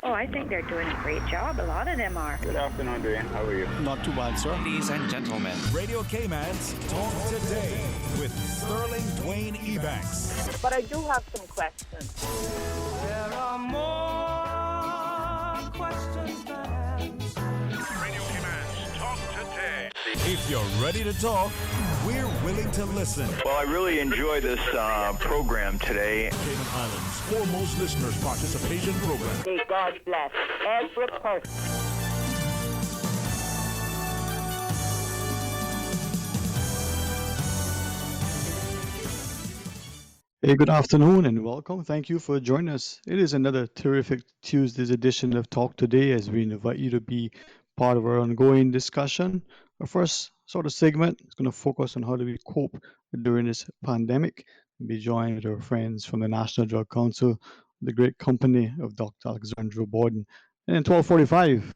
Oh, I think they're doing a great job. A lot of them are. Good afternoon, Dwayne. How are you? Not too bad, sir. Ladies and gentlemen, Radio Cayman's Talk Today with Sterling Dwayne Ebanks. But I do have some questions. There are more questions than answers. Radio Cayman's Talk Today. If you're ready to talk, we're willing to listen. Well, I really enjoy this program today. Cayman Islands' foremost listeners participation program. May God bless every person. Hey, good afternoon and welcome. Thank you for joining us. It is another terrific Tuesday's edition of Talk Today as we invite you to be part of our ongoing discussion. Our first sort of segment is going to focus on how do we cope during this pandemic. We'll be joined with our friends from the National Drug Council, the great company of Dr. Alexandra Borden. And in 12:45,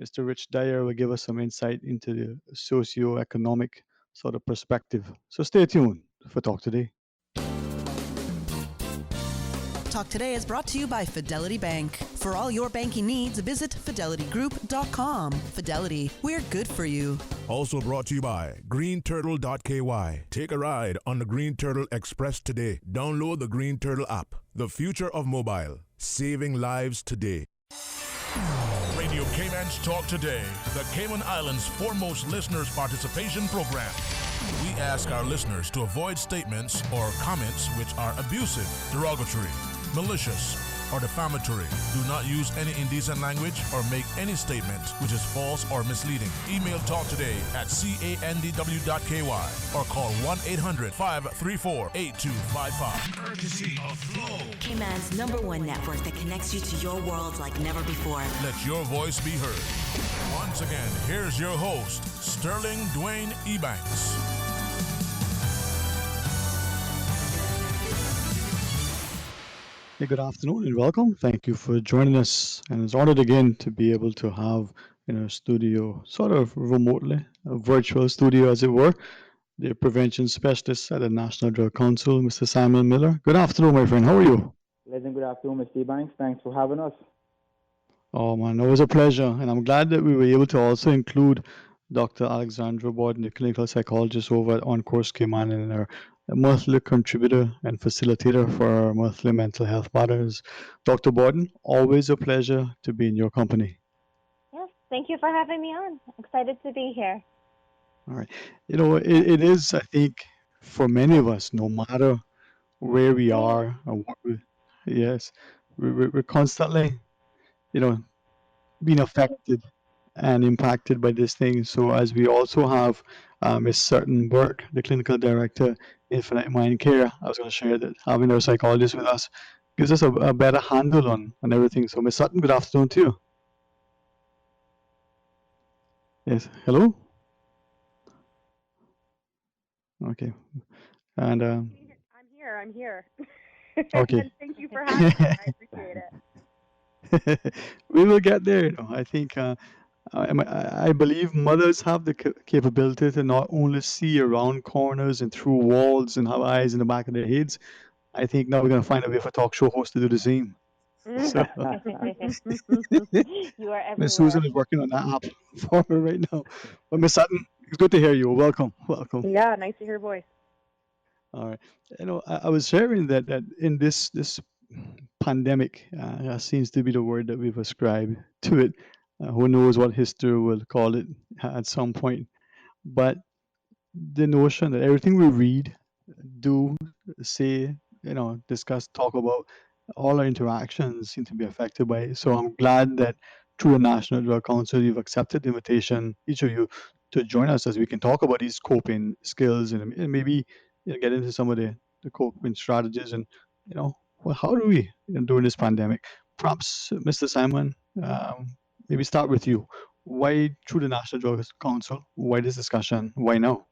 Mr. Rich Dyer will give us some insight into the socio-economic sort of perspective. So stay tuned for Talk Today. Talk Today is brought to you by Fidelity Bank. For all your banking needs, visit fidelitygroup.com. Fidelity, we're good for you. Also brought to you by greenturtle.ky. Take a ride on the Green Turtle Express today. Download the Green Turtle app. The future of mobile. Saving lives today. Radio Cayman's Talk Today, the Cayman Islands' foremost listeners participation program. We ask our listeners to avoid statements or comments which are abusive, derogatory, malicious, or defamatory. Do not use any indecent language or make any statement which is false or misleading. Email talktoday@candw.ky or call 1-800-534-8255. Courtesy of Flow. Cayman's #1 network that connects you to your world like never before. Let your voice be heard. Once again, here's your host, Sterling Dwayne Ebanks. Hey, good afternoon and welcome. Thank you for joining us. And it's honored again to be able to have in our studio, sort of remotely, a virtual studio as it were, the prevention specialist at the National Drug Council, Mr. Simon Miller. Good afternoon, my friend. How are you? Pleasant good afternoon, Mr. Banks. Thanks for having us. Oh man, it was a pleasure. And I'm glad that we were able to also include Dr. Alexandra Borden, the clinical psychologist over at On Course Cayman, and our monthly contributor and facilitator for our monthly mental health matters. Dr. Borden, always a pleasure to be in your company. Yes, thank you for having me on. Excited to be here. All right. You know, it is, I think, for many of us, no matter where we are or what yes, we're constantly, being affected and impacted by this thing. So as we also have Ms. Sutton Burke, the clinical director, Infinite Mind Care, I was going to share that having our psychologist with us gives us a better handle on everything. So Ms. Sutton, good afternoon to you. Yes, hello? Okay. And I'm here. Okay. And thank you for having me. I appreciate it. We will get there. I think I believe mothers have the capability to not only see around corners and through walls and have eyes in the back of their heads. I think now we're going to find a way for a talk show host to do the same. So, You are everywhere. Miss Susan is working on that app for her right now. But Miss Sutton, it's good to hear you. Welcome. Yeah, nice to hear your voice. All right. I was sharing that in this pandemic seems to be the word that we've ascribed to it. Who knows what history will call it at some point. But the notion that everything we read, do, say, discuss, talk about, all our interactions seem to be affected by it. So I'm glad that through the National Drug Council, you've accepted the invitation, each of you, to join us as we can talk about these coping skills and maybe get into some of the coping strategies and, how do we, during this pandemic? Perhaps, Mr. Simon, maybe start with you. Why through the National Drug Council? Why this discussion? Why now?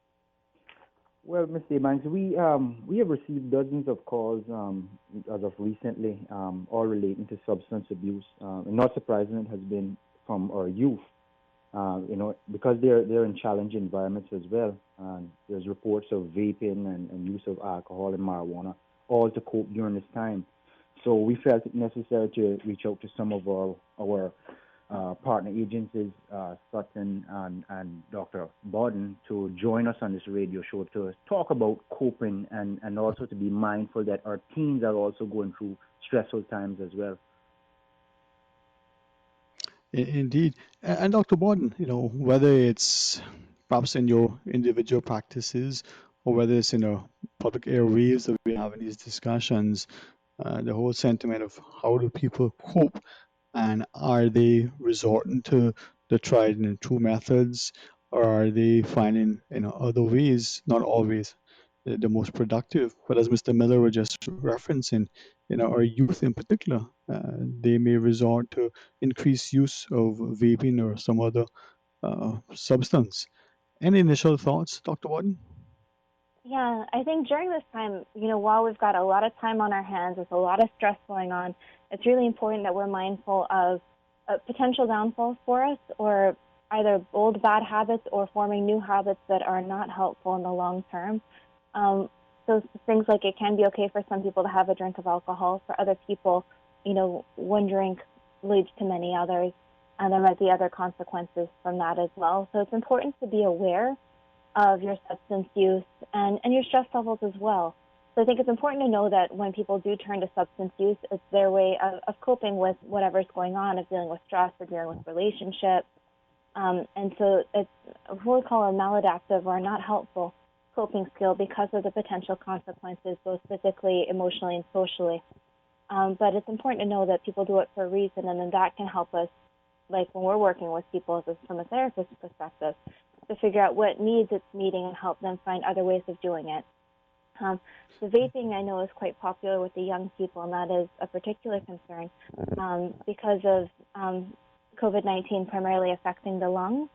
Well, Mr. Banks, we have received dozens of calls as of recently, all relating to substance abuse. And not surprising, it has been from our youth. Because they're in challenging environments as well. There's reports of vaping and use of alcohol and marijuana, all to cope during this time. So we felt it necessary to reach out to some of our partner agencies, Sutton and Dr. Borden, to join us on this radio show to talk about coping and also to be mindful that our teens are also going through stressful times as well. Indeed. And Dr. Borden, whether it's perhaps in your individual practices or whether it's in a public airwaves that we have in these discussions, the whole sentiment of how do people cope and are they resorting to the tried and true methods or are they finding other ways, not always the most productive, but as Mr. Miller was just referencing, our youth in particular, they may resort to increased use of vaping or some other substance. Any initial thoughts, Dr. Warden? Yeah, I think during this time, while we've got a lot of time on our hands, with a lot of stress going on, it's really important that we're mindful of potential downfalls for us, or either old bad habits or forming new habits that are not helpful in the long term. So things like it can be okay for some people to have a drink of alcohol. For other people, one drink leads to many others, and there might be other consequences from that as well. So it's important to be aware of your substance use and your stress levels as well. So I think it's important to know that when people do turn to substance use, it's their way of coping with whatever's going on, of dealing with stress or dealing with relationships. And so it's what we call a maladaptive or not helpful coping skill because of the potential consequences, both physically, emotionally, and socially. But it's important to know that people do it for a reason, and then that can help us, like when we're working with people from a therapist perspective, to figure out what needs it's meeting and help them find other ways of doing it. The vaping, I know, is quite popular with the young people, and that is a particular concern because of COVID-19 primarily affecting the lungs.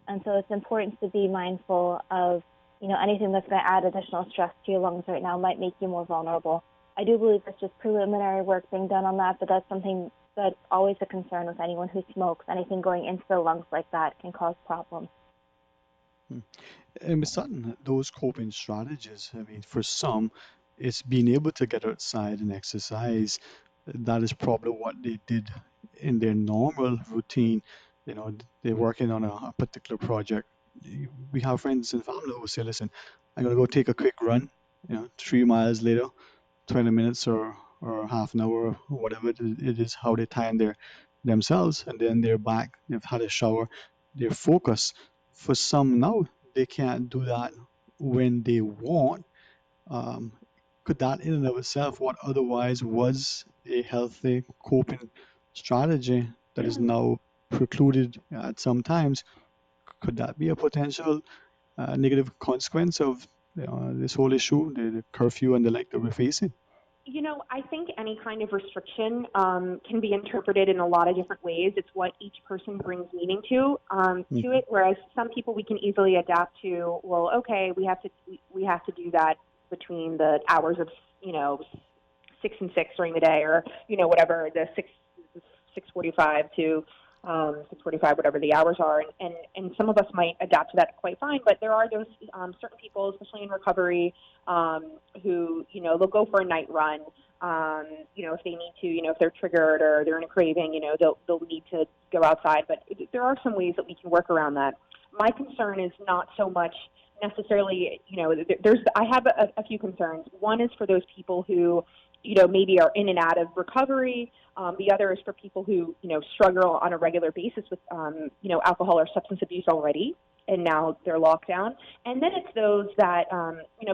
And so it's important to be mindful of, anything that's going to add additional stress to your lungs right now might make you more vulnerable. I do believe there's just preliminary work being done on that, but that's something that's always a concern with anyone who smokes. Anything going into the lungs like that can cause problems. And Ms. Sutton, those coping strategies, I mean, for some, it's being able to get outside and exercise. That is probably what they did in their normal routine. They're working on a particular project. We have friends and family who say, listen, I'm going to go take a quick run, 3 miles later, 20 minutes or half an hour, or whatever it is, how they time themselves, and then they're back, they've had a shower, they're focused. For some now, they can't do that when they want. Could that in and of itself, what otherwise was a healthy coping strategy that is now precluded at some times, could that be a potential negative consequence of this whole issue, the curfew and the like that we're facing? I think any kind of restriction can be interpreted in a lot of different ways. It's what each person brings meaning to it. Whereas some people we can easily adapt to. Well, okay, we have to do that between the hours of 6 and 6 during the day, or whatever the 6:45 to 6:45, whatever the hours are, and some of us might adapt to that quite fine. But there are those certain people, especially in recovery, who they'll go for a night run. If they need to, if they're triggered or they're in a craving, they'll need to go outside. But there are some ways that we can work around that. My concern is not so much necessarily, I have a few concerns. One is for those people who, maybe are in and out of recovery. The other is for people who, struggle on a regular basis with, alcohol or substance abuse already, and now they're locked down. And then it's those that,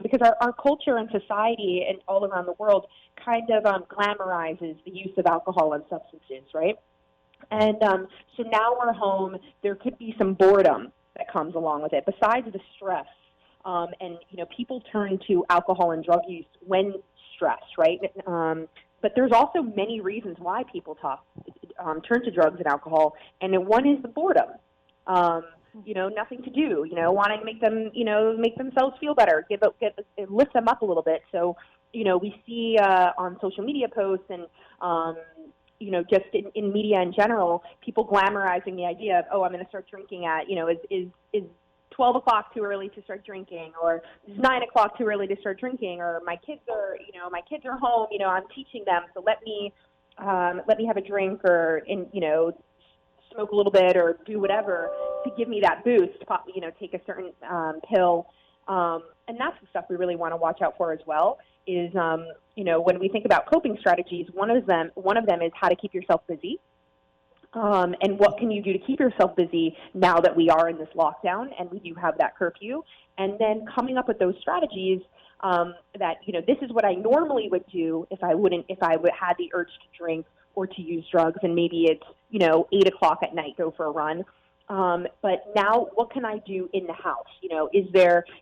because our culture and society and all around the world kind of glamorizes the use of alcohol and substances, right? And so now we're home. There could be some boredom that comes along with it, besides the stress. And, people turn to alcohol and drug use when stressed, right? But there's also many reasons why people turn to drugs and alcohol, and one is the boredom. Nothing to do, wanting to make them, make themselves feel better, lift them up a little bit. So, we see on social media posts and, just in media in general, people glamorizing the idea of, I'm going to start drinking at, is 12 o'clock too early to start drinking, or it's 9 o'clock too early to start drinking, or my kids are home, I'm teaching them, so let me have a drink or, smoke a little bit or do whatever to give me that boost, take a certain pill. And that's the stuff we really want to watch out for as well is, when we think about coping strategies, one of them is how to keep yourself busy. And what can you do to keep yourself busy now that we are in this lockdown and we do have that curfew? And then coming up with those strategies that, this is what I normally would do if I had the urge to drink or to use drugs, and maybe it's, 8 o'clock at night, go for a run. But now what can I do in the house?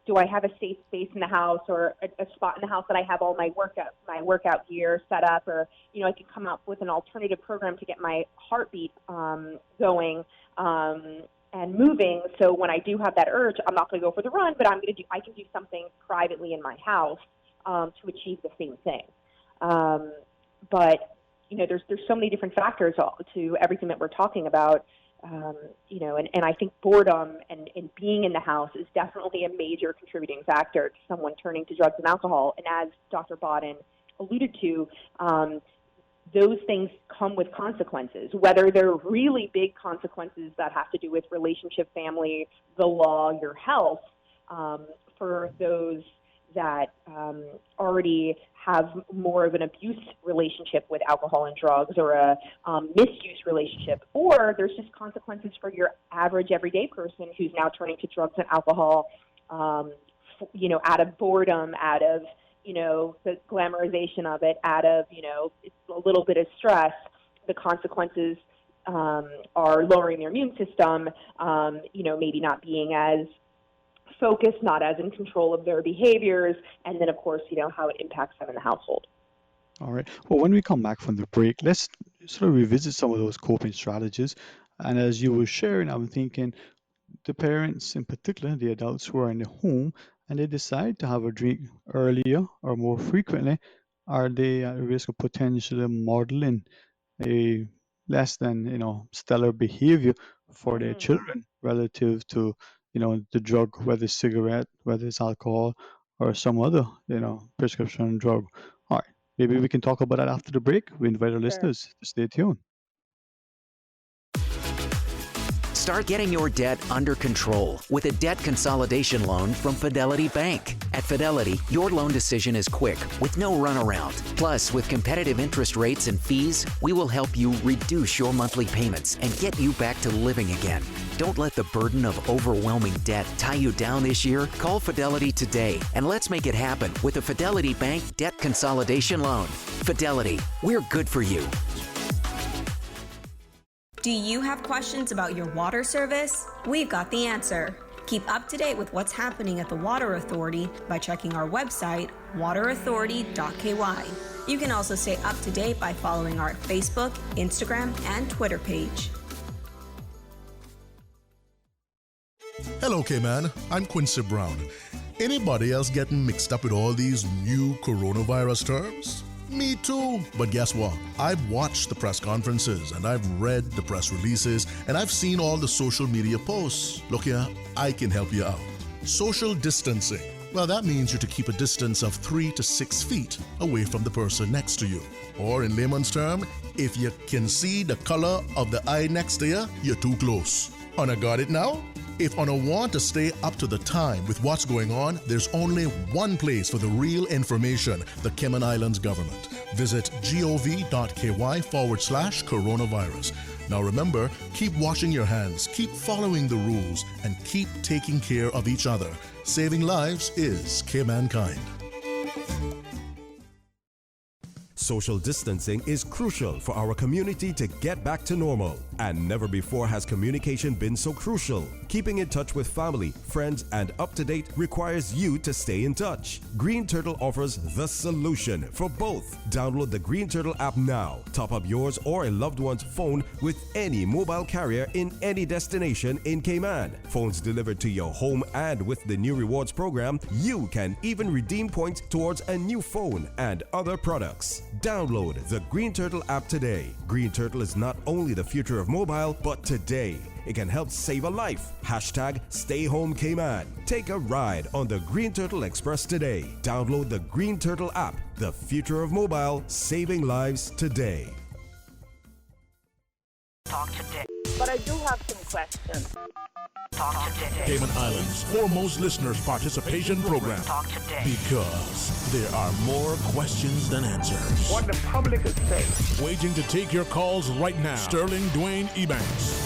Do I have a safe space in the house or a spot in the house that I have all my workout gear set up, or, I can come up with an alternative program to get my heartbeat going and moving. So when I do have that urge, I'm not going to go for the run, but I can do something privately in my house to achieve the same thing. But there's so many different factors to everything that we're talking about. And I think boredom and being in the house is definitely a major contributing factor to someone turning to drugs and alcohol. And as Dr. Bodden alluded to, those things come with consequences, whether they're really big consequences that have to do with relationship, family, the law, your health, for those that already have more of an abuse relationship with alcohol and drugs, or a misuse relationship, or there's just consequences for your average everyday person who's now turning to drugs and alcohol, out of boredom, out of, the glamorization of it, out of, it's a little bit of stress. The consequences are lowering their immune system, maybe not being as focused, not as in control of their behaviors, and then, of course, how it impacts them in the household. All right. Well, when we come back from the break, let's sort of revisit some of those coping strategies. And as you were sharing, I'm thinking the parents, in particular, the adults who are in the home, and they decide to have a drink earlier or more frequently, are they at risk of potentially modeling a less than, stellar behavior for their children relative to, the drug, whether it's cigarette, whether it's alcohol, or some other, prescription drug. All right. Maybe we can talk about that after the break. We invite our listeners to stay tuned. Start getting your debt under control with a debt consolidation loan from Fidelity Bank. At Fidelity, your loan decision is quick with no runaround. Plus, with competitive interest rates and fees, we will help you reduce your monthly payments and get you back to living again. Don't let the burden of overwhelming debt tie you down this year. Call Fidelity today and let's make it happen with a Fidelity Bank debt consolidation loan. Fidelity, we're good for you. Do you have questions about your water service? We've got the answer. Keep up to date with what's happening at the Water Authority by checking our website, waterauthority.ky. You can also stay up to date by following our Facebook, Instagram, and Twitter page. Hello, Cayman. I'm Quincy Brown. Anybody else getting mixed up with all these new coronavirus terms? Me too. But guess what? I've watched the press conferences and I've read the press releases and I've seen all the social media posts. Look here, I can help you out. Social distancing. Well, that means you're to keep a distance of 3 to 6 feet away from the person next to you. Or in layman's term, if you can see the color of the eye next to you, you're too close. Una got it now? If Una want to stay up to the time with what's going on, there's only one place for the real information, the Cayman Islands government. Visit gov.ky/coronavirus. Now remember, keep washing your hands, keep following the rules, and keep taking care of each other. Saving lives is Caymankind. Social distancing is crucial for our community to get back to normal. And never before has communication been so crucial. Keeping in touch with family, friends, and up to date requires you to stay in touch. Green Turtle offers the solution for both. Download the Green Turtle app now. Top up yours or a loved one's phone with any mobile carrier in any destination in Cayman. Phones delivered to your home, and with the new rewards program, you can even redeem points towards a new phone and other products. Download the Green Turtle app today. Green Turtle is not only the future of mobile, but today. it can help save a life. Hashtag Stay Home Cayman. Take a ride on the Green Turtle Express today. Download the Green Turtle app. The future of mobile, saving lives today. Talk today. But I do have some questions. Talk today. Cayman Islands' foremost listeners' participation program. Talk today. Because there are more questions than answers. What the public is saying. Waiting to take your calls right now. Sterling Dwayne Ebanks.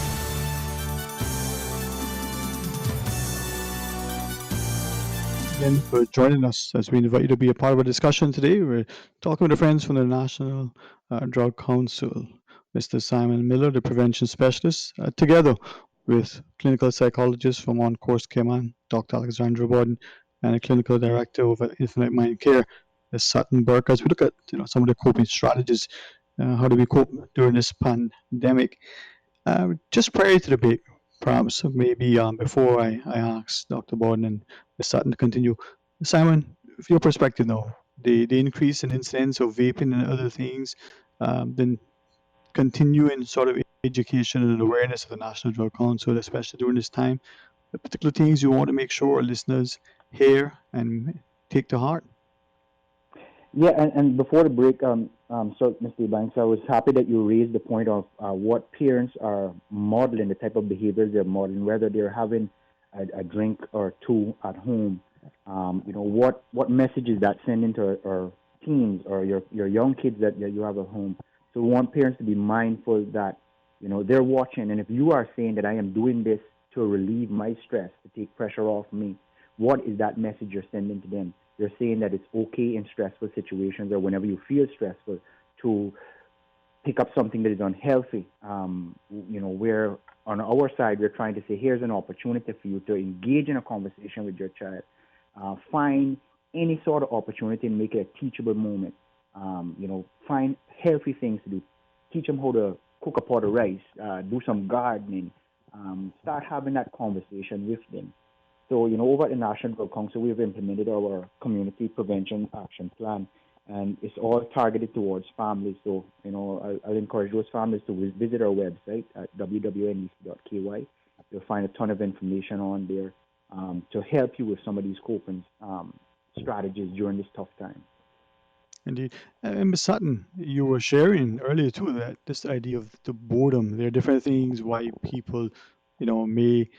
Again for joining us as we invite you to be a part of our discussion today. We're talking with our friends from the National Drug Council, Mr. Simon Miller, the prevention specialist, together with clinical psychologist from On Course Cayman, Dr. Alexandra Borden, and a clinical director over Infinite Mind Care, Ms. Sutton Burke, as we look at some of the coping strategies. How do we cope during this pandemic? Just prior to the break, perhaps maybe before I ask Dr. Borden and Ms. Sutton to continue, Simon, from your perspective now, the increase in incidence of vaping and other things, then continuing sort of education and awareness of the National Drug Council, especially during this time, the particular things you want to make sure our listeners hear and take to heart? Yeah, and before the break, so Mr. Banks, I was happy that you raised the point of what parents are modeling, the type of behaviors they're modeling, whether they're having a drink or two at home. What message is that sending to our teens or your young kids that you have at home? So we want parents to be mindful that, they're watching. And if you are saying that I am doing this to relieve my stress, to take pressure off me, what is that message you're sending to them? You're saying that it's okay in stressful situations or whenever you feel stressful to pick up something that is unhealthy. Where on our side, we're trying to say, here's an opportunity for you to engage in a conversation with your child. Find any sort of opportunity and make it a teachable moment. Find healthy things to do. Teach them how to cook a pot of rice, do some gardening, start having that conversation with them. So, over at the National Drug Council, we've implemented our Community Prevention Action Plan, and it's all targeted towards families. So, I'll encourage those families to visit our website at www.ndc.ky. You'll find a ton of information on there to help you with some of these coping strategies during this tough time. Indeed. And Ms. Sutton, you were sharing earlier too that this idea of the boredom, there are different things why people, may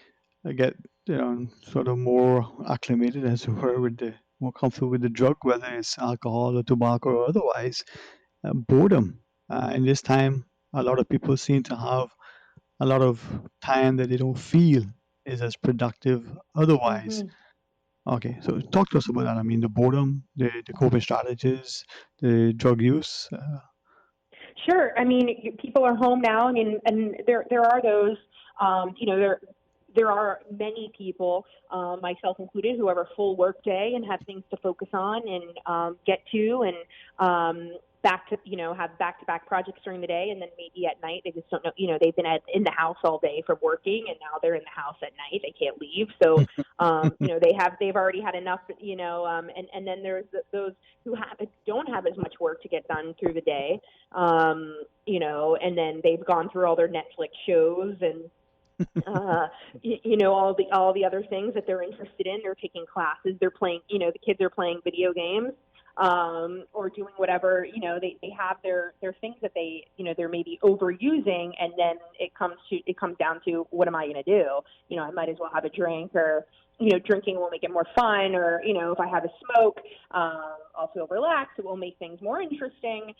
get, sort of more acclimated, as it were, more comfortable with the drug, whether it's alcohol or tobacco or otherwise. Boredom. In this time, a lot of people seem to have a lot of time that they don't feel is as productive otherwise. Okay, so talk to us about that. I mean, the boredom, the coping strategies, the drug use. Sure. I mean, people are home now. I mean, and there are those, there are many people, myself included, who have a full work day and have things to focus on and get to, and have back-to-back projects during the day, and then maybe at night they just don't know. They've been in the house all day from working, and now they're in the house at night. They can't leave, so they've already had enough. And then there's those who don't have as much work to get done through the day. And then they've gone through all their Netflix shows and. All the other things that they're interested in. They're taking classes. They're playing. The kids are playing video games. Or doing whatever, they have their things that they're maybe overusing, and then it comes down to, what am I going to do? I might as well have a drink, or, drinking will make it more fun, or, if I have a smoke, I'll feel relaxed. It will make things more interesting.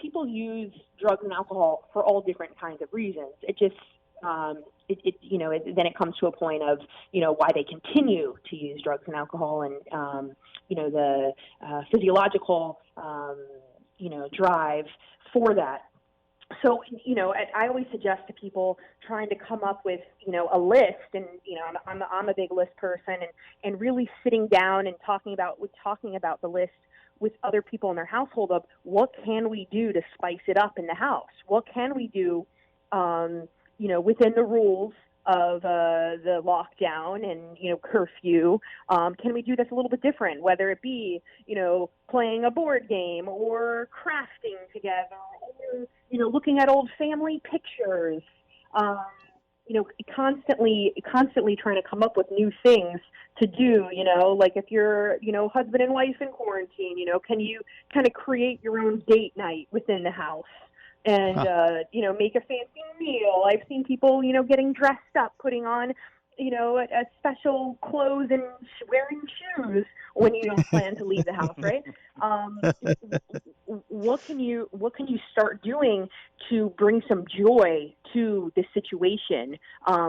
People use drugs and alcohol for all different kinds of reasons. It just, then it comes to a point of, why they continue to use drugs and alcohol, and, the physiological, drive for that. So, I always suggest to people trying to come up with, a list, and, I'm a big list person, and really sitting down and talking about the list with other people in their household of what can we do to spice it up in the house? What can we do, within the rules of the lockdown and, curfew, can we do this a little bit different, whether it be, playing a board game or crafting together or, looking at old family pictures, constantly trying to come up with new things to do, like if you're, husband and wife in quarantine, can you kind of create your own date night within the house and, make a fancy meal. I've seen people, getting dressed up, putting on, a special clothes and wearing shoes when you don't plan to leave the house, right? What can you start doing to bring some joy to this situation?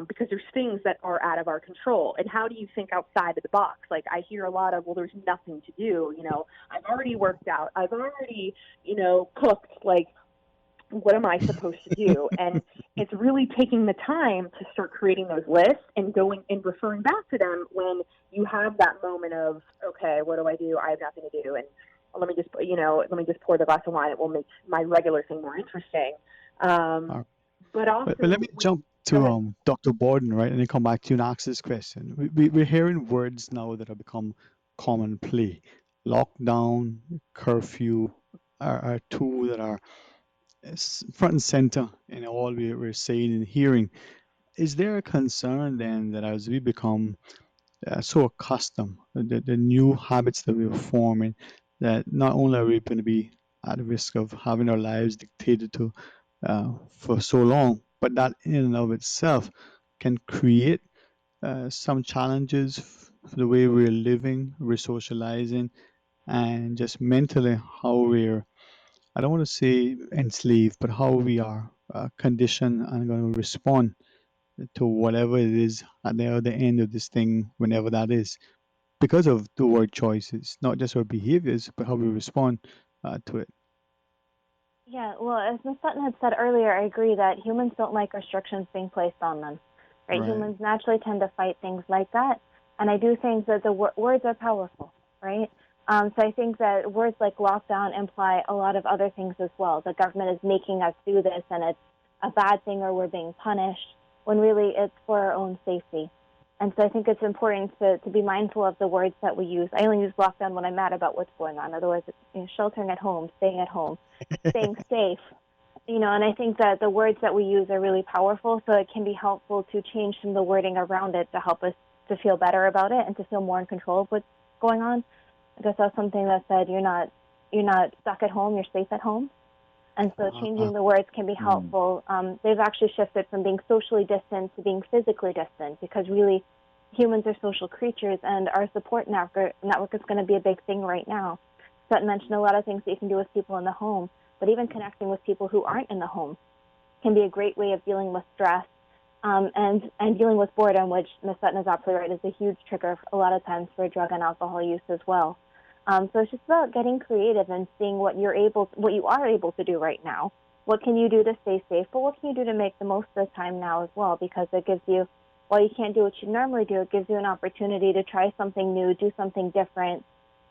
Because there's things that are out of our control. And how do you think outside of the box? Like I hear a lot of, well, there's nothing to do. I've already worked out. I've already, cooked. Like, what am I supposed to do? And it's really taking the time to start creating those lists and going and referring back to them when you have that moment of, okay, what do? I have nothing to do. And let me just pour the glass of wine. It will make my regular thing more interesting. But also, but let me jump to Dr. Borden, right, and then come back to you and ask this question. We're hearing words now that have become commonplace. Lockdown, curfew are two that are front and center in all we're saying and hearing. Is there a concern then that as we become so accustomed the new habits that we're forming, that not only are we going to be at risk of having our lives dictated to for so long, but that in and of itself can create some challenges for the way we're living, we're socializing, and just mentally how we're, I don't want to say enslaved, but how we are conditioned and going to respond to whatever it is at the other end of this thing, whenever that is, because of the word choices, not just our behaviors, but how we respond to it. Yeah, well, as Ms. Sutton had said earlier, I agree that humans don't like restrictions being placed on them. Right? Humans naturally tend to fight things like that, and I do think that the words are powerful, right? So I think that words like lockdown imply a lot of other things as well. The government is making us do this, and it's a bad thing, or we're being punished, when really it's for our own safety. And so I think it's important to be mindful of the words that we use. I only use lockdown when I'm mad about what's going on. Otherwise, it's sheltering at home, staying safe. And I think that the words that we use are really powerful, so it can be helpful to change some of the wording around it to help us to feel better about it and to feel more in control of what's going on. I guess that's something that said you're not stuck at home, you're safe at home. And so changing the words can be helpful. They've actually shifted from being socially distant to being physically distant, because really humans are social creatures, and our support network is going to be a big thing right now. Sutton mentioned a lot of things that you can do with people in the home, but even connecting with people who aren't in the home can be a great way of dealing with stress and dealing with boredom, which Ms. Sutton is absolutely right, is a huge trigger a lot of times for drug and alcohol use as well. So it's just about getting creative and seeing what you are able to do right now. What can you do to stay safe, but what can you do to make the most of the time now as well? Because it gives you, while you can't do what you normally do, it gives you an opportunity to try something new, do something different,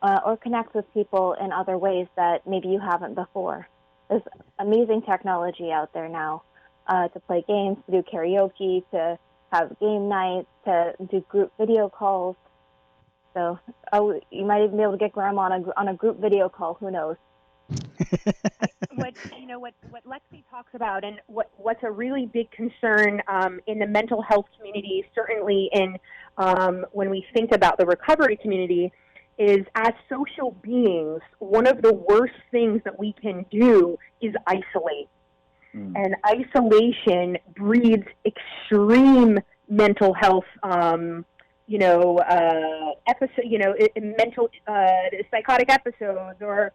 or connect with people in other ways that maybe you haven't before. There's amazing technology out there now to play games, to do karaoke, to have game nights, to do group video calls. So you might even be able to get grandma on a group video call. Who knows? What Lexi talks about, and what's a really big concern in the mental health community, certainly in when we think about the recovery community, is as social beings, one of the worst things that we can do is isolate. And isolation breeds extreme mental health mental psychotic episodes, or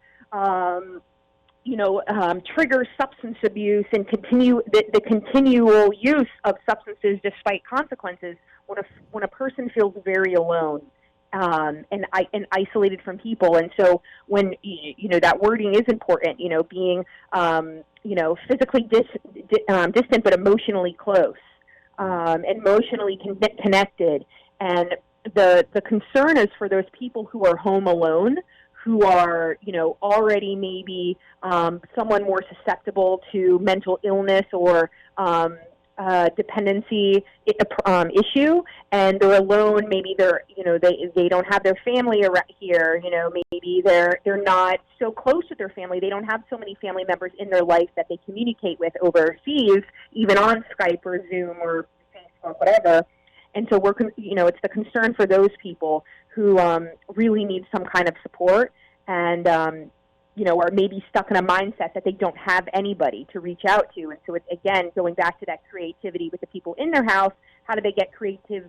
trigger substance abuse and continue the continual use of substances despite consequences. When a person feels very alone and isolated from people, and so when that wording is important. Being physically distant but emotionally close, emotionally connected. And the concern is for those people who are home alone, who are, already maybe someone more susceptible to mental illness or dependency issue, and they're alone. Maybe they don't have their family around here. Maybe they're not so close with their family. They don't have so many family members in their life that they communicate with overseas, even on Skype or Zoom or or whatever. And so it's the concern for those people who really need some kind of support and, are maybe stuck in a mindset that they don't have anybody to reach out to. And so it's, again, going back to that creativity with the people in their house. How do they get creative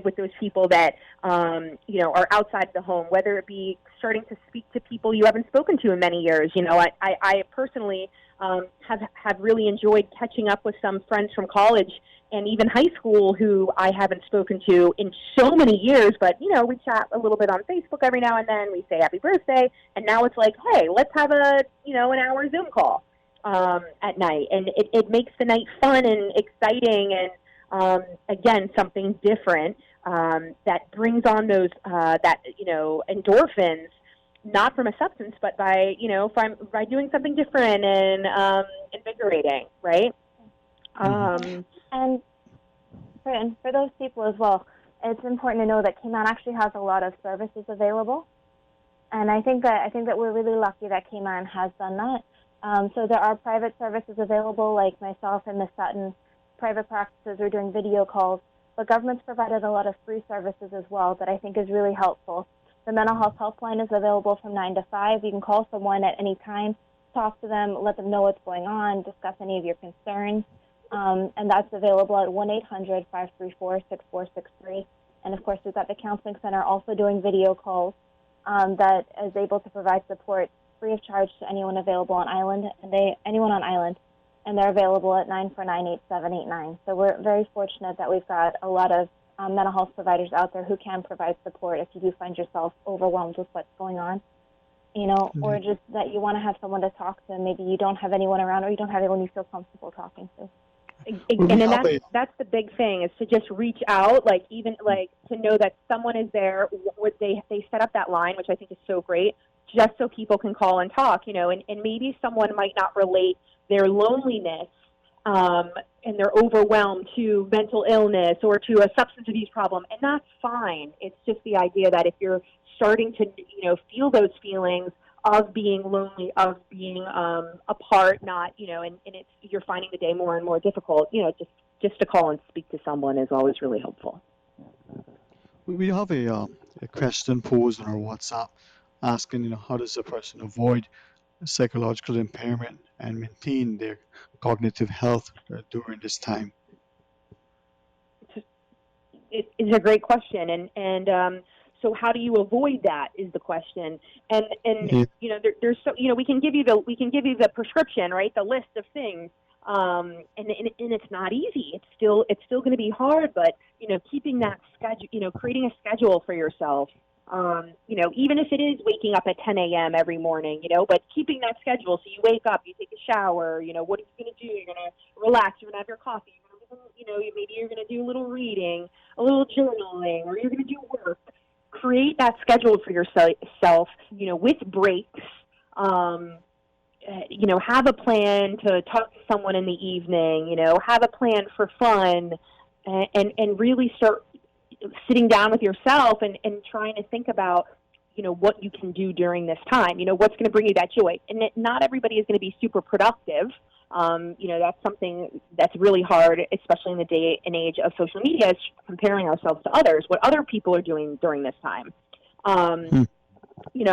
with those people that, are outside the home, whether it be starting to speak to people you haven't spoken to in many years. I personally have really enjoyed catching up with some friends from college and even high school who I haven't spoken to in so many years, but, we chat a little bit on Facebook every now and then. We say happy birthday, and now it's like, hey, let's have an hour Zoom call at night. And it makes the night fun and exciting and, again, something different that brings on those, endorphins, not from a substance, but by doing something different and invigorating, right? And for those people as well, it's important to know that Cayman actually has a lot of services available, and I think that we're really lucky that Cayman has done that. So there are private services available, like myself and Miss Sutton. Private practices are doing video calls, but government's provided a lot of free services as well that I think is really helpful. The mental health helpline is available from 9 to 5. You can call someone at any time, talk to them, let them know what's going on, discuss any of your concerns. And that's available at 1-800-534-6463. And, of course, we've got the Counseling Center also doing video calls that is able to provide support free of charge to anyone available on island, anyone on island. And they're available at 949-8789. So we're very fortunate that we've got a lot of mental health providers out there who can provide support if you do find yourself overwhelmed with what's going on, or just that you want to have someone to talk to. Maybe you don't have anyone around or you don't have anyone you feel comfortable talking to. And that's the big thing, is to just reach out, to know that someone is there. They set up that line, which I think is so great, just so people can call and talk, and maybe someone might not relate their loneliness and they're overwhelmed to mental illness or to a substance abuse problem, and that's fine. It's just the idea that if you're starting to, feel those feelings of being lonely, of being apart, not, and you're finding the day more and more difficult, just to call and speak to someone is always really helpful. We have a question posed on our WhatsApp asking, how does a person avoid psychological impairment and maintain their cognitive health during this time? It's a great question, and so how do you avoid that is the question. And yeah. There's so we can give you the prescription, right? The list of things, and it's not easy. It's still going to be hard, but keeping that schedule, creating a schedule for yourself. Even if it is waking up at 10 a.m. every morning, but keeping that schedule, so you wake up, you take a shower, what are you going to do? You're going to relax, you're going to have your coffee, maybe you're going to do a little reading, a little journaling, or you're going to do work. Create that schedule for yourself, with breaks, have a plan to talk to someone in the evening, have a plan for fun, and really start sitting down with yourself and trying to think about, what you can do during this time, what's going to bring you that joy. And not everybody is going to be super productive. That's something that's really hard, especially in the day and age of social media, is comparing ourselves to others, what other people are doing during this time. We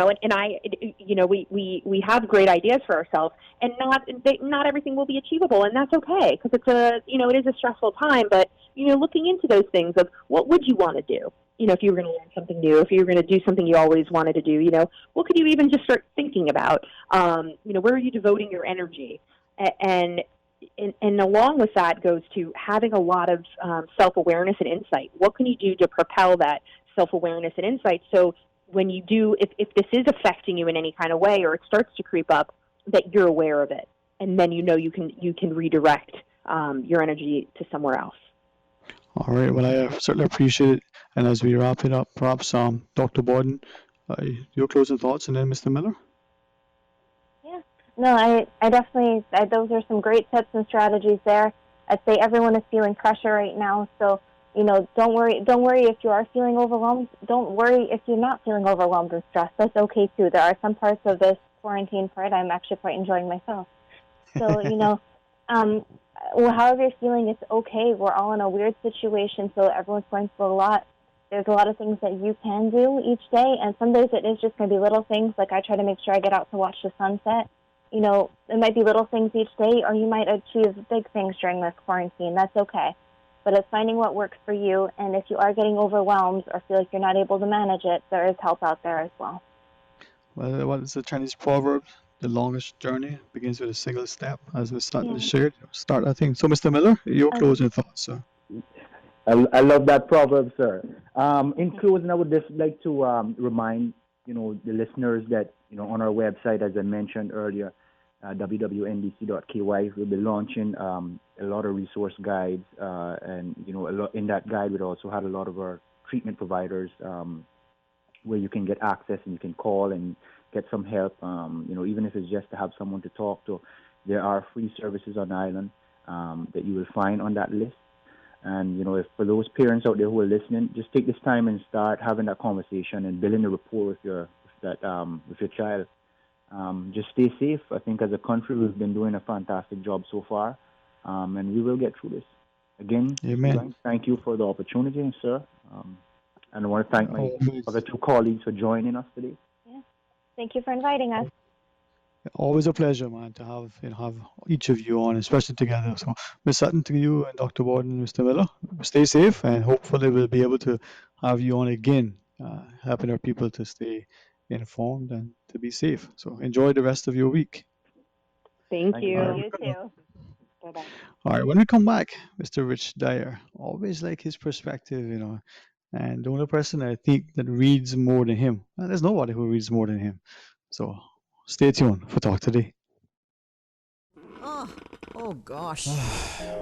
have great ideas for ourselves, and not everything will be achievable, and that's okay, because it is a stressful time, but, looking into those things of what would you want to do? If you were going to learn something new, if you were going to do something you always wanted to do, what could you even just start thinking about? Where are you devoting your energy? And along with that goes to having a lot of self-awareness and insight. What can you do to propel that self-awareness and insight, so when you do, if this is affecting you in any kind of way, or it starts to creep up, that you're aware of it, and then you can redirect your energy to somewhere else. All right. Well, I certainly appreciate it. And as we wrap it up, perhaps Dr. Borden, your closing thoughts, and then Mr. Miller. Yeah. No, I definitely. Those are some great tips and strategies there. I'd say everyone is feeling pressure right now, so. Don't worry if you are feeling overwhelmed. Don't worry if you're not feeling overwhelmed and stressed. That's okay, too. There are some parts of this quarantine part I'm actually quite enjoying myself. So, however you're feeling, it's okay. We're all in a weird situation, so everyone's going through a lot. There's a lot of things that you can do each day, and some days it is just going to be little things, like I try to make sure I get out to watch the sunset. You know, it might be little things each day, or you might achieve big things during this quarantine. That's okay. But it's finding what works for you, and if you are getting overwhelmed or feel like you're not able to manage it, there is help out there as well. Well, what is the Chinese proverb? The longest journey begins with a single step, as was shared. I think. So, Mr. Miller, your closing thoughts, sir. I love that proverb, sir. In closing, I would just like to remind the listeners that on our website, as I mentioned earlier, www.ndc.ky, we'll be launching a lot of resource guides, and in that guide we also had a lot of our treatment providers where you can get access and you can call and get some help. Even if it's just to have someone to talk to, there are free services on the island that you will find on that list. And if for those parents out there who are listening, just take this time and start having that conversation and building a rapport with your child. Just stay safe. I think as a country we've been doing a fantastic job so far, and we will get through this. Again, Amen. Thank you for the opportunity, sir. And I want to thank my other two colleagues for joining us today. Yeah. Thank you for inviting us. Always a pleasure, man, to have each of you on, especially together. So, Ms. Sutton, to you, and Dr. Warden, and Mr. Miller, stay safe, and hopefully we'll be able to have you on again, helping our people to stay informed and to be safe. So, enjoy the rest of your week. Thank you. You too. Bye-bye. All right, when we come back, Mr. Rich Dyer, always like his perspective, and the only person I think that reads more than him, there's nobody who reads more than him. So, stay tuned for Talk Today. Oh gosh.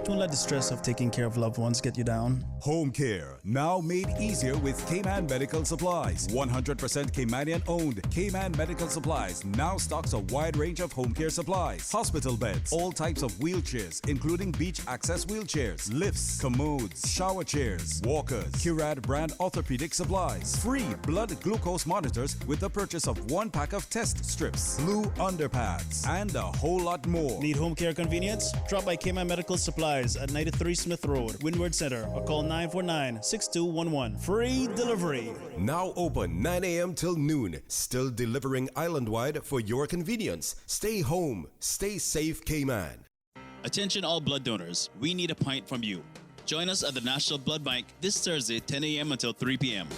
Don't let the stress of taking care of loved ones get you down. Home care, now made easier with Cayman Medical Supplies. 100% Caymanian owned. Cayman Medical Supplies now stocks a wide range of home care supplies. Hospital beds, all types of wheelchairs, including beach access wheelchairs, lifts, commodes, shower chairs, walkers, Curad brand orthopedic supplies. Free blood glucose monitors with the purchase of 1 pack of test strips, blue underpads, and a whole lot more. Need home care convenience? Drop by Cayman Medical Supplies at 93 Smith Road, Windward Center, or call 949-6211. Free delivery. Now open 9 a.m. till noon. Still delivering island-wide for your convenience. Stay home. Stay safe, Cayman. Attention all blood donors. We need a pint from you. Join us at the National Blood Bank this Thursday, 10 a.m. until 3 p.m.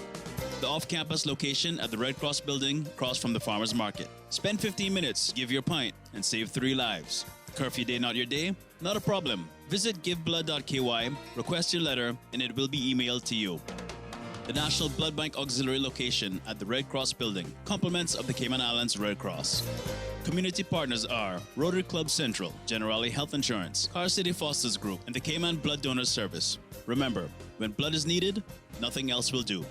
The off-campus location at the Red Cross building across from the Farmers Market. Spend 15 minutes, give your pint, and save 3 lives. Curfew day not your day? Not a problem. Visit giveblood.ky, request your letter, and it will be emailed to you. The National Blood Bank Auxiliary location at the Red Cross building. Compliments of the Cayman Islands Red Cross. Community partners are Rotary Club Central, Generali Health Insurance, Car City Fosters Group, and the Cayman Blood Donors Service. Remember, when blood is needed, nothing else will do.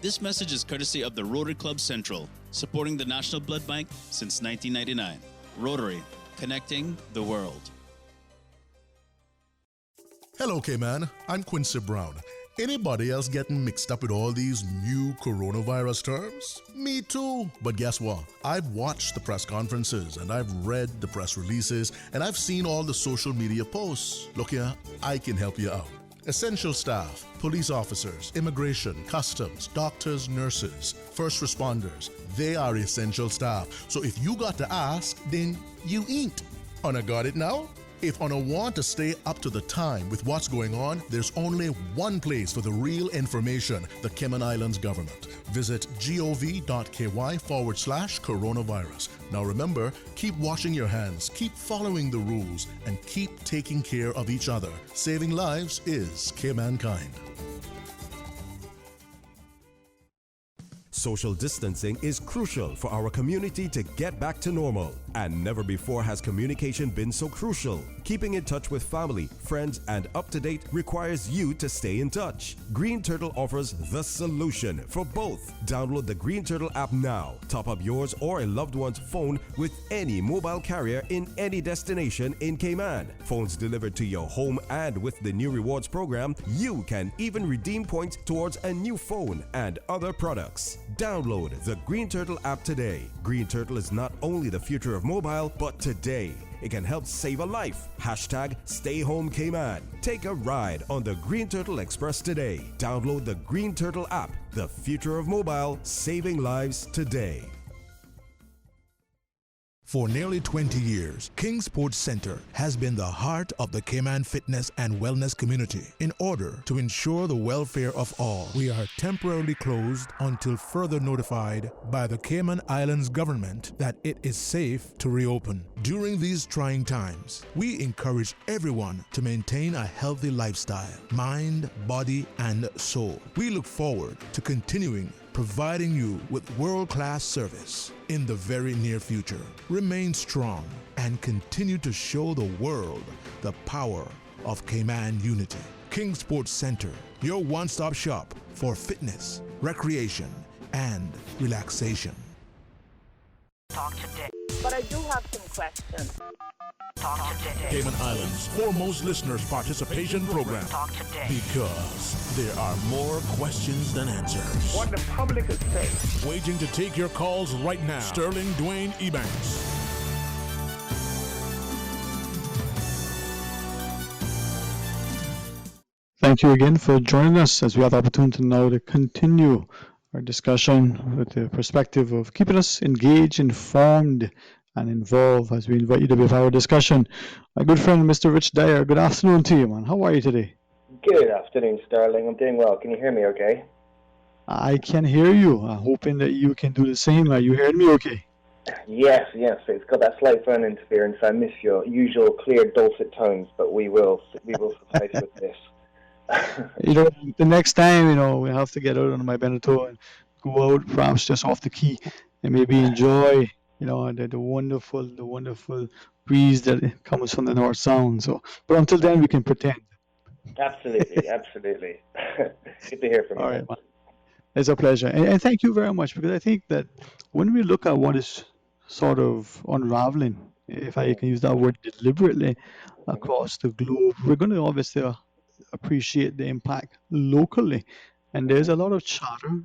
This message is courtesy of the Rotary Club Central, supporting the National Blood Bank since 1999. Rotary, connecting the world. Hello, Cayman. I'm Quincy Brown. Anybody else getting mixed up with all these new coronavirus terms? Me too. But guess what? I've watched the press conferences and I've read the press releases and I've seen all the social media posts. Look here, I can help you out. Essential staff, police officers, immigration, customs, doctors, nurses, first responders, they are essential staff. So if you got to ask, then you ain't. Una got it now? If Una want to stay up to the time with what's going on, there's only one place for the real information, the Cayman Islands government. Visit gov.ky/coronavirus. Now remember, keep washing your hands, keep following the rules, and keep taking care of each other. Saving lives is Caymankind. Social distancing is crucial for our community to get back to normal. And never before has communication been so crucial. Keeping in touch with family, friends, and up to date requires you to stay in touch. Green Turtle offers the solution for both. Download the Green Turtle app now. Top up yours or a loved one's phone with any mobile carrier in any destination in Cayman. Phones delivered to your home, and with the new rewards program, you can even redeem points towards a new phone and other products. Download the Green Turtle app today. Green Turtle is not only the future of mobile, but today it can help save a life. Hashtag Stay Home Cayman. Take a ride on the Green Turtle Express today. Download the Green Turtle app. The future of mobile, saving lives today. For nearly 20 years, Kingsport Center has been the heart of the Cayman fitness and wellness community. In order to ensure the welfare of all, we are temporarily closed until further notified by the Cayman Islands government that it is safe to reopen. During these trying times, we encourage everyone to maintain a healthy lifestyle, mind, body, and soul. We look forward to continuing providing you with world-class service in the very near future. Remain strong and continue to show the world the power of Cayman unity. Kingsport Center, your one-stop shop for fitness, recreation, and relaxation. Talk today. But I do have some questions. Talk today. Cayman Islands' foremost listeners participation program. Talk today. Because there are more questions than answers. What the public is saying. Waiting to take your calls right now. Sterling Dwayne Ebanks. Thank you again for joining us as we have the opportunity now to continue our discussion with the perspective of keeping us engaged, informed, and involved as we invite you to be part of our discussion. My good friend, Mr. Rich Dyer, good afternoon to you, man. How are you today? Good afternoon, Sterling. I'm doing well. Can you hear me okay? I can hear you. I'm hoping that you can do the same. Are you hearing me okay? Yes. It's got that slight phone interference. I miss your usual clear dulcet tones, but we will suffice with this. The next time, we have to get out on my Beneteau and go out, perhaps just off the key, and maybe enjoy, the wonderful breeze that comes from the North Sound. So, but until then, we can pretend. Absolutely. Good to hear from you. All right, man. It's a pleasure, and thank you very much, because I think that when we look at what is sort of unraveling, if I can use that word deliberately, across the globe, we're going to obviously appreciate the impact locally. And there's a lot of chatter,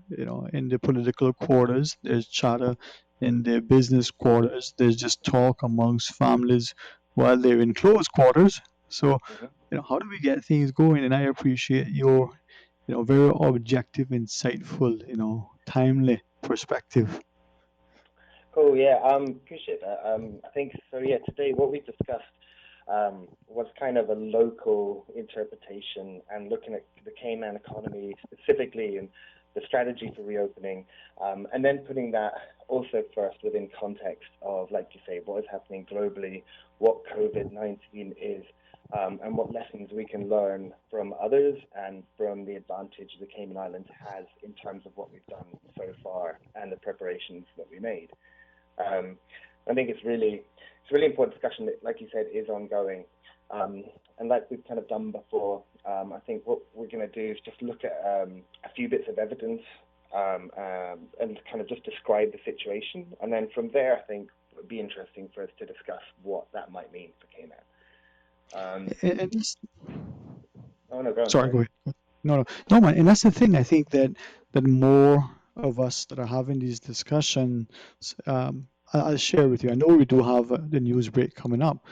in the political quarters. There's chatter in the business quarters. There's just talk amongst families while they're in close quarters. So, how do we get things going? And I appreciate your, very objective, insightful, timely perspective. Cool, yeah, appreciate that. I think, so yeah, today what we discussed was kind of a local interpretation and looking at the Cayman economy specifically and the strategy for reopening, and then putting that also first within context of, like you say, what is happening globally, what COVID-19 is, and what lessons we can learn from others and from the advantage the Cayman Islands has in terms of what we've done so far and the preparations that we made. I think it's really important discussion that, like you said, is ongoing. And like we've kind of done before, I think what we're going to do is just look at a few bits of evidence and kind of just describe the situation. And then from there, I think it would be interesting for us to discuss what that might mean for Cayman. Oh, no, go on. Sorry, go ahead. No, man. And that's the thing. I think that more of us that are having these discussions, I'll share with you. I know we do have the news break coming up,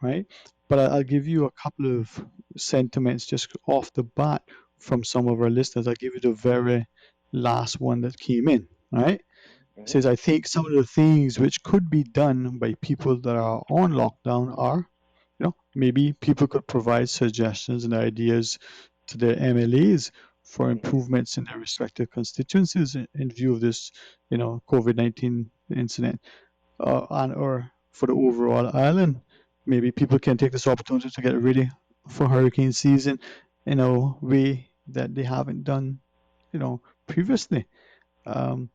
right? But I'll give you a couple of sentiments just off the bat from some of our listeners. I'll give you the very last one that came in, right? It says, I think some of the things which could be done by people that are on lockdown are, maybe people could provide suggestions and ideas to their MLAs for improvements in their respective constituencies in view of this, COVID-19 incident, or for the overall island. Maybe people can take this opportunity to get ready for hurricane season in a way that they haven't done, previously. And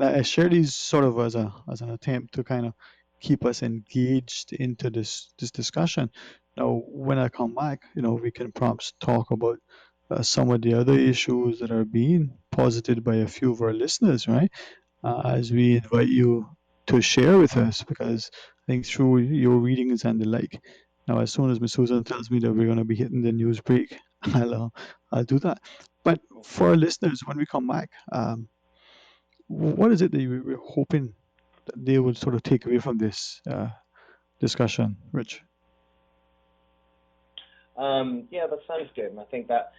I share these sort of as an attempt to kind of keep us engaged into this discussion. Now, when I come back, we can perhaps talk about some of the other issues that are being posited by a few of our listeners, right? As we invite you to share with us, because I think through your readings and the like. Now, as soon as Ms. Susan tells me that we're going to be hitting the news break, I'll do that. But for our listeners, when we come back, what is it that we're hoping that they would sort of take away from this discussion, Rich? Yeah, that sounds good. And I think that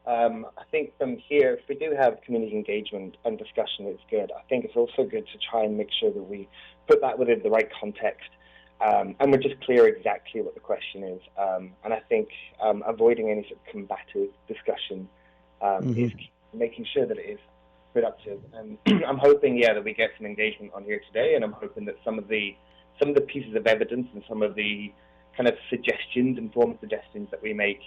I think from here, if we do have community engagement and discussion, it's good. I think it's also good to try and make sure that we put that within the right context, and we're just clear exactly what the question is. And I think avoiding any sort of combative discussion is making sure that it is productive. And I'm hoping, that we get some engagement on here today, and I'm hoping that some of the pieces of evidence and some of the kind of suggestions, informed suggestions that we make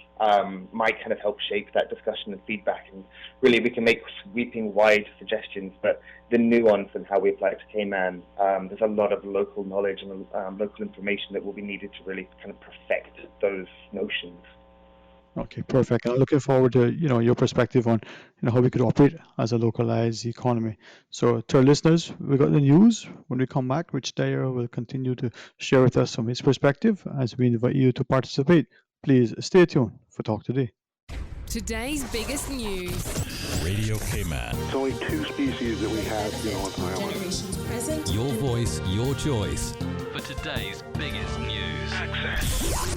might kind of help shape that discussion and feedback. And really, we can make sweeping, wide suggestions, but the nuance and how we apply it to Cayman, there's a lot of local knowledge and local information that will be needed to really kind of perfect those notions. Okay, perfect. And I'm looking forward to your perspective on how we could operate as a localized economy. So to our listeners, we got the news. When we come back, Rich Dyer will continue to share with us from his perspective as we invite you to participate. Please stay tuned for Talk Today. Today's biggest news. Radio Cayman. It's only 2 species that we have on the island. Generations present. Your voice, your choice. For today's biggest news. Access.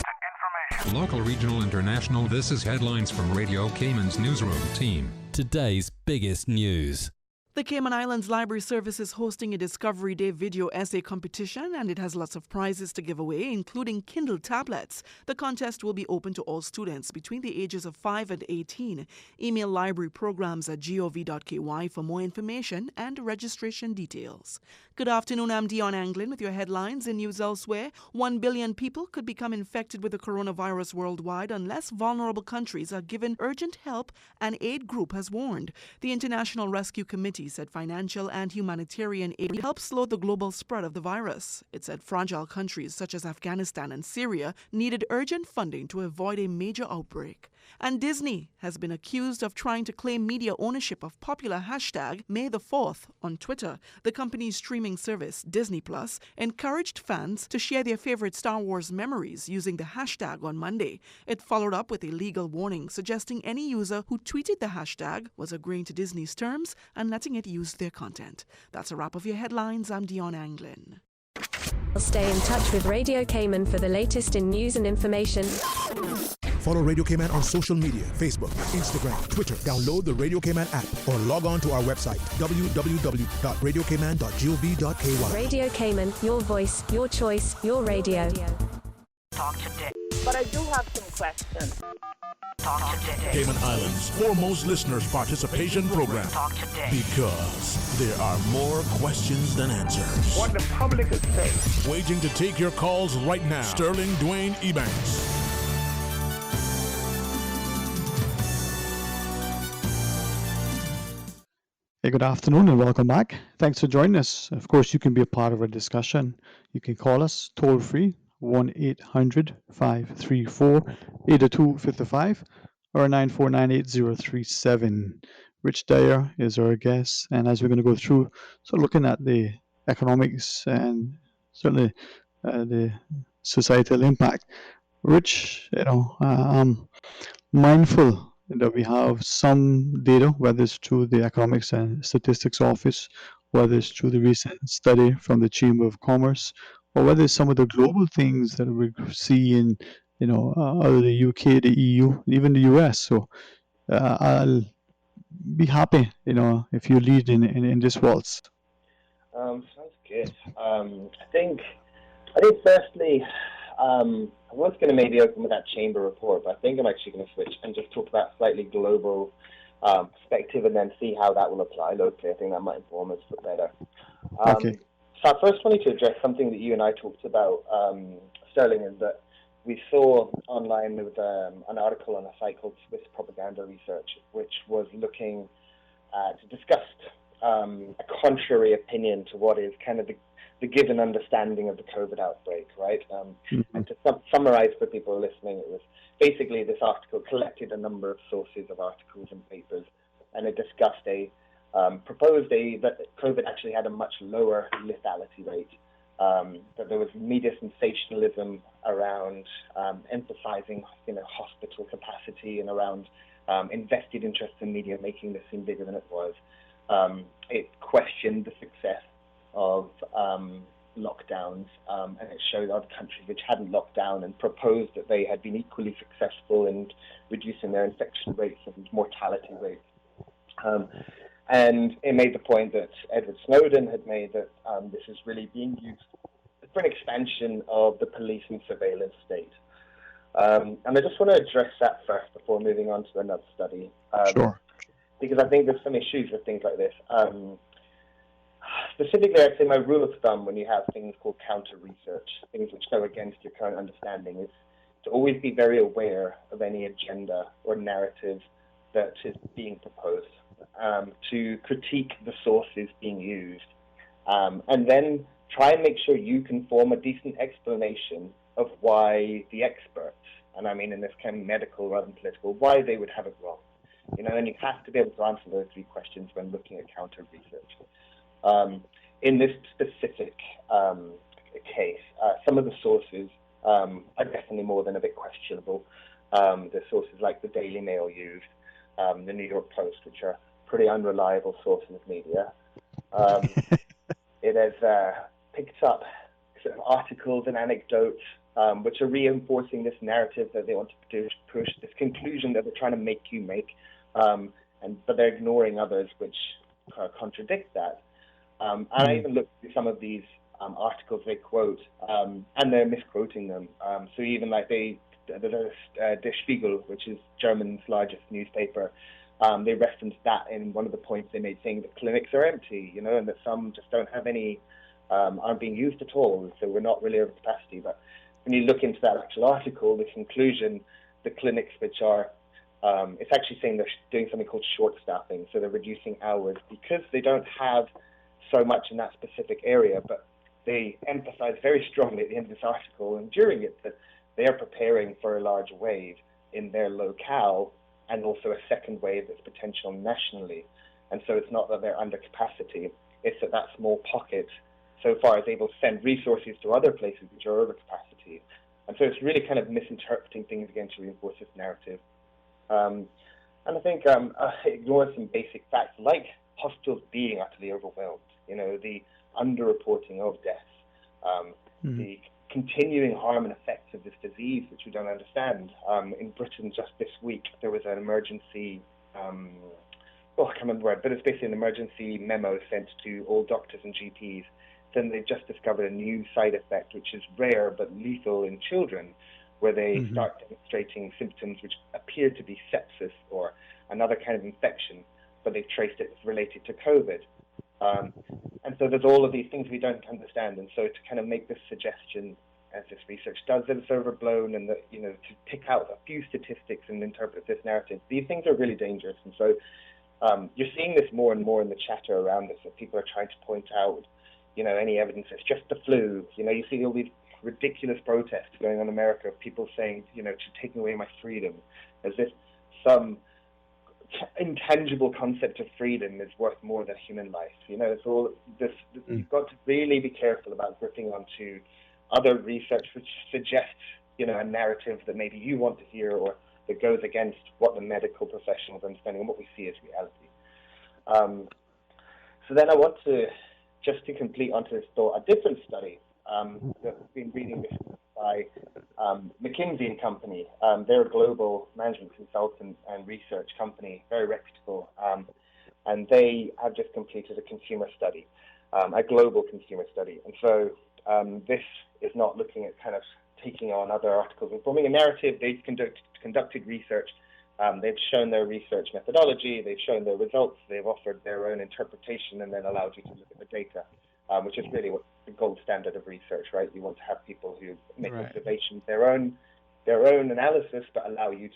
Local, regional, international, this is headlines from Radio Cayman's newsroom team. Today's biggest news. The Cayman Islands Library Service is hosting a Discovery Day video essay competition, and it has lots of prizes to give away, including Kindle tablets. The contest will be open to all students between the ages of 5 and 18. Email libraryprograms@gov.ky for more information and registration details. Good afternoon, I'm Dion Anglin with your headlines in news elsewhere. 1 billion people could become infected with the coronavirus worldwide unless vulnerable countries are given urgent help, an aid group has warned. The International Rescue Committee said financial and humanitarian aid will help slow the global spread of the virus. It said fragile countries such as Afghanistan and Syria needed urgent funding to avoid a major outbreak. And Disney has been accused of trying to claim media ownership of popular hashtag May the 4th on Twitter. The company's streaming service, Disney Plus, encouraged fans to share their favorite Star Wars memories using the hashtag on Monday. It followed up with a legal warning suggesting any user who tweeted the hashtag was agreeing to Disney's terms and letting it use their content. That's a wrap of your headlines. I'm Dion Anglin. Stay in touch with Radio Cayman for the latest in news and information. Follow Radio Cayman on social media, Facebook, Instagram, Twitter. Download the Radio Cayman app or log on to our website, www.radiocayman.gov.ky. Radio Cayman, your voice, your choice, your radio. Talk today. But I do have some questions. Talk today. Cayman Islands' foremost listeners' participation program. Talk today. Because there are more questions than answers. What the public is saying. Waiting to take your calls right now. Sterling Dwayne Ebanks. Hey, good afternoon and welcome back. Thanks for joining us. Of course, you can be a part of our discussion. You can call us toll free 1-800-534-8255 or 9498037. Rich Dyer is our guest, and as we're going to go through, looking at the economics and certainly the societal impact. Rich, I'm mindful that we have some data, whether it's through the Economics and Statistics Office, whether it's through the recent study from the Chamber of Commerce, or whether it's some of the global things that we see in, out of the UK, the EU, even the US. So I'll be happy, if you lead in this waltz. Sounds good. I think firstly, I was going to maybe open with that chamber report, but I think I'm actually going to switch and just talk about slightly global perspective and then see how that will apply locally. I think that might inform us a bit better. Okay. So I first wanted to address something that you and I talked about, Sterling, is that we saw online there was an article on a site called Swiss Propaganda Research, which was looking to discuss a contrary opinion to what is kind of the given understanding of the COVID outbreak, right? And to summarize for people listening, it was basically this article collected a number of sources of articles and papers, and it discussed proposed that COVID actually had a much lower lethality rate, that there was media sensationalism around emphasizing, hospital capacity and around invested interest in media making this seem bigger than it was. It questioned the success of lockdowns, and it showed other countries which hadn't locked down and proposed that they had been equally successful in reducing their infection rates and mortality rates. And it made the point that Edward Snowden had made that this is really being used for an expansion of the police and surveillance state. And I just want to address that first before moving on to another study. Sure. Because I think there's some issues with things like this. Specifically, I'd say my rule of thumb when you have things called counter-research, things which go against your current understanding, is to always be very aware of any agenda or narrative that is being proposed, to critique the sources being used, and then try and make sure you can form a decent explanation of why the experts, and I mean in this kind of medical rather than political, why they would have it wrong. And you have to be able to answer those three questions when looking at counter-research. In this specific case, some of the sources are definitely more than a bit questionable. The sources like the Daily Mail used, the New York Post, which are pretty unreliable sources of media. It has picked up sort of articles and anecdotes which are reinforcing this narrative that they want to push, this conclusion that they're trying to make you make, but they're ignoring others which contradict that. And I even looked at some of these articles they quote, and they're misquoting them. So even like Der Spiegel, which is Germany's largest newspaper, they referenced that in one of the points they made, saying that clinics are empty, and that some just don't have any, aren't being used at all, so we're not really over capacity. But when you look into that actual article, the conclusion, the clinics which are, it's actually saying they're doing something called short staffing, so they're reducing hours because they don't have so much in that specific area, but they emphasize very strongly at the end of this article and during it that they are preparing for a large wave in their locale and also a second wave that's potential nationally. And so it's not that they're under capacity, it's that small pocket so far is able to send resources to other places which are over capacity. And so it's really kind of misinterpreting things again to reinforce this narrative. And I think it ignores some basic facts like hospitals being utterly overwhelmed, the underreporting of deaths, the continuing harm and effects of this disease, which we don't understand. In Britain just this week, there was an emergency, I can't remember the word, but it's basically an emergency memo sent to all doctors and GPs. Then they've just discovered a new side effect, which is rare but lethal in children, where they start demonstrating symptoms which appear to be sepsis or another kind of infection, but they've traced it related to COVID. And so there's all of these things we don't understand. And so to kind of make this suggestion, as this research does, that it's overblown and that, to pick out a few statistics and interpret this narrative, these things are really dangerous. And so you're seeing this more and more in the chatter around this, that people are trying to point out, any evidence it's just the flu. You see all these ridiculous protests going on in America of people saying, to taking away my freedom, as if some intangible concept of freedom is worth more than human life. It's all this. You've got to really be careful about gripping onto other research which suggests, a narrative that maybe you want to hear or that goes against what the medical professionals understanding and what we see as reality. So then I want to, just to complete onto this thought, a different study that I've been reading this by McKinsey and Company. They're a global management consultant and research company, very reputable, and they have just completed a consumer study, a global consumer study. And so this is not looking at kind of taking on other articles and forming a narrative. They've conducted research. They've shown their research methodology. They've shown their results. They've offered their own interpretation and then allowed you to look at the data, which is really what the gold standard of research, right? You want to have people who make observations, their own analysis, but allow you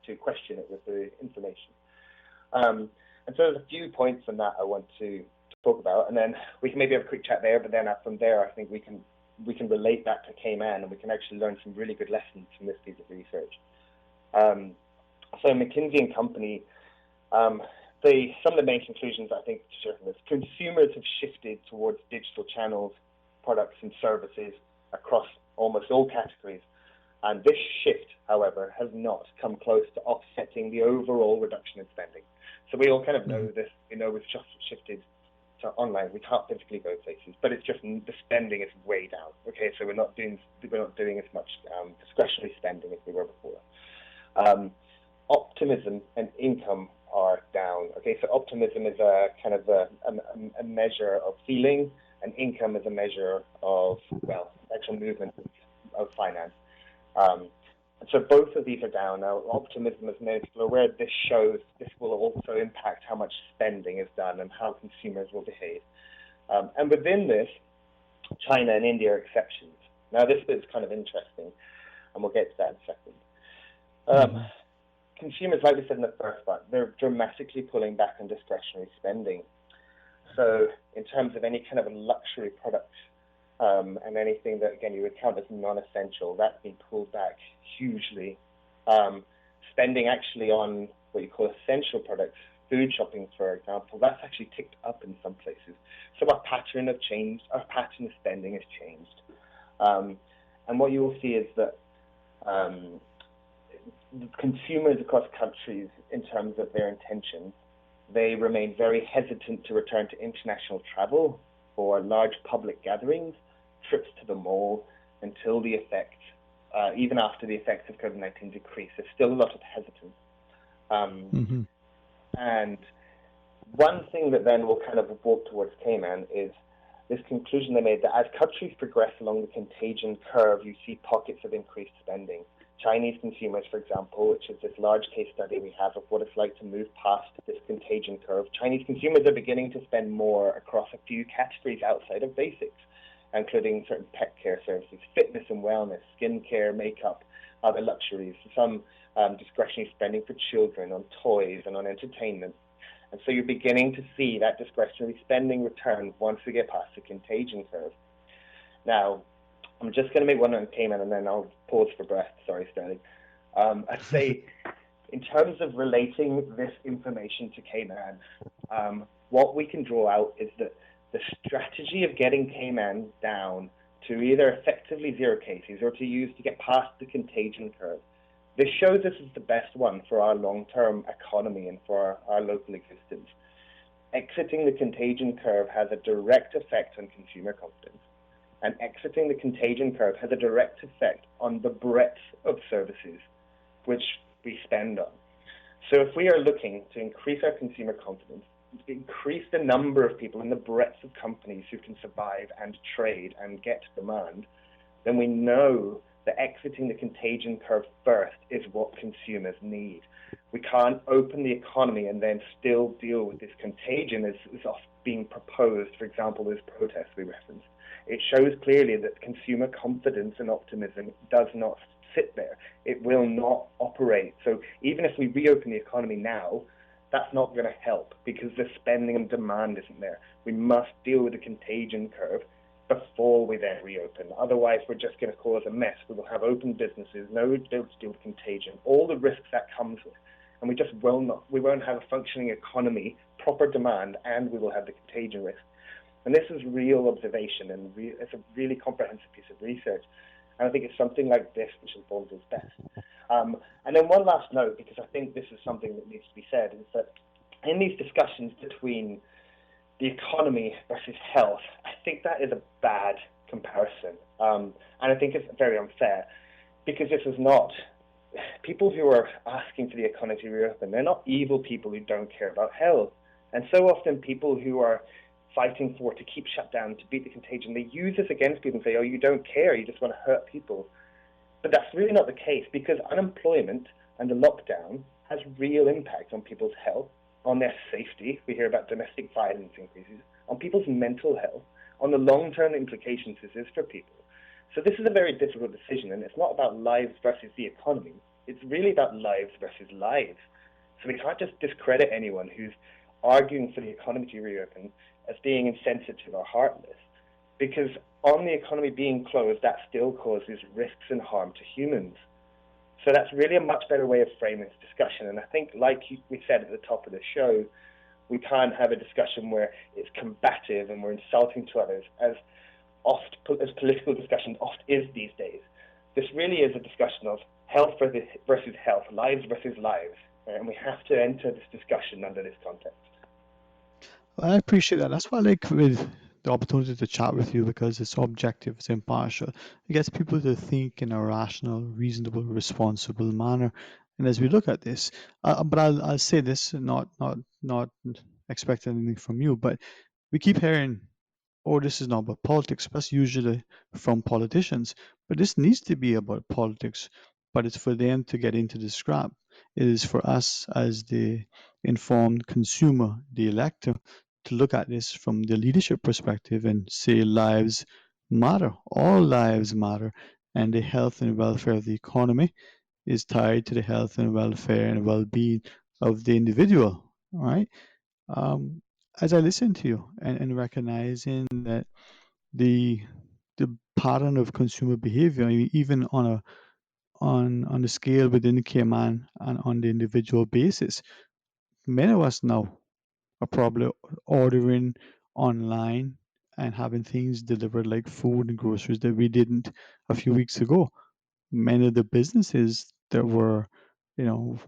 to question it with the information. And so there's a few points on that I want to talk about, and then we can maybe have a quick chat there. But then from there, I think we can relate that to Cayman, and we can actually learn some really good lessons from this piece of research. So McKinsey and Company, some of the main conclusions I think to share from this: consumers have shifted towards digital channels, products and services across almost all categories. And this shift, however, has not come close to offsetting the overall reduction in spending. So we all kind of know this, we've just shifted to online. We can't physically go places, but it's just the spending is way down. Okay, so we're not doing as much discretionary spending as we were before. Optimism and income are down. Okay, so optimism is a kind of a measure of feeling, and income is a measure of, well, actual movement of finance. So both of these are down. Now, optimism, as many people are aware, this will also impact how much spending is done and how consumers will behave. And within this, China and India are exceptions. Now, this is kind of interesting, and we'll get to that in a second. Consumers, like we said in the first part, they're dramatically pulling back on discretionary spending. So in terms of any kind of a luxury product, and anything that, again, you would count as non-essential, that's been pulled back hugely. Spending actually on what you call essential products, food shopping, for example, that's actually ticked up in some places. So our pattern of spending has changed. And what you will see is that consumers across countries, in terms of their intentions, they remain very hesitant to return to international travel for large public gatherings, trips to the mall, until the effect, even after the effects of COVID-19 decrease. There's still a lot of hesitance. And one thing that then will kind of walk towards Cayman is this conclusion they made that as countries progress along the contagion curve, you see pockets of increased spending. Chinese consumers, for example, which is this large case study we have of what it's like to move past this contagion curve, Chinese consumers are beginning to spend more across a few categories outside of basics, including certain pet care services, fitness and wellness, skincare, makeup, other luxuries, some discretionary spending for children on toys and on entertainment. And so you're beginning to see that discretionary spending return once we get past the contagion curve. Now, I'm just going to make one on Cayman, and then I'll pause for breath. Sorry, Sterling. I'd say, in terms of relating this information to Cayman, what we can draw out is that the strategy of getting Cayman down to either effectively zero cases or to get past the contagion curve, this shows this is the best one for our long-term economy and for our local existence. Exiting the contagion curve has a direct effect on consumer confidence. And exiting the contagion curve has a direct effect on the breadth of services which we spend on. So if we are looking to increase our consumer confidence, increase the number of people and the breadth of companies who can survive and trade and get demand, then we know that exiting the contagion curve first is what consumers need. We can't open the economy and then still deal with this contagion as often being proposed, for example, those protests we referenced. It shows clearly that consumer confidence and optimism does not sit there. It will not operate. So even if we reopen the economy now, that's not going to help because the spending and demand isn't there. We must deal with the contagion curve before we then reopen. Otherwise, we're just going to cause a mess. We will have open businesses, no ability to deal with contagion, all the risks that comes with, and we won't have a functioning economy, proper demand, and we will have the contagion risk. And this is real observation, and it's a really comprehensive piece of research. And I think it's something like this which informs us best. And then one last note, because I think this is something that needs to be said, is that in these discussions between the economy versus health, I think that is a bad comparison. And I think it's very unfair, because this is not people who are asking for the economy to reopen. They're not evil people who don't care about health. And so often people who are fighting to keep shut down, to beat the contagion, they use this against people and say, oh, you don't care, you just want to hurt people. But that's really not the case, because unemployment and the lockdown has real impact on people's health, on their safety. We hear about domestic violence increases, on people's mental health, on the long-term implications this is for people. So this is a very difficult decision, and it's not about lives versus the economy. It's really about lives versus lives. So we can't just discredit anyone who's arguing for the economy to reopen as being insensitive or heartless, because on the economy being closed, that still causes risks and harm to humans. So that's really a much better way of framing this discussion. And I think, like we said at the top of the show, we can't have a discussion where it's combative and we're insulting to others, as political discussion oft is these days. This really is a discussion of health versus health, lives versus lives. And we have to enter this discussion under this context. I appreciate that. That's why I like with the opportunity to chat with you because it's objective, it's impartial. It gets people to think in a rational, reasonable, responsible manner. And as we look at this, but I'll say this, not expecting anything from you, but we keep hearing, oh, this is not about politics. That's usually from politicians. But this needs to be about politics. But it's for them to get into the scrap. It is for us as the informed consumer, the elector, to look at this from the leadership perspective and say lives matter. All lives matter. And the health and welfare of the economy is tied to the health and welfare and well-being of the individual. All right. Um, as I listen to you and recognizing that the the pattern of consumer behavior, even on the scale within Cayman and on the individual basis, many of us now are probably ordering online and having things delivered like food and groceries that we didn't a few weeks ago. Many of the businesses that were, you know,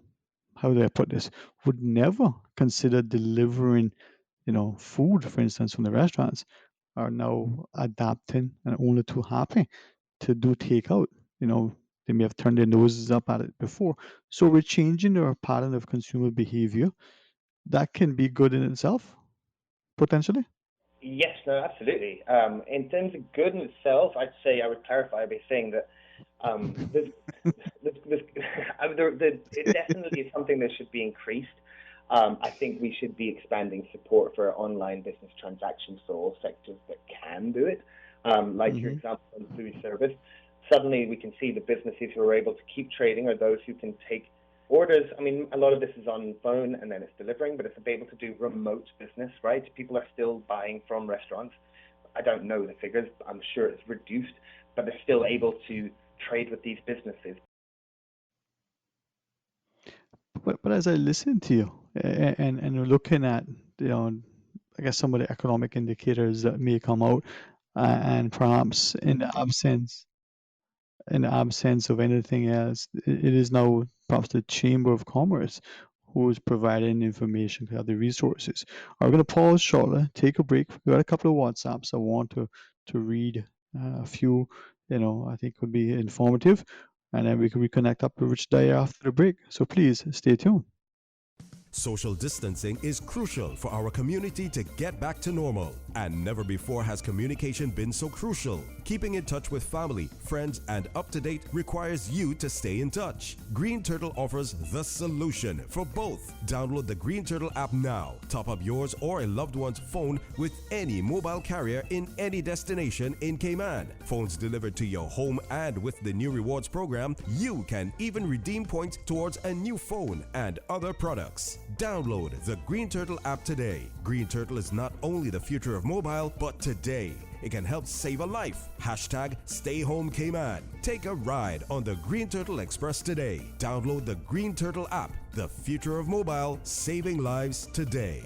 how do I put this, would never consider delivering, food, for instance, from the restaurants, are now adapting and only too happy to do takeout. You know, they may have turned their noses up at it before. So we're changing our pattern of consumer behavior. That can be good in itself, potentially. Yes, no, absolutely. In terms of good in itself, I'd say I would clarify by saying that it definitely is something that should be increased. I think we should be expanding support for online business transactions for all sectors that can do it, like your example on food service. Suddenly we can see the businesses who are able to keep trading are those who can take orders. I mean, a lot of this is on phone and then it's delivering, but it's able to do remote business, right? People are still buying from restaurants. I don't know the figures. I'm sure it's reduced, but they're still able to trade with these businesses. But as I listen to you and looking at, I guess some of the economic indicators that may come out, and perhaps in the absence of anything else, it is now perhaps the Chamber of Commerce who is providing information, who have the resources. I'm going to pause shortly, take a break. We got a couple of WhatsApps I want to read, a few, I think would be informative, and then we can reconnect up with Rich Dyer after the break. So please stay tuned. Social distancing is crucial for our community to get back to normal. And never before has communication been so crucial. Keeping in touch with family, friends, and up to date requires you to stay in touch. Green Turtle offers the solution for both. Download the Green Turtle app now. Top up yours or a loved one's phone with any mobile carrier in any destination in Cayman. Phones delivered to your home, and with the new rewards program, you can even redeem points towards a new phone and other products. Download the Green Turtle app today. Green Turtle is not only the future of mobile, but today it can help save a life. Hashtag Stay Home Cayman. Take a ride on the Green Turtle Express today. Download the Green Turtle app. The future of mobile, saving lives today.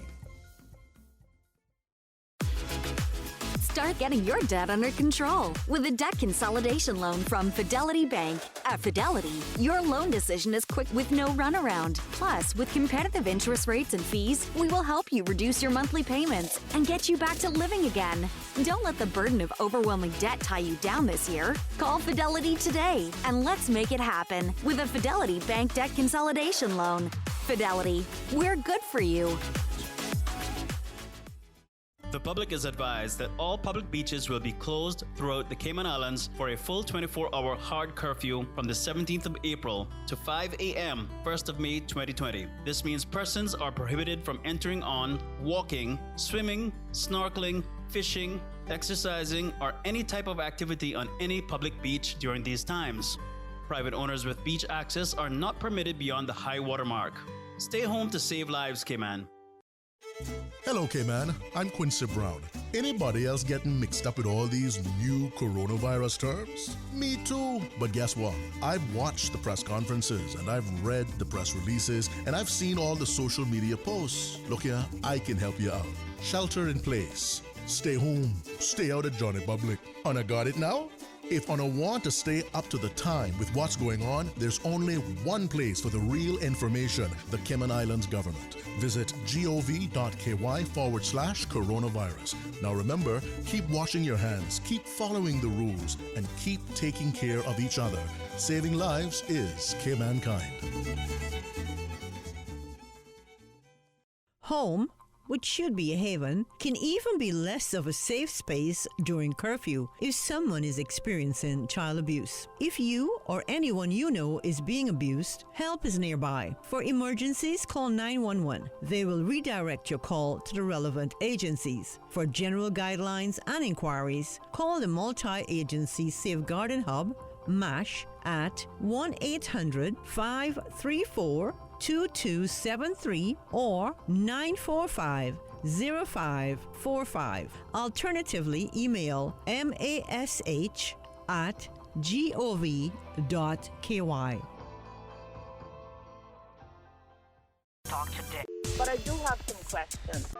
Start getting your debt under control with a debt consolidation loan from Fidelity Bank. At Fidelity, your loan decision is quick with no runaround. Plus, with competitive interest rates and fees, we will help you reduce your monthly payments and get you back to living again. Don't let the burden of overwhelming debt tie you down this year. Call Fidelity today and let's make it happen with a Fidelity Bank debt consolidation loan. Fidelity, we're good for you. The public is advised that all public beaches will be closed throughout the Cayman Islands for a full 24-hour hard curfew from the 17th of April to 5 a.m. 1st of May 2020. This means persons are prohibited from entering on, walking, swimming, snorkeling, fishing, exercising, or any type of activity on any public beach during these times. Private owners with beach access are not permitted beyond the high water mark. Stay home to save lives, Cayman. Hello, Cayman. I'm Quincy Brown. Anybody else getting mixed up with all these new coronavirus terms? Me too. But guess what? I've watched the press conferences and I've read the press releases and I've seen all the social media posts. Look here, I can help you out. Shelter in place. Stay home. Stay out of Johnny Public. Got it now? If on a want to stay up to the time with what's going on, there's only one place for the real information: the Cayman Islands government. Visit gov.ky/coronavirus. Now remember, keep washing your hands, keep following the rules, and keep taking care of each other. Saving lives is Caymankind. Home, which should be a haven, can even be less of a safe space during curfew if someone is experiencing child abuse. If you or anyone you know is being abused, help is nearby. For emergencies, call 911. They will redirect your call to the relevant agencies. For general guidelines and inquiries, call the Multi-Agency Safeguarding Hub, MASH, at 1-800-534-2273 or 945-0545. Alternatively, email mash@gov.ky. Talk today. But I do have some questions.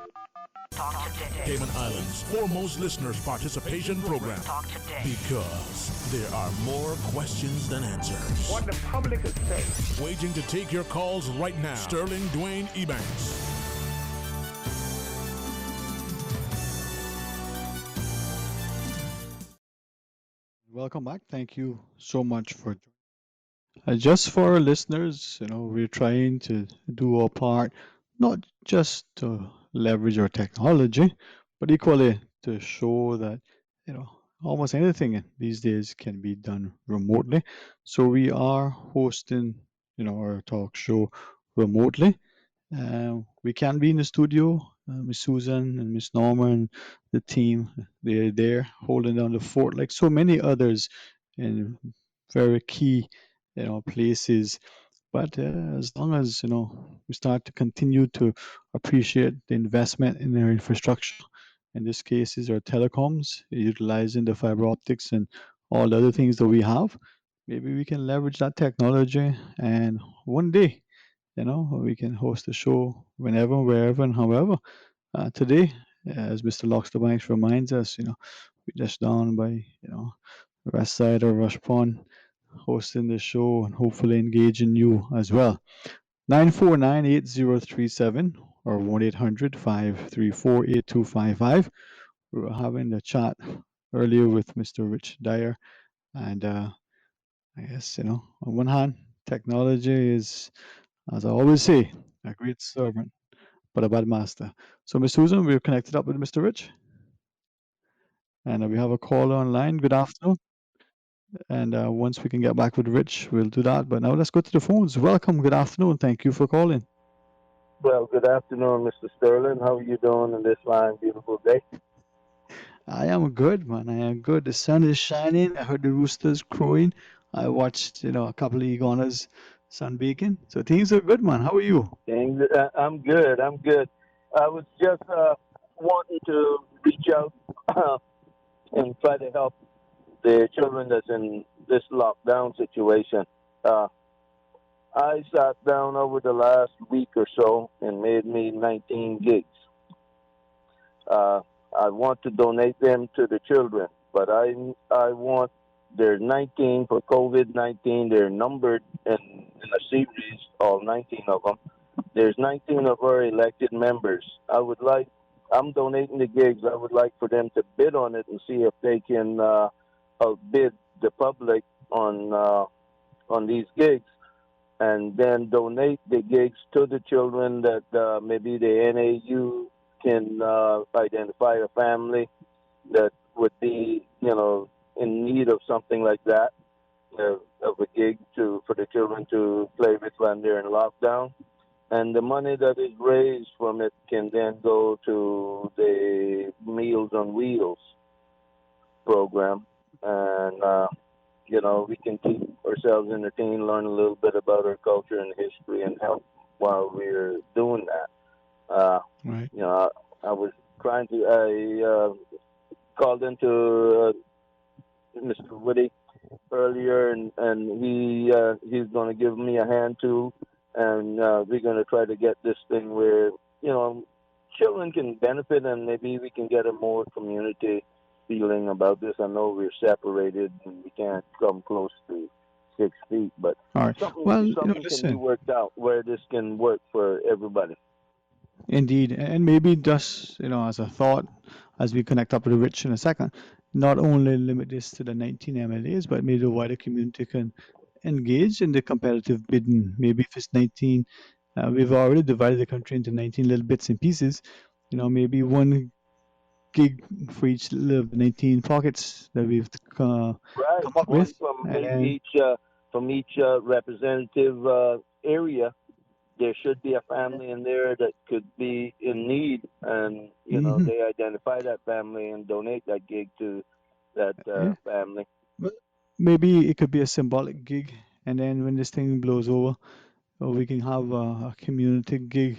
Talk today. Cayman Islands' foremost listeners' participation program. Talk today. Because there are more questions than answers. What the public is saying. Waiting to take your calls right now. Sterling Dwayne Ebanks. Welcome back. Thank you so much for just for our listeners, we're trying to do our part, not just to leverage our technology, but equally to show that, almost anything these days can be done remotely. So we are hosting, our talk show remotely. We can be in the studio. Miss Susan and Miss Norma and the team, they're there holding down the fort like so many others in very key, places. But as long as, we start to continue to appreciate the investment in their infrastructure, in this case is our telecoms, utilizing the fiber optics and all the other things that we have, maybe we can leverage that technology and one day, we can host a show whenever, wherever, and however. Today, as Mr. Loxter Banks reminds us, we just down by, the west side of Rush Pond, hosting the show and hopefully engaging you as well. 949-8037 or 1-800-534-8255. We were having a chat earlier with Mr. Rich Dyer, and I guess, on one hand, technology is, as I always say, a great servant, but a bad master. So, Ms. Susan, we're connected up with Mr. Rich, and we have a caller online. Good afternoon. And once we can get back with Rich, we'll do that. But now let's go to the phones. Welcome. Good afternoon. Thank you for calling. Well, good afternoon, Mr. Sterling. How are you doing in this fine, beautiful day? I am good, man. I am good. The sun is shining. I heard the roosters crowing. I watched, a couple of iguanas sunbaking. So things are good, man. How are you? I'm good. I'm good. I was just wanting to reach out and try to help the children that's in this lockdown situation. I sat down over the last week or so and made me 19 gigs. I want to donate them to the children, but I want there's 19 for COVID-19. They're numbered in a series, all 19 of them. There's 19 of our elected members. I'm donating the gigs. I would like for them to bid on it and see if they can outbid the public on these gigs, and then donate the gigs to the children that maybe the NAU can identify a family that would be, in need of something like that, of a gig for the children to play with when they're in lockdown. And the money that is raised from it can then go to the Meals on Wheels program. And, we can keep ourselves entertained, learn a little bit about our culture and history, and help while we're doing that. Right. I was trying to, I called into Mr. Woody earlier, and he's going to give me a hand too, and we're going to try to get this thing where, children can benefit, and maybe we can get a more community feeling about this. I know we're separated and we can't come close to 6 feet, but All right. something Well, something can be listen. worked out where this can work for everybody. Indeed, and maybe just as a thought, as we connect up with Rich in a second, not only limit this to the 19 MLAs, but maybe the wider community can engage in the competitive bidding. Maybe if it's 19, we've already divided the country into 19 little bits and pieces. Maybe 1 gig for each of the 19 pockets that we've Right, come up one with, from and then each representative area. There should be a family in there that could be in need, and Mhm. they identify that family and donate that gig to that Yeah. family. But maybe it could be a symbolic gig, and then when this thing blows over, we can have a community gig,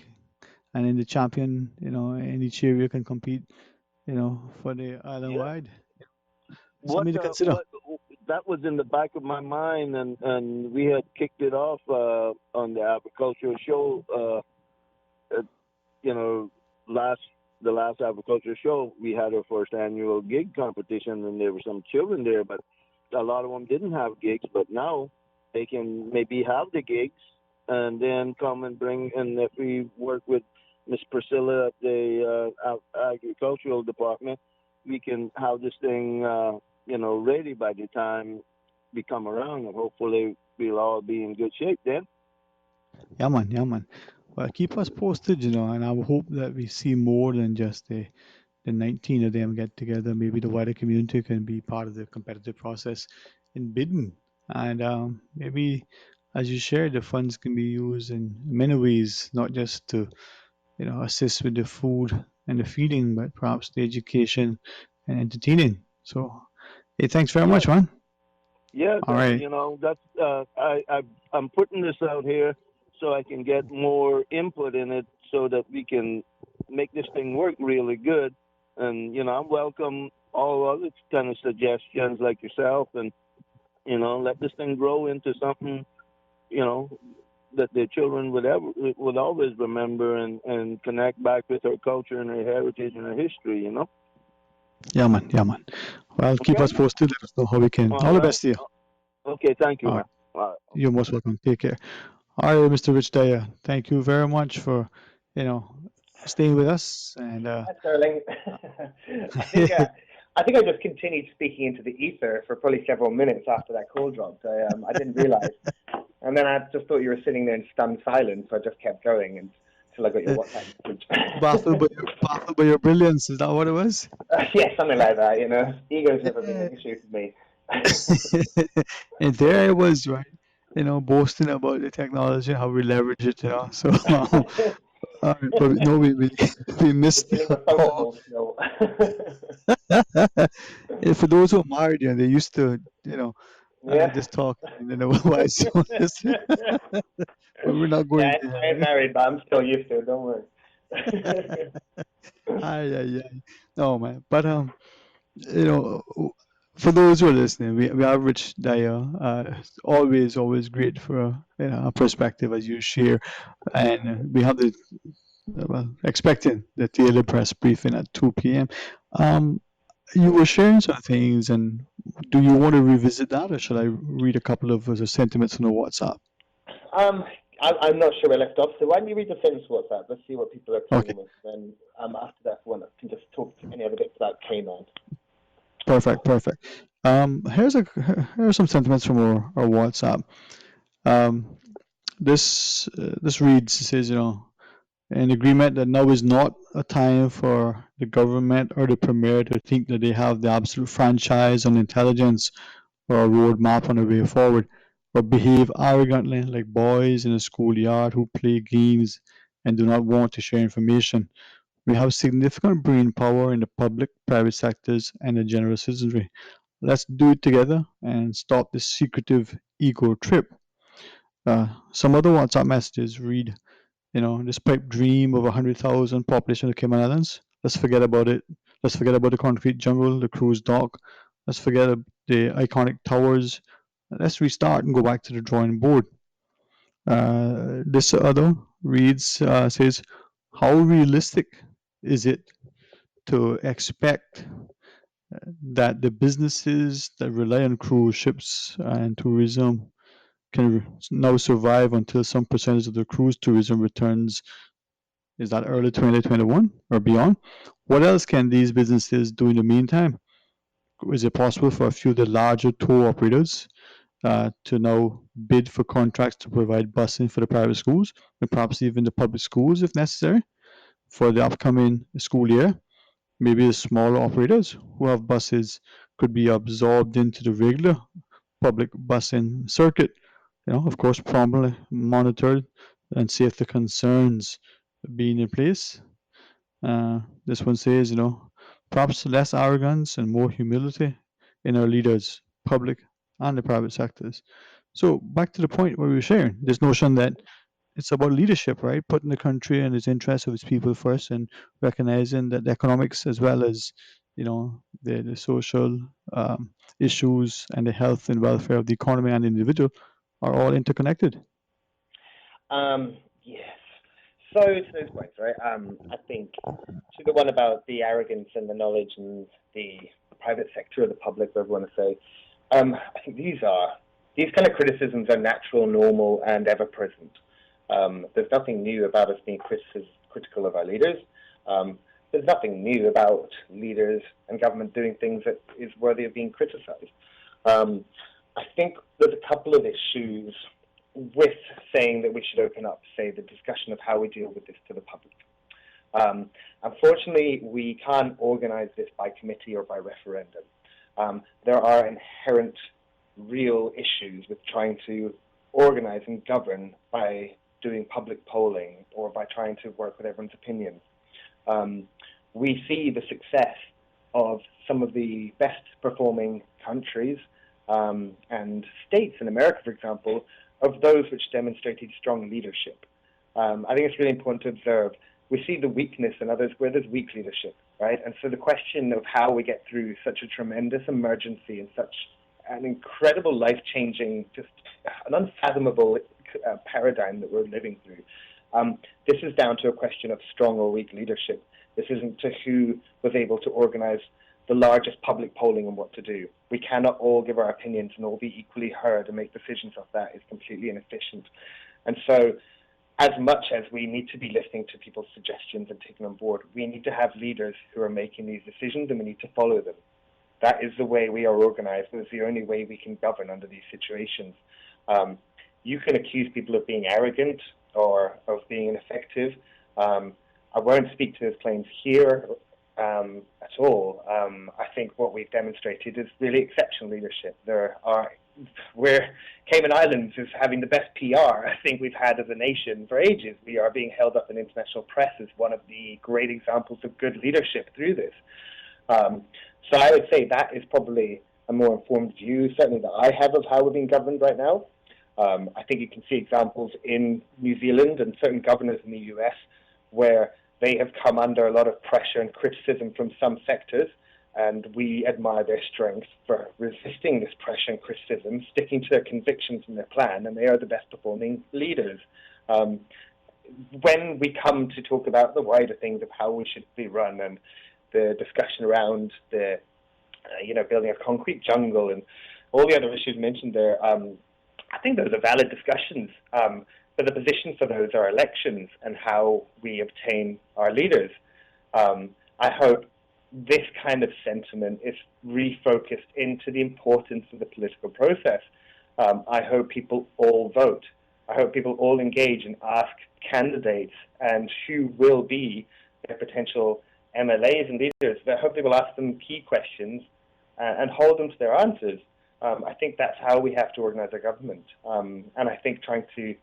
and then the champion, in each area can compete, for the island Yeah. wide. What Something to consider. what that was in the back of my mind, and we had kicked it off on the agricultural show. Uh, you know, last the last agricultural show, we had our first annual gig competition, and there were some children there, but a lot of them didn't have gigs. But now they can maybe have the gigs, and then come and bring. And if we work with Miss Priscilla at the agricultural department, we can have this thing, ready by the time we come around, and hopefully we'll all be in good shape then. Yeah, man. Yeah, man. Well, keep us posted, and I hope that we see more than just the 19 of them get together. Maybe the wider community can be part of the competitive process in bidding. And maybe, as you shared, the funds can be used in many ways, not just to, assist with the food and the feeding, but perhaps the education and entertaining. So, hey, thanks very Yeah, much, man. yeah, All right. that's I'm putting this out here so I can get more input in it, so that we can make this thing work really good. And I welcome all other kind of suggestions like yourself, and let this thing grow into something you know that the children would always remember, and connect back with our culture and our heritage and our history. Yeah, man. Yeah, man. Well, keep Okay. us posted. Let us know how we can. All All the right. best to you. Okay. Thank you, All man. right. All right. You're most welcome. Take care. All right, Mr. Rich Dyer. Thank you very much for, you know, staying with us. And Hi, Sterling. I think I think I just continued speaking into the ether for probably several minutes after that call dropped. I didn't realize, and then I just thought you were sitting there in stunned silence, so I just kept going until I got your WhatsApp message. baffled by your brilliance. Is that what it was? Yeah, something like that. Ego's never been an issue for me. And there I was, right? Boasting about the technology, how we leverage it. So, all right, but no, we missed Feeling the all. still. And for those who are married, they used to, Yeah. just talk, and then wives don't listen. But we're not going Yeah, I ain't there. married, but I'm still used to it. Don't worry. Ay, ay, ay. No, man. But you know, for those who are listening, we have Rich Dyer. Always great for a perspective as you share, and we have the expecting the daily press briefing at 2 p.m. Um, you were sharing some things, and do you want to revisit that, or should I read a couple of sentiments on the WhatsApp? Um, I'm not sure where I left off, so why don't you read the sentence WhatsApp? Let's see what people are Okay, talking with. Then after that one, I can just talk to any other bits about Cayman. perfect. Here are some sentiments from our WhatsApp. Um, this reads, it says, an agreement that now is not a time for the government or the premier to think that they have the absolute franchise on intelligence or a roadmap on the way forward, or behave arrogantly like boys in a schoolyard who play games and do not want to share information. We have significant brain power in the public, private sectors, and the general citizenry. Let's do it together and stop this secretive ego trip. Some other WhatsApp messages read, this pipe dream of 100,000 population of Cayman Islands. Let's forget about it. Let's forget about the concrete jungle, the cruise dock. Let's forget the iconic towers. Let's restart and go back to the drawing board. This other reads, says, how realistic is it to expect that the businesses that rely on cruise ships and tourism can now survive until some percentage of the cruise tourism returns. Is that early 2021 or beyond? What else can these businesses do in the meantime? Is it possible for a few of the larger tour operators to now bid for contracts to provide busing for the private schools and perhaps even the public schools if necessary for the upcoming school year? Maybe the smaller operators who have buses could be absorbed into the regular public busing circuit. Of course, promptly monitored and safety concerns being in place. This one says, perhaps less arrogance and more humility in our leaders, public and the private sectors. So back to the point where we were sharing this notion that it's about leadership, right? Putting the country and its interests of its people first, and recognizing that the economics as well as the social issues and the health and welfare of the economy and the individual are all interconnected. Yes. So to those points, right? I think to the one about the arrogance and the knowledge and the private sector or the public, whatever you want to say, I think these kind of criticisms are natural, normal, and ever present. There's nothing new about us being critical of our leaders. There's nothing new about leaders and government doing things that is worthy of being criticized. I think there's a couple of issues with saying that we should open up, say, the discussion of how we deal with this to the public. Unfortunately, we can't organize this by committee or by referendum. There are inherent real issues with trying to organize and govern by doing public polling or by trying to work with everyone's opinions. We see the success of some of the best performing countries and states in America, for example, of those which demonstrated strong leadership. I think it's really important to observe. We see the weakness in others where there's weak leadership, right? And so the question of how we get through such a tremendous emergency and such an incredible life-changing, just an unfathomable paradigm that we're living through. This is down to a question of strong or weak leadership. This isn't to who was able to organize the largest public polling on what to do. We cannot all give our opinions and all be equally heard and make decisions of that is completely inefficient. And so as much as we need to be listening to people's suggestions and taking on board, we need to have leaders who are making these decisions and we need to follow them. That is the way we are organized. It's the only way we can govern under these situations. You can accuse people of being arrogant or of being ineffective. I won't speak to those claims here at all. I think what we've demonstrated is really exceptional leadership. Where Cayman Islands is having the best PR I think we've had as a nation for ages. We are being held up in international press as one of the great examples of good leadership through this. So I would say that is probably a more informed view, certainly that I have, of how we're being governed right now. I think you can see examples in New Zealand and certain governors in the US where they have come under a lot of pressure and criticism from some sectors, and we admire their strength for resisting this pressure and criticism, sticking to their convictions and their plan, and they are the best performing leaders. When we come to talk about the wider things of how we should be run and the discussion around the, building a concrete jungle and all the other issues mentioned there, I think those are valid discussions. But the position for those are elections and how we obtain our leaders. I hope this kind of sentiment is refocused into the importance of the political process. I hope people all vote. I hope people all engage and ask candidates and who will be their potential MLAs and leaders. I hope they will ask them key questions and hold them to their answers. I think that's how we have to organize our government. And I think trying to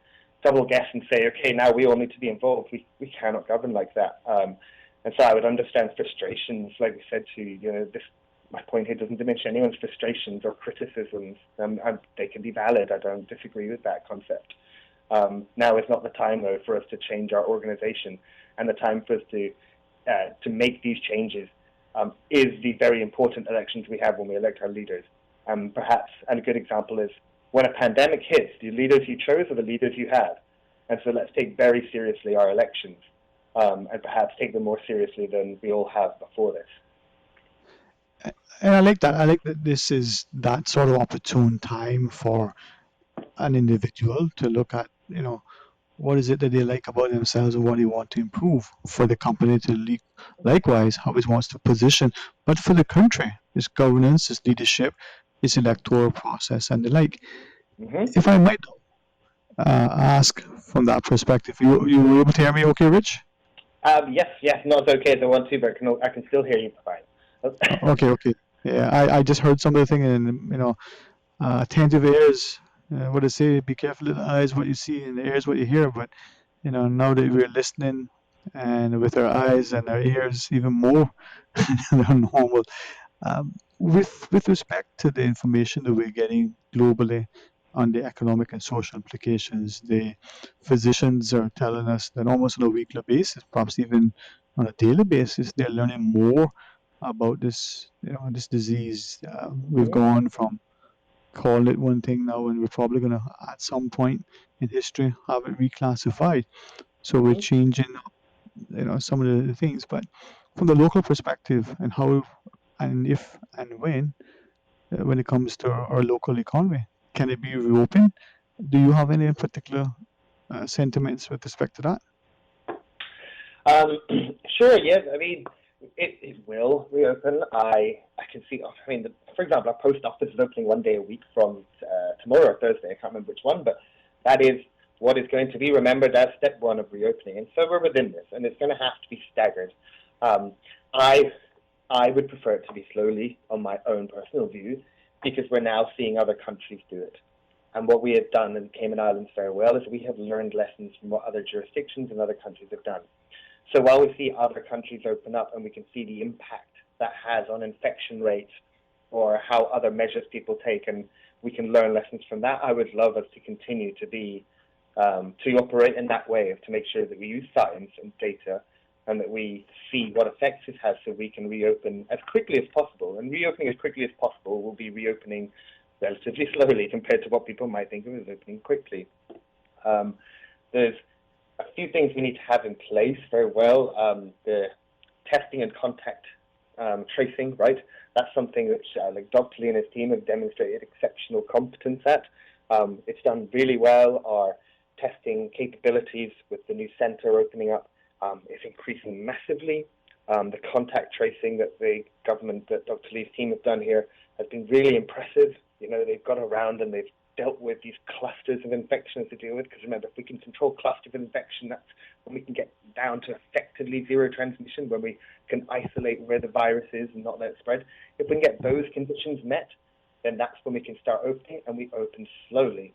double guess and say, okay, now we all need to be involved, we cannot govern like that. And so I would understand frustrations, like we said, my point here doesn't diminish anyone's frustrations or criticisms. And they can be valid. I don't disagree with that concept. Now is not the time, though, for us to change our organization, and the time for us to make these changes is the very important elections we have when we elect our leaders. Perhaps, and a good example is when a pandemic hits, the leaders you chose are the leaders you had. And so let's take very seriously our elections and perhaps take them more seriously than we all have before this. And I like that. I like that this is that sort of opportune time for an individual to look at, what is it that they like about themselves and what they want to improve for the company to likewise how it wants to position, but for the country, its governance, its leadership, its electoral process, and the like. If I might ask from that perspective, you were able to hear me okay, Rich? Yes, not as okay as I want to, but I can still hear you fine. Okay. Yeah, I just heard some of the thing, and attentive ears. What I say, be careful of the eyes, what you see, and the ears, what you hear. But now that we're listening, and with our eyes and our ears even more than normal, with respect to the information that we're getting globally on the economic and social implications, the physicians are telling us that almost on a weekly basis, perhaps even on a daily basis, they're learning more about this disease. We've gone from calling it one thing now, and we're probably going to, at some point in history, have it reclassified. So we're changing, some of the things. But from the local perspective, and how, and if and when it comes to our local economy, can it be reopened? Do you have any particular sentiments with respect to that? Sure, yes. I mean, it will reopen. I can see, for example, our post office is opening one day a week from tomorrow or Thursday. I can't remember which one, but that is what is going to be remembered as step one of reopening. And so we're within this, and it's going to have to be staggered. I would prefer it to be slowly, on my own personal view, because we're now seeing other countries do it. And what we have done in Cayman Islands very well is we have learned lessons from what other jurisdictions and other countries have done. So while we see other countries open up and we can see the impact that has on infection rates or how other measures people take, and we can learn lessons from that, I would love us to continue to be to operate in that way, to make sure that we use science and data and that we see what effects it has so we can reopen as quickly as possible. And reopening as quickly as possible will be reopening relatively slowly compared to what people might think of as opening quickly. There's a few things we need to have in place very well. The testing and contact tracing, right? That's something which like Dr. Lee and his team have demonstrated exceptional competence at. It's done really well. Our testing capabilities with the new center opening up is increasing massively. The contact tracing that the government, that Dr. Lee's team have done here has been really impressive. They've got around and they've dealt with these clusters of infections to deal with, because remember, if we can control cluster of infection, that's when we can get down to effectively zero transmission, when we can isolate where the virus is and not let it spread. If we can get those conditions met, then that's when we can start opening, and we open slowly.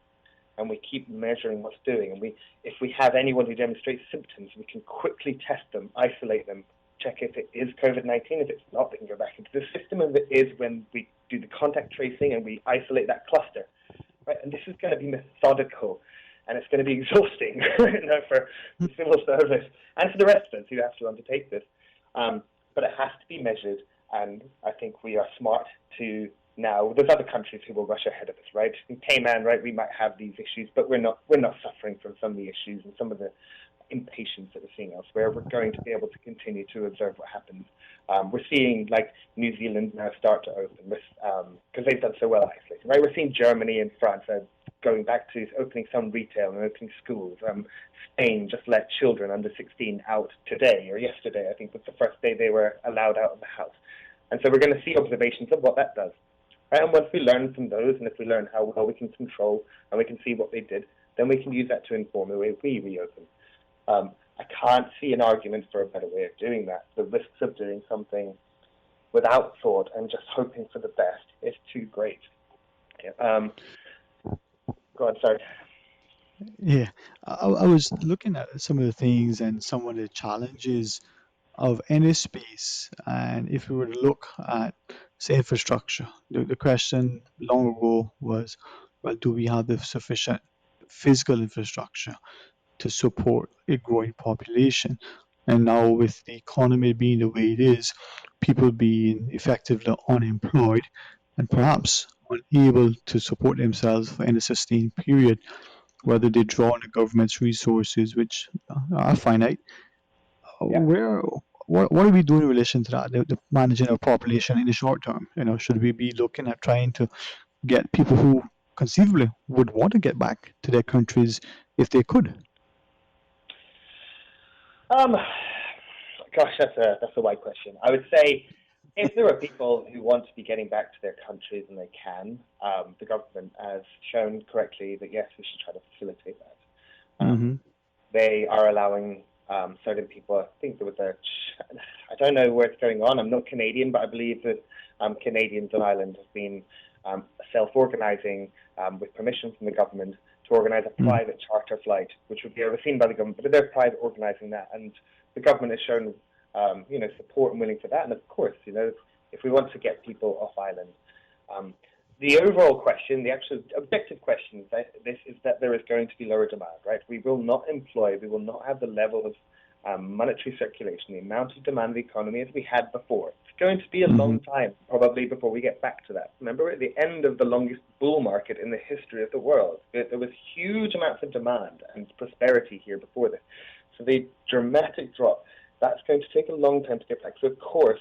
And we keep measuring what's doing. And if we have anyone who demonstrates symptoms, we can quickly test them, isolate them, check if it is COVID-19. If it's not, they can go back into the system. And if it is, when we do the contact tracing and we isolate that cluster. Right? And this is going to be methodical, and it's going to be exhausting for the civil service and for the rest of us who have to undertake this. But it has to be measured, and I think we are smart to. Now, there's other countries who will rush ahead of us, right? In Cayman, right, we might have these issues, but we're not suffering from some of the issues and some of the impatience that we're seeing elsewhere. We're going to be able to continue to observe what happens. We're seeing, like, New Zealand now start to open because they've done so well at isolating, right? We're seeing Germany and France going back to opening some retail and opening schools. Spain just let children under 16 out today, or yesterday, I think was the first day they were allowed out of the house. And so we're going to see observations of what that does. Right? And once we learn from those, and if we learn how well we can control and we can see what they did, then we can use that to inform the way we reopen. I can't see an argument for a better way of doing that. The risks of doing something without thought and just hoping for the best is too great. Go on, sorry. Yeah, I was looking at some of the things and some of the challenges of any space. And if we were to look at, say, infrastructure, the question long ago was, well, do we have the sufficient physical infrastructure to support a growing population? And now, with the economy being the way it is, people being effectively unemployed and perhaps unable to support themselves for any sustained period, whether they draw on the government's resources, which are finite, where what are we doing in relation to that? The managing our population in the short term. Should we be looking at trying to get people who conceivably would want to get back to their countries if they could? Gosh, that's a wide question. I would say if there are people who want to be getting back to their countries and they can, the government has shown correctly that yes, we should try to facilitate that. They are allowing certain people. I think there was I don't know where it's going on. I'm not Canadian, but I believe that Canadians on Ireland have been self-organising with permission from the government to organise a private charter flight, which would be overseen by the government, but they're private organising that, and the government has shown, support and willing for that. And of course, if we want to get people off island, the overall question, the actual objective question is that there is going to be lower demand, right? We will not have the level of monetary circulation, the amount of demand of the economy as we had before. It's going to be a long time, probably, before we get back to that. Remember, we're at the end of the longest bull market in the history of the world. There was huge amounts of demand and prosperity here before this. So the dramatic drop, that's going to take a long time to get back. So, of course,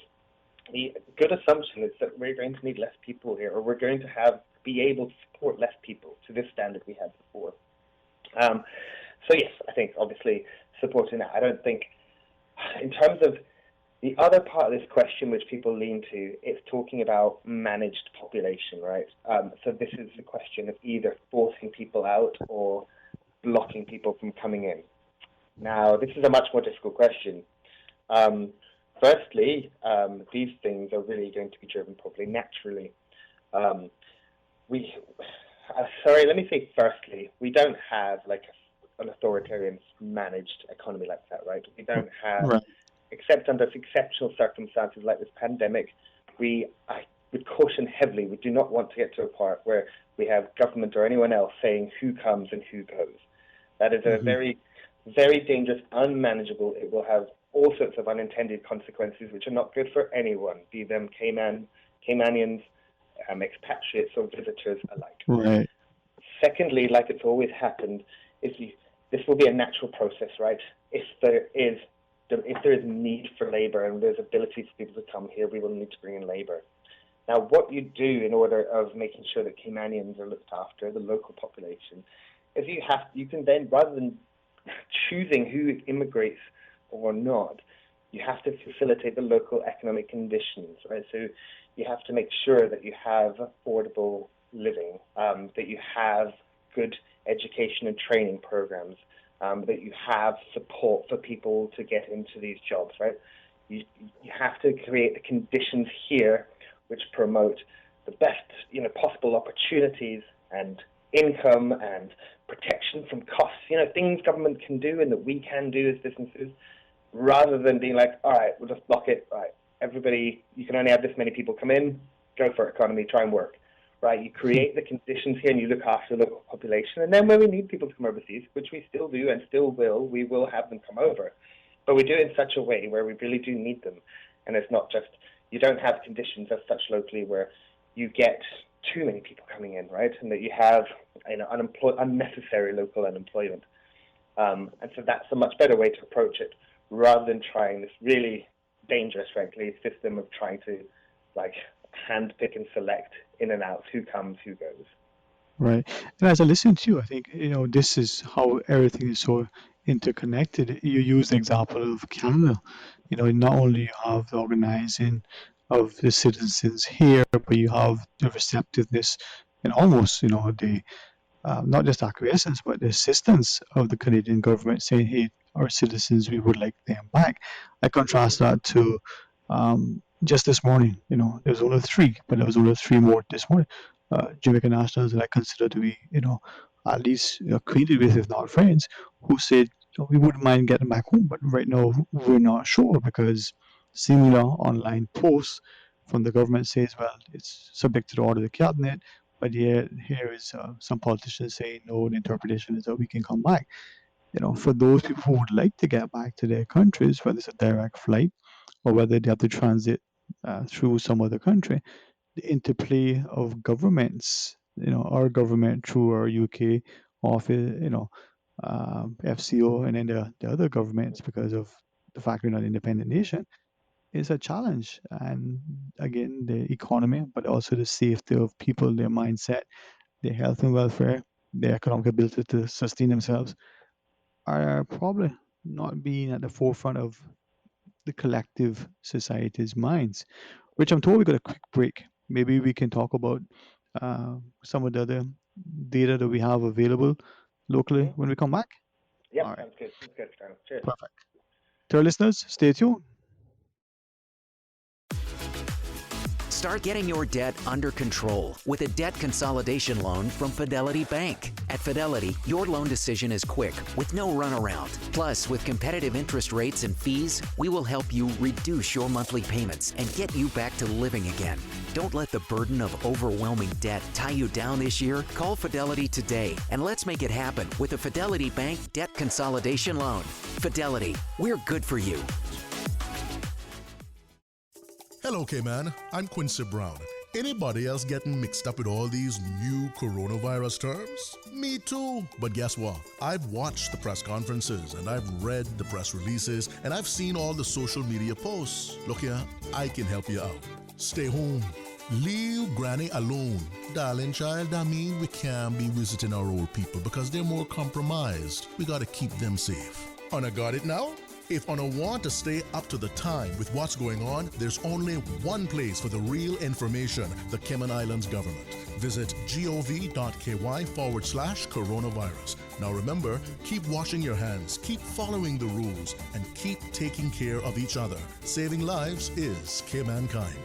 the good assumption is that we're going to need less people here, or we're going to be able to support less people to this standard we had before. So yes, I think obviously supporting that. I don't think, in terms of the other part of this question which people lean to, it's talking about managed population, right? So this is the question of either forcing people out or blocking people from coming in. Now, this is a much more difficult question. Firstly, these things are really going to be driven probably naturally. Let me say firstly, we don't have like an authoritarian managed economy like that, right? We don't have, except under exceptional circumstances like this pandemic, I would caution heavily, we do not want to get to a part where we have government or anyone else saying who comes and who goes. That is a very, very dangerous, unmanageable. It will have all sorts of unintended consequences which are not good for anyone, be them Caymanians, expatriates or visitors alike. Right. Secondly, like it's always happened, this will be a natural process, right? If there is need for labor and there's ability for people to come here, we will need to bring in labor. Now, what you do in order of making sure that Caymanians are looked after, the local population, is you can then, rather than choosing who immigrates or not, you have to facilitate the local economic conditions, right? So you have to make sure that you have affordable living, that you have good education and training programs, that you have support for people to get into these jobs, right? You have to create the conditions here which promote the best, possible opportunities and income and protection from costs, things government can do and that we can do as businesses, rather than being like, all right, we'll just block it, right? Everybody, you can only have this many people come in, go for economy, try and work, right? You create the conditions here and you look after the local population, and then when we need people to come overseas, which we still do and still will, we will have them come over. But we do it in such a way where we really do need them. And it's not just, you don't have conditions as such locally where you get too many people coming in, right? And that you have unnecessary local unemployment. And so that's a much better way to approach it, rather than trying this really dangerous, frankly, system of trying to hand pick and select in and out who comes, who goes. Right. And as I listen to you, I think, this is how everything is so interconnected. You use the example of Canada. Not only you have the organizing of the citizens here, but you have the receptiveness and almost, the not just acquiescence, but the assistance of the Canadian government saying, hey, our citizens, we would like them back. I contrast that to just this morning, there was only three, but there was only three more this morning. Jamaican nationals that I consider to be, at least acquainted with, if not friends, who said, we wouldn't mind getting back home, but right now we're not sure because similar online posts from the government says, well, it's subject to the order of the cabinet, but yet here is some politicians saying, no, the interpretation is that we can come back. For those people who would like to get back to their countries, whether it's a direct flight or whether they have to transit through some other country, the interplay of governments, our government through our UK office, FCO, and then the other governments because of the fact we're not an independent nation, is a challenge. And again, the economy, but also the safety of people, their mindset, their health and welfare, their economic ability to sustain themselves are probably not being at the forefront of the collective society's minds, which I'm told we got a quick break. Maybe we can talk about some of the other data that we have available locally when we come back. Yep, All right. sounds good. Sounds good. Cheers. Perfect. To our listeners, stay tuned. Start getting your debt under control with a debt consolidation loan from Fidelity Bank. At Fidelity, your loan decision is quick, with no runaround. Plus, with competitive interest rates and fees, we will help you reduce your monthly payments and get you back to living again. Don't let the burden of overwhelming debt tie you down this year. Call Fidelity today and let's make it happen with a Fidelity Bank debt consolidation loan. Fidelity, we're good for you. Hello, Cayman. I'm Quincy Brown. Anybody else getting mixed up with all these new coronavirus terms? Me too. But guess what? I've watched the press conferences and I've read the press releases and I've seen all the social media posts. Look here, I can help you out. Stay home. Leave Granny alone. Darling child, I mean, we can't be visiting our old people because they're more compromised. We gotta keep them safe. Una got it now? If Una want to stay up to the time with what's going on, there's only one place for the real information, the Cayman Islands government. Visit gov.ky/coronavirus. Now remember, keep washing your hands, keep following the rules, and keep taking care of each other. Saving lives is Caymankind.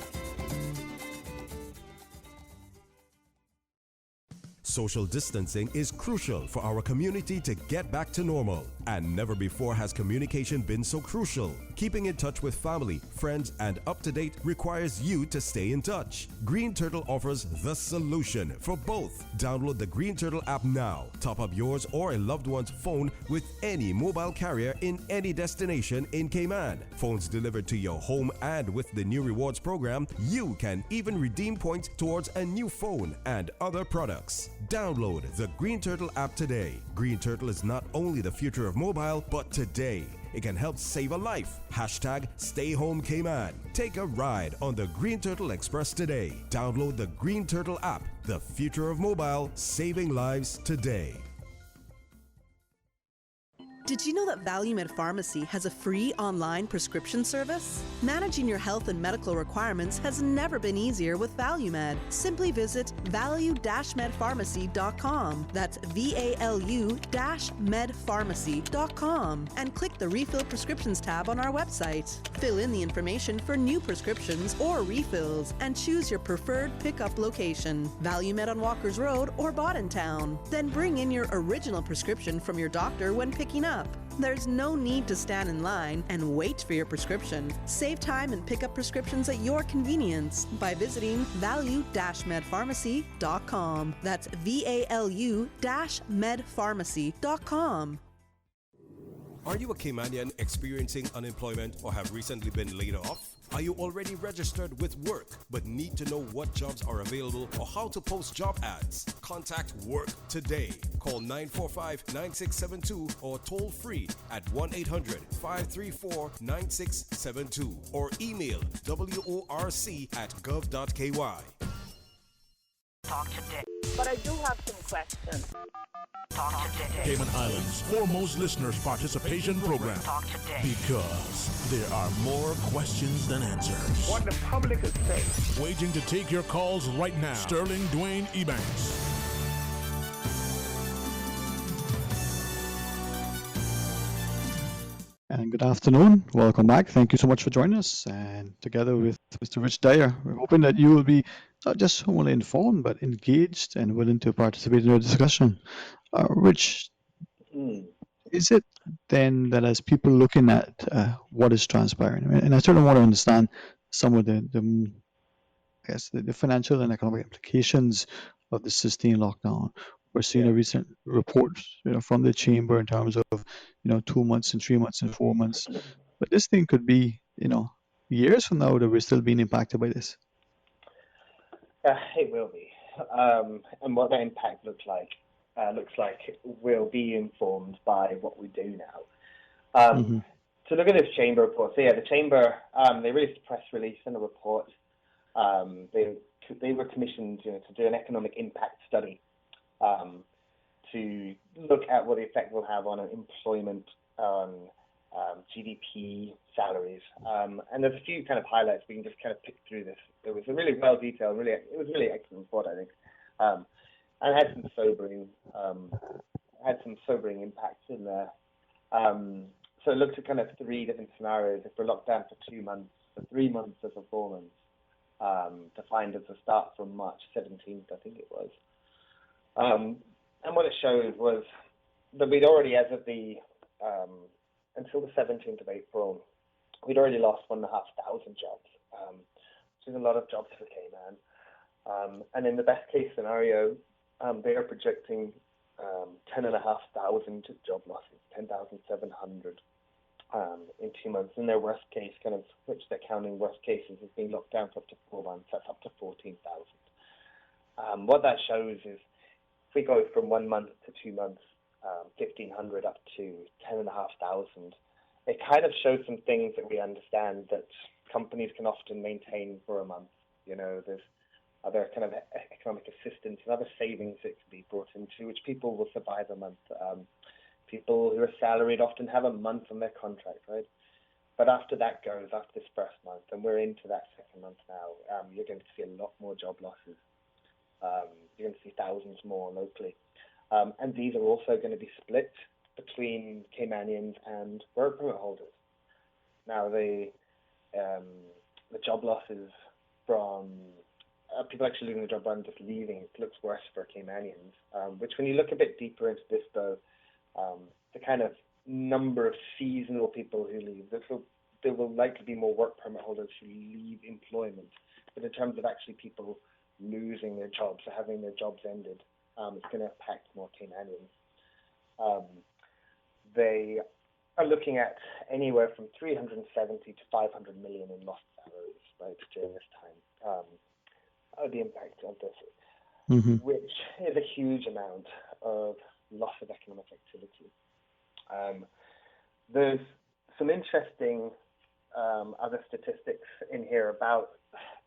Social distancing is crucial for our community to get back to normal. And never before has communication been so crucial. Keeping in touch with family, friends, and up to date requires you to stay in touch. Green Turtle offers the solution for both. Download the Green Turtle app now. Top up yours or a loved one's phone with any mobile carrier in any destination in Cayman. Phones delivered to your home, and with the new rewards program, you can even redeem points towards a new phone and other products. Download the Green Turtle app today. Green Turtle is not only the future of mobile, but today it can help save a life. Hashtag Stay Home Cayman. Take a ride on the Green Turtle Express today. Download the Green Turtle app. The future of mobile, saving lives today. Did you know that ValueMed Pharmacy has a free online prescription service? Managing your health and medical requirements has never been easier with ValueMed. Simply visit value-medpharmacy.com. That's VALU-medpharmacy.com and click the Refill Prescriptions tab on our website. Fill in the information for new prescriptions or refills and choose your preferred pickup location. ValueMed on Walkers Road or Town. Then bring in your original prescription from your doctor when picking up. There's no need to stand in line and wait for your prescription. Save time and pick up prescriptions at your convenience by visiting value-medpharmacy.com. That's VALU-medpharmacy.com. Are you a Caymanian experiencing unemployment or have recently been laid off? Are you already registered with work but need to know what jobs are available or how to post job ads? Contact Work today. Call 945-9672 or toll free at 1-800-534-9672 or email worc@gov.ky. Talk today. But I do have some questions. Talk today. Cayman Islands' foremost listeners participation program. Talk today. Because there are more questions than answers. What the public is saying. Waiting to take your calls right now. Sterling Dwayne Ebanks. And good afternoon. Welcome back. Thank you so much for joining us. And together with Mr. Rich Dyer, we're hoping that you will be not just only informed, but engaged and willing to participate in our discussion. Rich, is it then that as people looking at what is transpiring, and I certainly want to understand some of the financial and economic implications of the sustained lockdown. We're seeing a recent report, from the chamber in terms of, 2 months and 3 months and 4 months. But this thing could be, years from now that we're still being impacted by this. It will be. And what that impact looks like will be informed by what we do now. So look at this Chamber report. So yeah, the Chamber, they released a press release and a report. They were commissioned, to do an economic impact study to look at what the effect will have on employment, on GDP, salaries. And there's a few kind of highlights. We can just kind of pick through this. It was a really well detailed, it was really excellent report, I think, and had some sobering impacts in there. So it looked at kind of 3 different scenarios. If we're locked down for 2 months, for 3 months, or for 4 months, defined as a start from March 17th, I think it was. And what it showed was that we'd already, as of the until the 17th of April, we'd already lost 1,500 jobs, which is a lot of jobs for Cayman. And in the best case scenario, they are projecting 10,500 job losses, 10,700 in 2 months. And their worst case, kind of, which they're counting worst cases, is being locked down for up to 4 months. That's up to 14,000. What that shows is if we go from 1 month to 2 months, 1,500 up to 10,500, it kind of shows some things that we understand that companies can often maintain for a month. There's other kind of economic assistance and other savings that can be brought into, which people will survive a month. People who are salaried often have a month on their contract, right? But after that goes, after this first month, and we're into that second month now, you're going to see a lot more job losses. You're going to see thousands more locally. And these are also going to be split between Caymanians and work permit holders. Now, the job losses from people actually losing their job and just leaving, it looks worse for Caymanians, which when you look a bit deeper into this, though, the kind of number of seasonal people who leave, there will likely be more work permit holders who leave employment. But in terms of actually people losing their jobs or having their jobs ended, it's going to impact more Caymanians. They are looking at anywhere from 370 to 500 million in lost salaries, right, during this time. The impact of this, which is a huge amount of loss of economic activity. There's some interesting other statistics in here about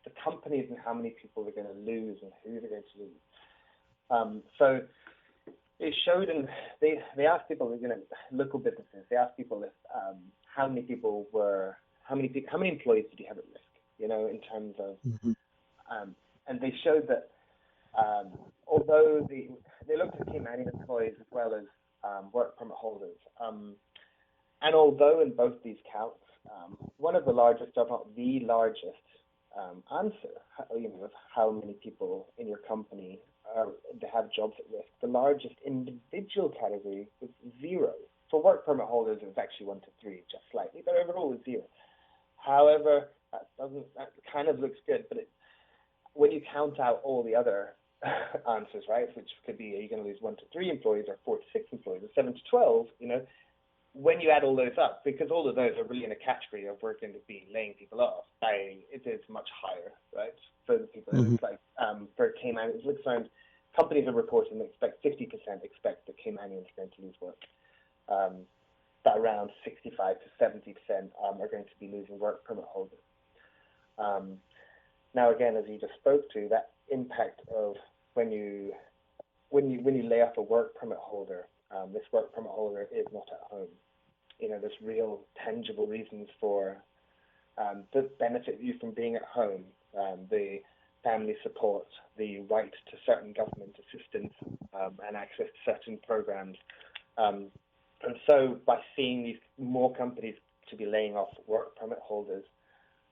the companies and how many people they're going to lose and who they're going to lose. So it showed, and they asked people, local businesses, they asked people if how many employees did you have at risk, in terms of, and they showed that although they looked at Caymanian employees as well as work permit holders, and although in both these counts, one of the largest, if not the largest, answer, of how many people in your company have jobs at risk, the largest individual category was 0. For work permit holders, it was actually 1 to 3, just slightly, but overall it was 0. However, that kind of looks good, but when you count out all the other answers, right, which could be, are you going to lose 1 to 3 employees, or 4 to 6 employees, or 7 to 12, when you add all those up, because all of those are really in a category of we're going to be laying people off, it is much higher, right, for the people. It's like, for Cayman, it looks like companies are reporting that 50% expect that Caymanians are going to lose work. That around 65 to 70% are going to be losing work permit holders. Now, again, as you just spoke to, that impact of when you lay off a work permit holder, this work permit holder is not at home. There's real tangible reasons for that benefit you from being at home, the family support, the right to certain government assistance, and access to certain programs. And so by seeing these more companies to be laying off work permit holders,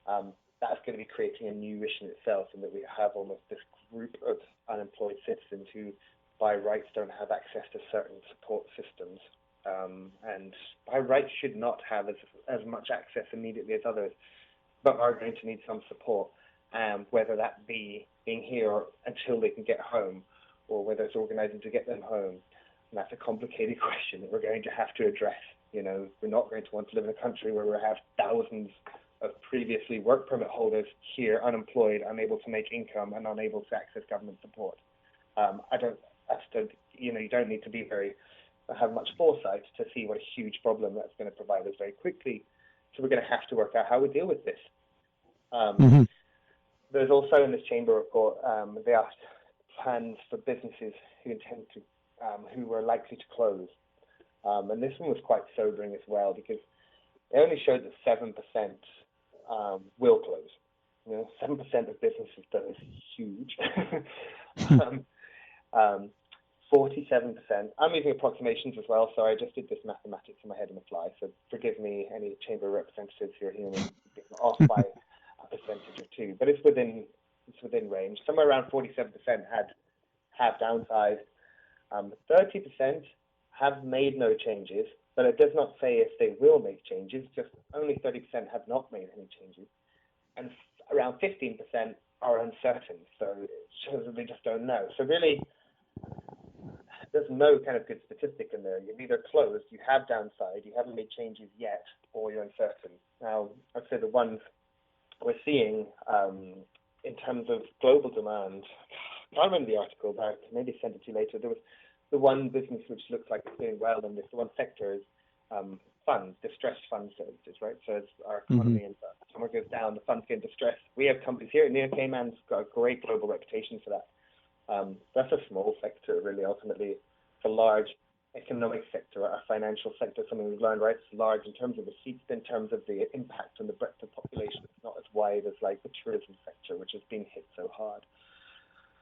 that's going to be creating a new issue in itself, and that we have almost this group of unemployed citizens who by rights don't have access to certain support systems, and by rights should not have as much access immediately as others, but are going to need some support, whether that be being here until they can get home, or whether it's organising to get them home. And that's a complicated question that we're going to have to address. We're not going to want to live in a country where we have thousands of previously work permit holders here unemployed, unable to make income, and unable to access government support. You don't need to be have much foresight to see what a huge problem that's going to provide us very quickly. So we're going to have to work out how we deal with this. There's also in this chamber report, they asked plans for businesses who were likely to close. And this one was quite sobering as well, because they only showed that 7% will close. 7% of businesses, though, is huge. 47%. I'm using approximations as well, so I just did this mathematics in my head on the fly. So forgive me, any chamber representatives who are hearing off by a percentage or two, but it's within range. Somewhere around 47% have downsized. 30% have made no changes, but it does not say if they will make changes. Just only 30% have not made any changes, and around 15% are uncertain. So it shows that they just don't know. So really, there's no kind of good statistic in there. You've either closed, you have downside, you haven't made changes yet, or you're uncertain. Now, I'd say the ones we're seeing in terms of global demand, I can't remember the article, but I can maybe send it to you later. There was the one business which looks like it's doing well, and the one sector is funds, distressed fund services, right? So as our economy and somewhere goes down, the funds get distressed. We have companies here near Cayman's got a great global reputation for that. That's a small sector, really. Ultimately, it's a large economic sector, our financial sector, something we've learned, right? It's large in terms of receipts, in terms of the impact on the breadth of population. It's not as wide as like the tourism sector, which has been hit so hard.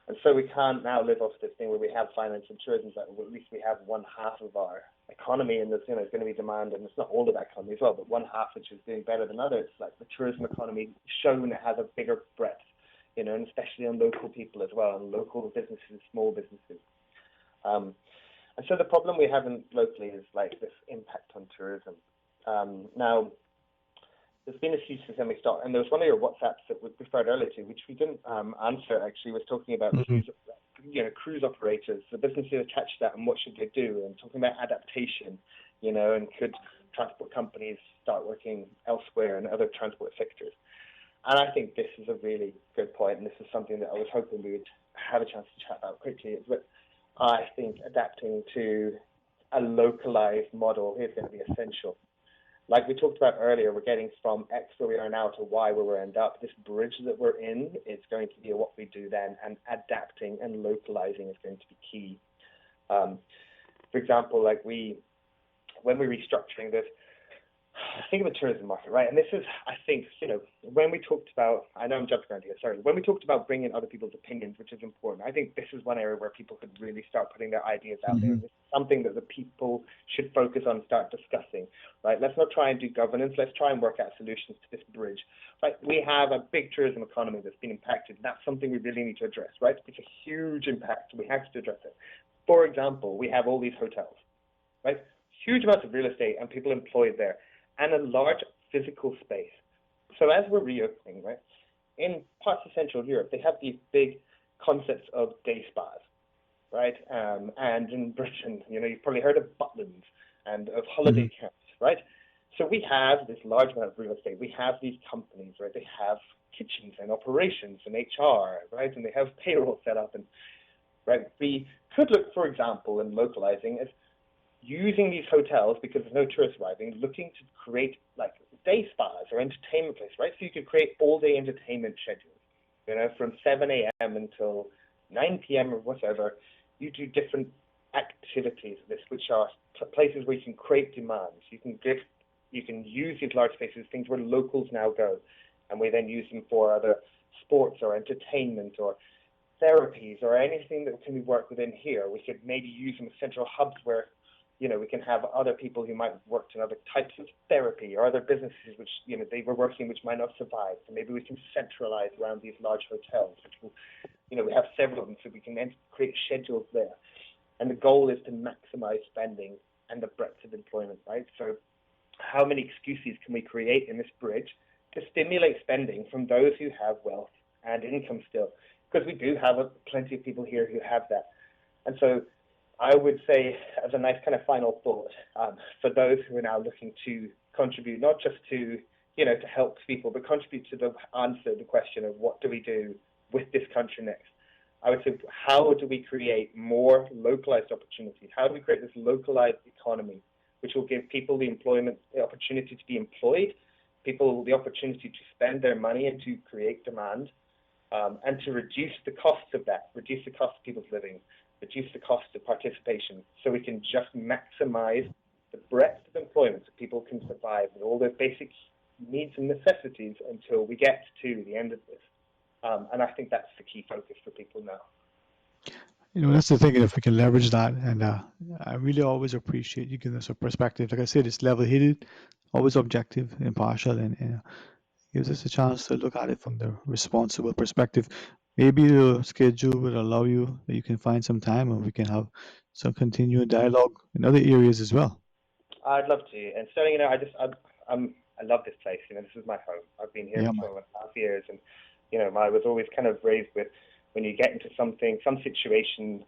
And so we can't now live off this thing where we have finance and tourism, but at least we have one half of our economy, and there's going to be demand, and it's not all of that economy as well, but one half which is doing better than others. Like the tourism economy shown it has a bigger breadth, and especially on local people as well, and local businesses, small businesses. And so the problem we have locally is like this impact on tourism. Now, there's been a huge systemic start, and there was one of your WhatsApps that we referred earlier to, which we didn't answer actually, was talking about cruise operators, the businesses attached to that, and what should they do, and talking about adaptation, and could transport companies start working elsewhere in other transport sectors. And I think this is a really good point, and this is something that I was hoping we would have a chance to chat about quickly. Is that I think adapting to a localized model is going to be essential. Like we talked about earlier, we're getting from X where we are now to Y where we'll end up. This bridge that we're in is going to be what we do then, and adapting and localizing is going to be key. For example, like when we're restructuring this, think of the tourism market, right? And this is, I think, when we talked about, I know I'm jumping around here, sorry. When we talked about bringing other people's opinions, which is important, I think this is one area where people could really start putting their ideas out there. This is something that the people should focus on and start discussing, right? Let's not try and do governance. Let's try and work out solutions to this bridge. Right? We have a big tourism economy that's been impacted, and that's something we really need to address, right? It's a huge impact. We have to address it. For example, we have all these hotels, right? Huge amounts of real estate and people employed there, and a large physical space. So as we're reopening, right, in parts of Central Europe, they have these big concepts of day spas, right? And in Britain, you've probably heard of Butlins and of holiday camps, right? So we have this large amount of real estate. We have these companies, right? They have kitchens and operations and HR, right? And they have payroll set up. And right, we could look, for example, in localizing as using these hotels, because there's no tourists arriving, looking to create like day spas or entertainment places, right? So you could create all-day entertainment schedules, from 7 a.m. until 9 p.m. or whatever. You do different activities of this, which are places where you can create demands. You can use these large spaces, things where locals now go, and we then use them for other sports or entertainment or therapies or anything that can be worked within here. We could maybe use them as central hubs where we can have other people who might work in other types of therapy or other businesses which, they were working which might not survive. So maybe we can centralize around these large hotels, which will, we have several of them, so we can then create schedules there. And the goal is to maximize spending and the breadth of employment, right? So how many excuses can we create in this bridge to stimulate spending from those who have wealth and income still? Because we do have plenty of people here who have that. And so I would say, as a nice kind of final thought, for those who are now looking to contribute, not just to, to help people, but contribute to the question of what do we do with this country next? I would say, how do we create more localized opportunities? How do we create this localized economy, which will give people the opportunity to be employed, people the opportunity to spend their money and to create demand, and to reduce the costs of that, reduce the cost of people's living, reduce the cost of participation, so we can just maximize the breadth of employment so people can survive with all those basic needs and necessities until we get to the end of this. And I think that's the key focus for people now. That's the thing, if we can leverage that. And I really always appreciate you giving us a perspective. Like I said, it's level-headed, always objective, impartial, and gives us a chance to look at it from the responsible perspective. Maybe the schedule will allow you that you can find some time and we can have some continued dialogue in other areas as well. I'd love to. And Sterling, I love this place. This is my home. I've been here for 12.5 years, and I was always kind of raised with, when you get into some situation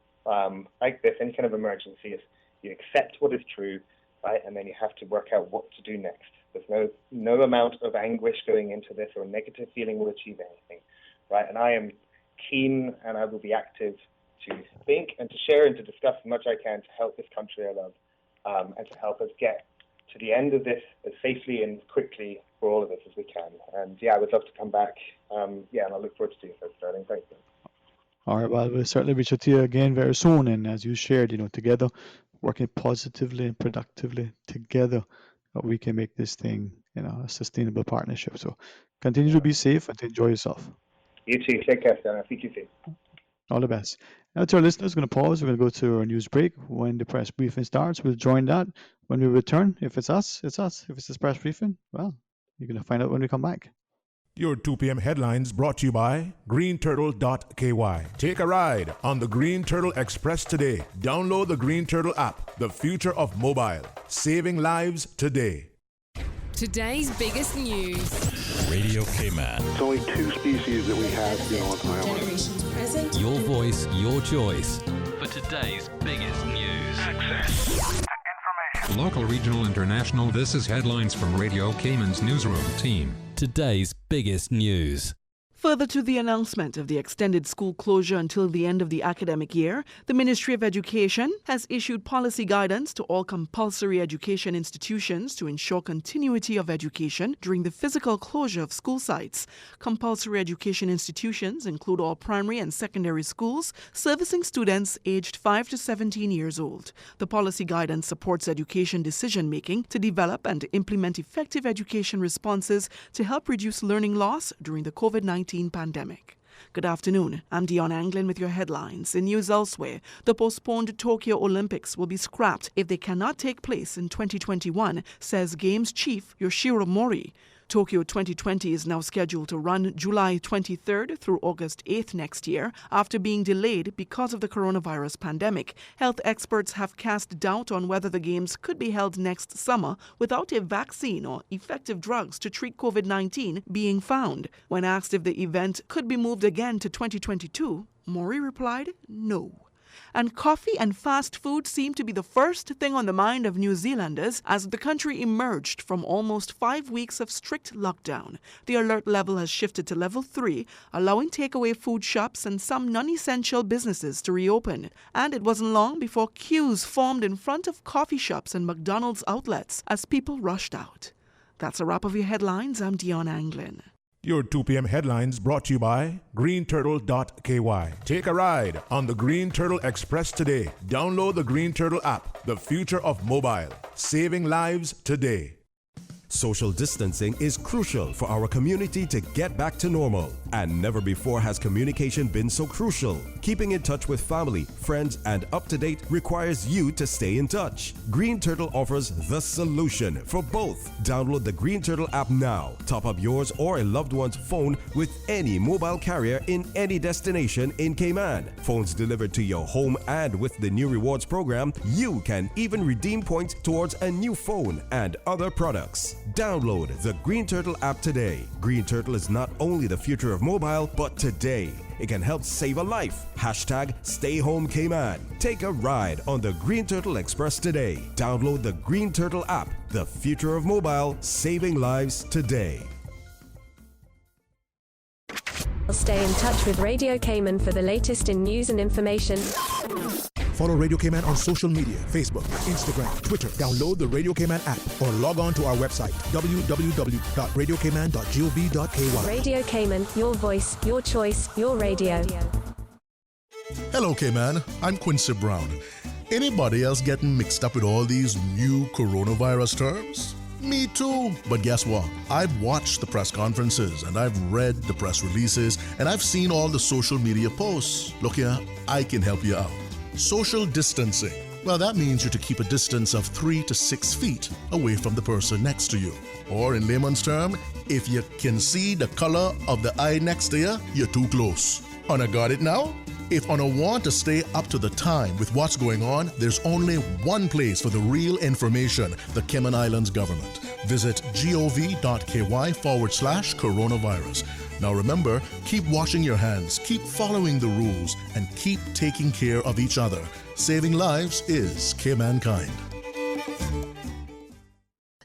like this, any kind of emergency, you accept what is true, right, and then you have to work out what to do next. There's no amount of anguish going into this or negative feeling will achieve anything, right? And I am keen, and I will be active to think and to share and to discuss as much as I can to help this country I love, and to help us get to the end of this as safely and quickly for all of us as we can. And I would love to come back. And I look forward to doing so, Sterling. Thank you. All right, well, we'll certainly reach out to you again very soon. And as you shared, together, working positively and productively together, we can make this thing, a sustainable partnership. So continue to be safe and to enjoy yourself. You too. Take care, Sterling. I'll see you soon. All the best. Now, to our listeners, we're going to pause. We're going to go to our news break. When the press briefing starts, we'll join that. When we return, if it's us, it's us. If it's the press briefing, well, you're going to find out when we come back. Your 2 p.m. headlines brought to you by greenturtle.ky. Take a ride on the Green Turtle Express today. Download the Green Turtle app, the future of mobile, saving lives today. Today's biggest news. Radio Cayman. It's only 2 species that we have, on the island. Generations present. Your voice, your choice. For today's biggest news. Access. Local, regional, international. This is headlines from Radio Cayman's newsroom team. Today's biggest news. Further to the announcement of the extended school closure until the end of the academic year, the Ministry of Education has issued policy guidance to all compulsory education institutions to ensure continuity of education during the physical closure of school sites. Compulsory education institutions include all primary and secondary schools servicing students aged 5 to 17 years old. The policy guidance supports education decision-making to develop and implement effective education responses to help reduce learning loss during the COVID-19 pandemic. Good afternoon. I'm Dion Anglin with your headlines. In news elsewhere, the postponed Tokyo Olympics will be scrapped if they cannot take place in 2021, says Games chief Yoshiro Mori. Tokyo 2020 is now scheduled to run July 23rd through August 8th next year after being delayed because of the coronavirus pandemic. Health experts have cast doubt on whether the Games could be held next summer without a vaccine or effective drugs to treat COVID-19 being found. When asked if the event could be moved again to 2022, Mori replied no. And coffee and fast food seem to be the first thing on the mind of New Zealanders as the country emerged from almost 5 weeks of strict lockdown. The alert level has shifted to level 3, allowing takeaway food shops and some non-essential businesses to reopen. And it wasn't long before queues formed in front of coffee shops and McDonald's outlets as people rushed out. That's a wrap of your headlines. I'm Dion Anglin. Your 2 p.m. headlines brought to you by greenturtle.ky. Take a ride on the Green Turtle Express today. Download the Green Turtle app, the future of mobile, saving lives today. Social distancing is crucial for our community to get back to normal. And never before has communication been so crucial. Keeping in touch with family, friends, and up to date requires you to stay in touch. Green Turtle offers the solution for both. Download the Green Turtle app now. Top up yours or a loved one's phone with any mobile carrier in any destination in Cayman. Phones delivered to your home, and with the new rewards program, you can even redeem points towards a new phone and other products. Download the Green Turtle app today. Green Turtle is not only the future of mobile, but today it can help save a life. Stay home Cayman. Take a ride on the Green Turtle Express today. Download the Green Turtle app, the future of mobile, saving lives today. Stay in touch with Radio Cayman for the latest in news and information. Follow Radio Cayman on social media, Facebook, Instagram, Twitter. Download the Radio Cayman app or log on to our website, www.radiocayman.gov.ky. Radio Cayman, your voice, your choice, your radio. Hello, Cayman. I'm Quincy Brown. Anybody else getting mixed up with all these new coronavirus terms? Me too. But guess what? I've watched the press conferences and I've read the press releases and I've seen all the social media posts. Look here, I can help you out. Social distancing. Well, that means you're to keep a distance of 3 to 6 feet away from the person next to you. Or in layman's term, if you can see the color of the eye next to you, you're too close. Una got it now? If Una want to stay up to the time with what's going on, there's only one place for the real information, the Cayman Islands government. Visit gov.ky/coronavirus. Now remember, keep washing your hands, keep following the rules, and keep taking care of each other. Saving lives is Caymankind.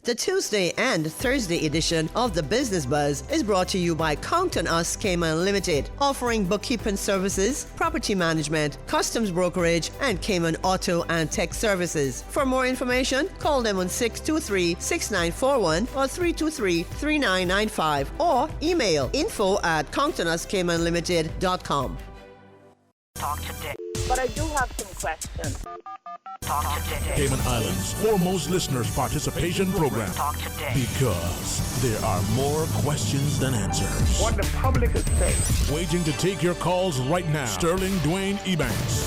The Tuesday and Thursday edition of the Business Buzz is brought to you by Count on Us Cayman Limited, offering bookkeeping services, property management, customs brokerage, and Cayman auto and tech services. For more information, call them on 623-6941 or 323-3995 or email info@countonuscaymanlimited.com. Talk today. But I do have some questions. Talk today. Cayman Islands' foremost listeners participation program. Talk today. Because there are more questions than answers. What the public is saying. Waiting to take your calls right now. Sterling Dwayne Ebanks.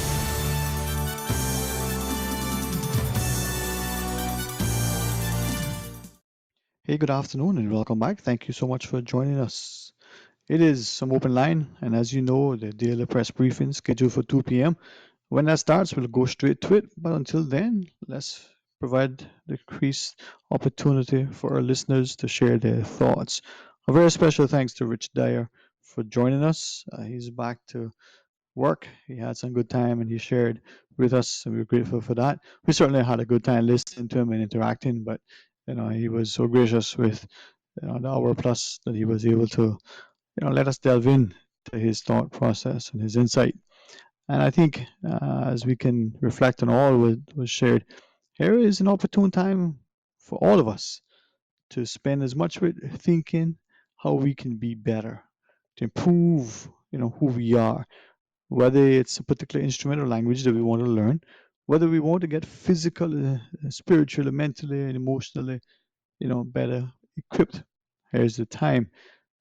Hey, good afternoon and welcome back. Thank you so much for joining us. It is some open line, and as you know, the daily press briefing scheduled for 2 p.m. When that starts, we'll go straight to it. But until then, let's provide the increased opportunity for our listeners to share their thoughts. A very special thanks to Rich Dyer for joining us. He's back to work. He had some good time and he shared with us, and we're grateful for that. We certainly had a good time listening to him and interacting, but he was so gracious with the hour plus that he was able to let us delve in to his thought process and his insight. And I think as we can reflect on all what was shared, here is an opportune time for all of us to spend as much with thinking how we can be better, to improve, who we are, whether it's a particular instrument or language that we want to learn, whether we want to get physically, spiritually, mentally, and emotionally, better equipped. Here's the time.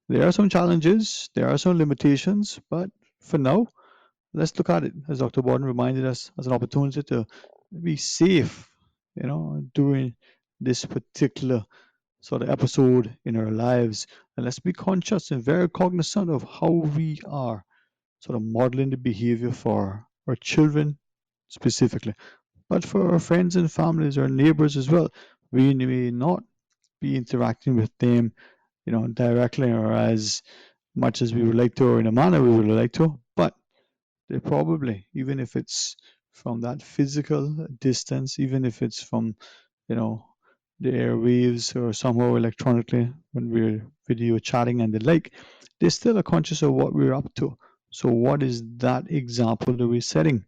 There are some challenges, there are some limitations, but for now, let's look at it, as Dr. Borden reminded us, as an opportunity to be safe, during this particular sort of episode in our lives. And let's be conscious and very cognizant of how we are sort of modeling the behavior for our children specifically, but for our friends and families, our neighbors as well. We may not be interacting with them, directly or as much as we would like to, or in a manner we would like to, but they probably, even if it's from that physical distance, even if it's from, the airwaves or somehow electronically when we're video chatting and the like, they still are conscious of what we're up to. So what is that example that we're setting?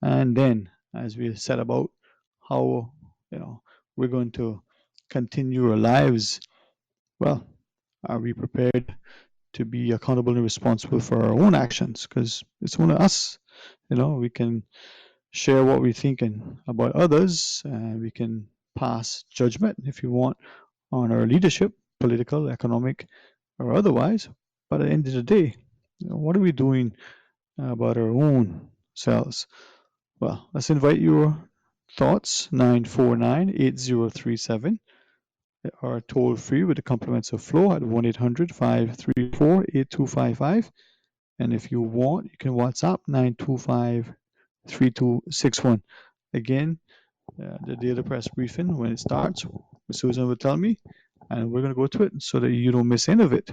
And then as we set about how, we're going to continue our lives, well, are we prepared to be accountable and responsible for our own actions? Because it's one of us. We can share what we're thinking about others, and we can pass judgment if you want on our leadership, political, economic, or otherwise. But at the end of the day, what are we doing about our own selves? Well, let's invite your thoughts, 949-8037. Are toll free with the compliments of Flo at 1-800-534-8255. And if you want, you can WhatsApp 925-3261. Again, the daily press briefing, when it starts, Susan will tell me, and we're going to go to it so that you don't miss any of it.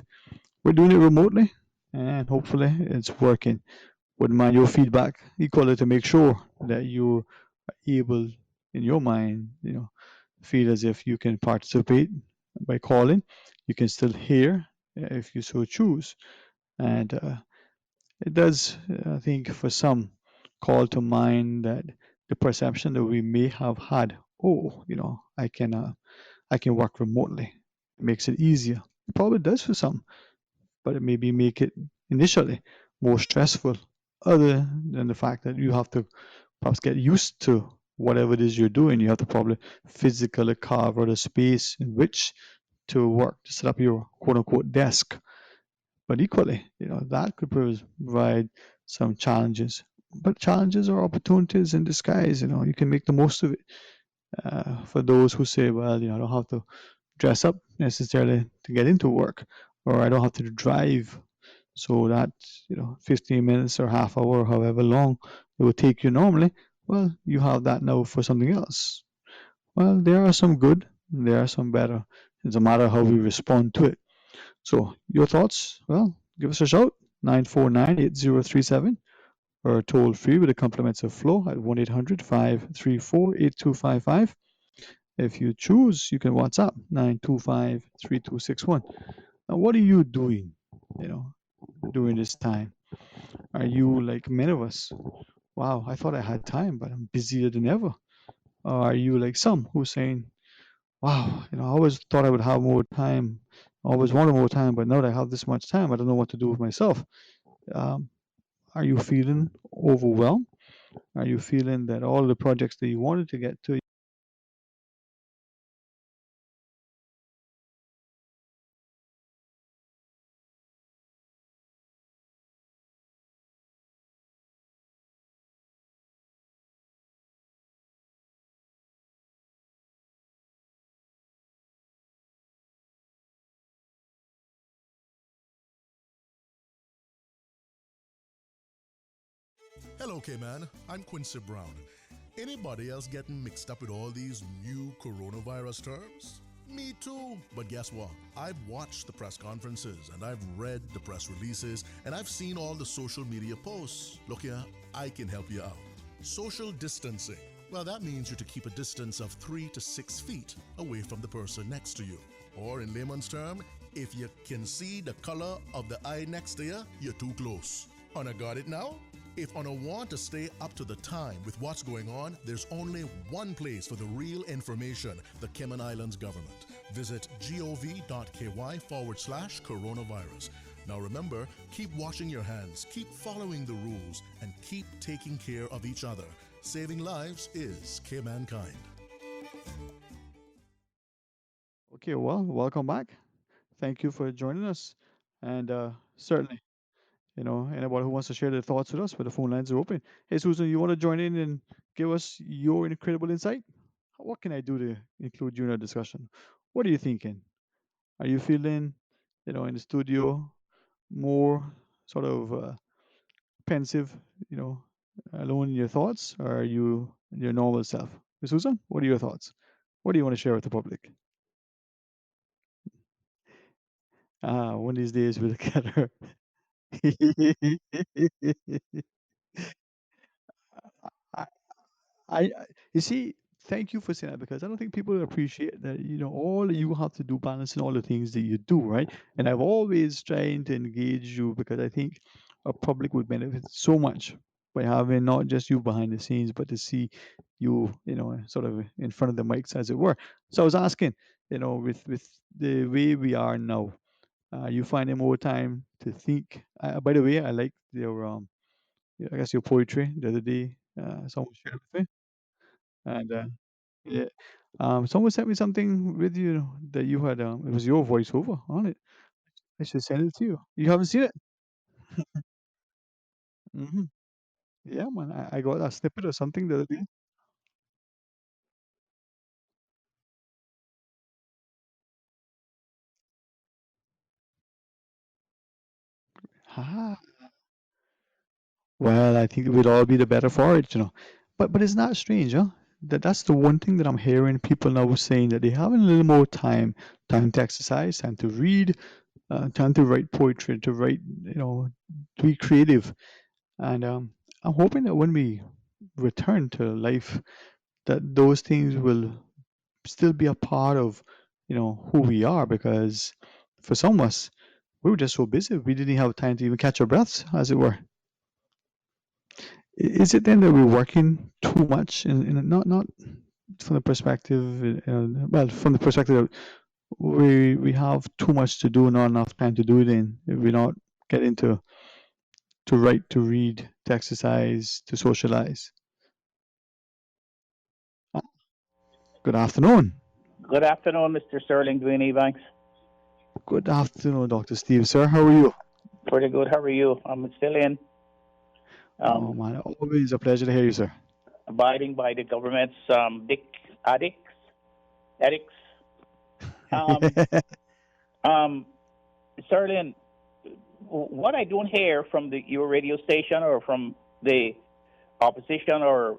We're doing it remotely, and hopefully it's working. Wouldn't mind your feedback equally to make sure that you're able, in your mind, feel as if you can participate by calling. You can still hear if you so choose. And it does, I think, for some, call to mind that the perception that we may have had, oh, I can work remotely. It makes it easier. It probably does for some, but it maybe make it initially more stressful, other than the fact that you have to perhaps get used to whatever it is you're doing. You have to probably physically carve out a space in which to work, to set up your quote unquote desk. But equally, that could provide some challenges. But challenges are opportunities in disguise. You can make the most of it. For those who say, well, I don't have to dress up necessarily to get into work, or I don't have to drive, so that 15 minutes or half hour, or however long it would take you normally. Well, you have that now for something else. Well, there are some good, there are some better. It's a matter of how we respond to it. So, your thoughts? Well, give us a shout, 949-8037, or toll free with the compliments of Flow at 1-800-534-8255. If you choose, you can WhatsApp 925-3261. Now, what are you doing, during this time? Are you like many of us? Wow, I thought I had time, but I'm busier than ever. Or are you like some who's saying, wow, I always thought I would have more time, I always wanted more time, but now that I have this much time, I don't know what to do with myself. Um, are you feeling overwhelmed? Are you feeling that all the projects that you wanted to get to? Hello, Cayman. I'm Quincy Brown. Anybody else getting mixed up with all these new coronavirus terms? Me too. But guess what? I've watched the press conferences and I've read the press releases and I've seen all the social media posts. Look here, I can help you out. Social distancing. Well, that means you're to keep a distance of 3 to 6 feet away from the person next to you. Or in layman's term, if you can see the color of the eye next to you, you're too close. Una got it now? If Una want to stay up to the time with what's going on, there's only one place for the real information: the Cayman Islands government. Visit gov.ky/coronavirus. Now remember, keep washing your hands, keep following the rules, and keep taking care of each other. Saving lives is Caymankind. Okay, well, welcome back. Thank you for joining us. And certainly, anybody who wants to share their thoughts with us, but the phone lines are open. Hey, Susan, you want to join in and give us your incredible insight? What can I do to include you in our discussion? What are you thinking? Are you feeling, in the studio more sort of pensive, you know, alone in your thoughts, or are you your normal self? Susan, what are your thoughts? What do you want to share with the public? One of these days we'll get her. I, you see, thank you for saying that, because I don't think people appreciate that, all that you have to do, balancing all the things that you do, right? And I've always trying to engage you because I think a public would benefit so much by having not just you behind the scenes, but to see you, sort of in front of the mics, as it were. So I was asking, with the way we are now, you finding more time to think. By the way, I like your I guess your poetry the other day. Someone shared with me. And yeah, someone sent me something with you that you had. It was your voiceover on it. I should send it to you. You haven't seen it? Hmm. Yeah, man. I got a snippet or something the other day. Ah, well, I think it would all be the better for it. But it's not strange, huh? That's the one thing that I'm hearing people now saying, that they have a little more time to exercise, time to read, time to write poetry, to write, to be creative. And I'm hoping that when we return to life, that those things will still be a part of, who we are. Because for some of us, we were just so busy, we didn't have time to even catch our breaths, as it were. Is it then that we're working too much in not from the perspective, well, from the perspective of we have too much to do, not enough time to do it in. If we not get into to write, to read, to exercise, to socialize. Good afternoon. Good afternoon, Mr. Sterling Dwayne Ebanks. Good afternoon, Dr. Steve, sir. How are you? Pretty good. How are you? I'm still in. Oh man, always a pleasure to hear you, sir. Abiding by the government's edicts. Sterling, what I don't hear from your radio station or from the opposition or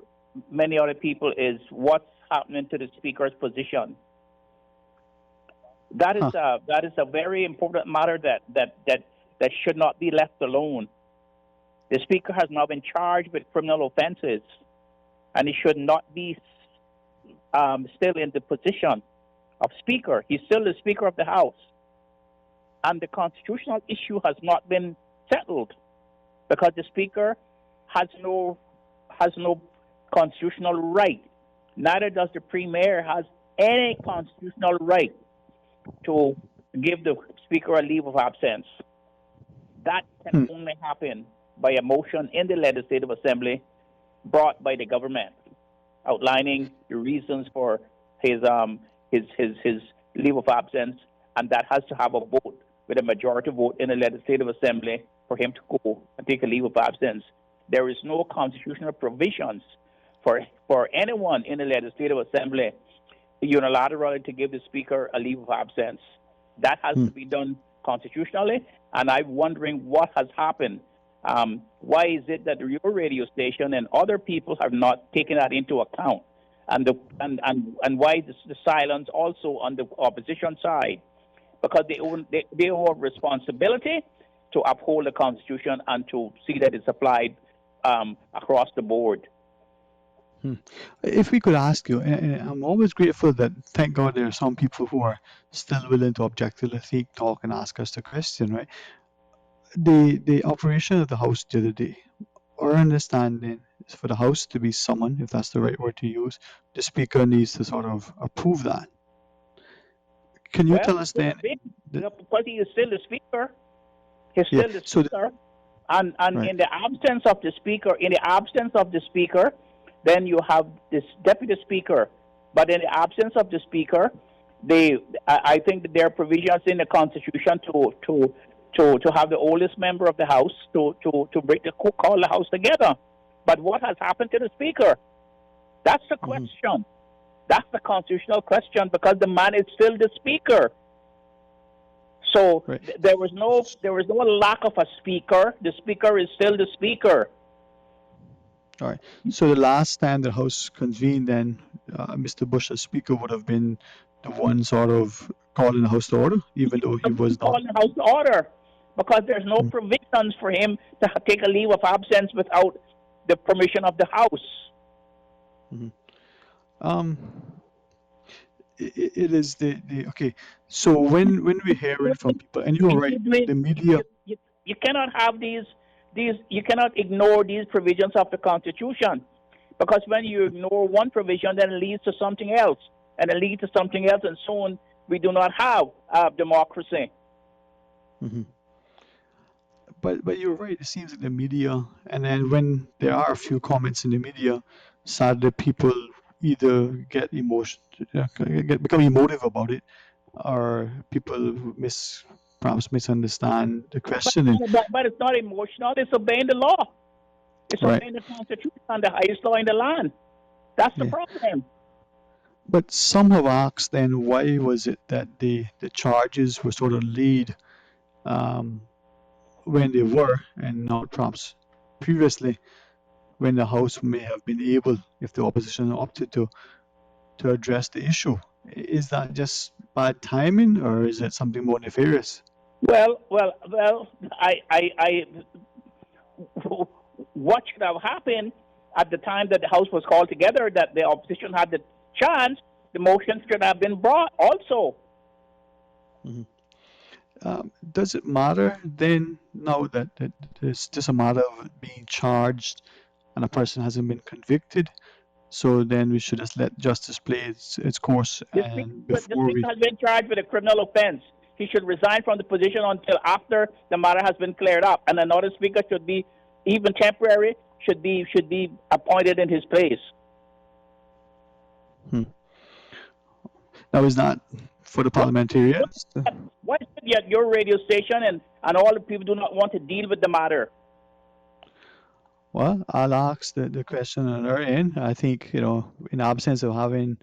many other people is what's happening to the speaker's position. That is a very important matter that should not be left alone. The speaker has now been charged with criminal offenses, and he should not be still in the position of speaker. He's still the speaker of the House, and the constitutional issue has not been settled because the speaker has no constitutional right. Neither does the premier has any constitutional right to give the speaker a leave of absence. That can only happen by a motion in the Legislative Assembly brought by the government, outlining the reasons for his leave of absence, and that has to have a vote with a majority vote in the Legislative Assembly for him to go and take a leave of absence. There is no constitutional provisions for anyone in the Legislative Assembly unilaterally to give the speaker a leave of absence. That has to be done constitutionally, and I'm wondering what has happened. Why is it that your radio station and other people have not taken that into account? And why the silence also on the opposition side? Because they own responsibility to uphold the Constitution and to see that it's applied across the board. If we could ask you, and I'm always grateful that, thank God, there are some people who are still willing to objectively talk and ask us the question, right? The operation of the House the other day, our understanding is for the House to be summoned, if that's the right word to use, the Speaker needs to sort of approve that. Can you tell us then? Because he is still the Speaker. He's still the Speaker. And right. in the absence of the Speaker, then you have this Deputy Speaker. But in the absence of the Speaker, I think that there are provisions in the Constitution to have the oldest member of the House to call the House together. But what has happened to the Speaker? That's the question. That's the constitutional question, because the man is still the Speaker. So there was no lack of a Speaker. The Speaker is still the Speaker. All right. So the last time the House convened, then Mr. Bush as Speaker would have been the one sort of calling the House to order, even though he was not. Calling the House to order, because there's no provisions for him to take a leave of absence without the permission of the House. It is the okay. So when we hear it from people, and you're right, the media. You cannot have these. You cannot ignore these provisions of the Constitution, because when you ignore one provision, then it leads to something else, and it leads to something else, and soon we do not have democracy. But you're right. It seems like the media, and then when there are a few comments in the media, sadly people either become emotive about it, or people perhaps misunderstand the question. But it's not emotional. It's obeying the law. It's obeying the Constitution and the highest law in the land. That's the problem. But some have asked then, why was it that the charges were sort of laid when they were, and not perhaps previously, when the House may have been able, if the opposition opted to address the issue? Is that just bad timing, or is it something more nefarious? Well. What should have happened at the time that the House was called together, that the opposition had the chance, the motion should have been brought also. Does it matter then, now that it's just a matter of being charged and a person hasn't been convicted, so then we should just let justice play its course. And The before speaker we, has been charged with a criminal offense. He should resign from the position until after the matter has been cleared up, and another speaker should be, even temporary, should be appointed in his place. that was not for the parliamentarians. Why is it that your radio station and all the people do not want to deal with the matter? Well, I'll ask the question on our end. I think, in absence of having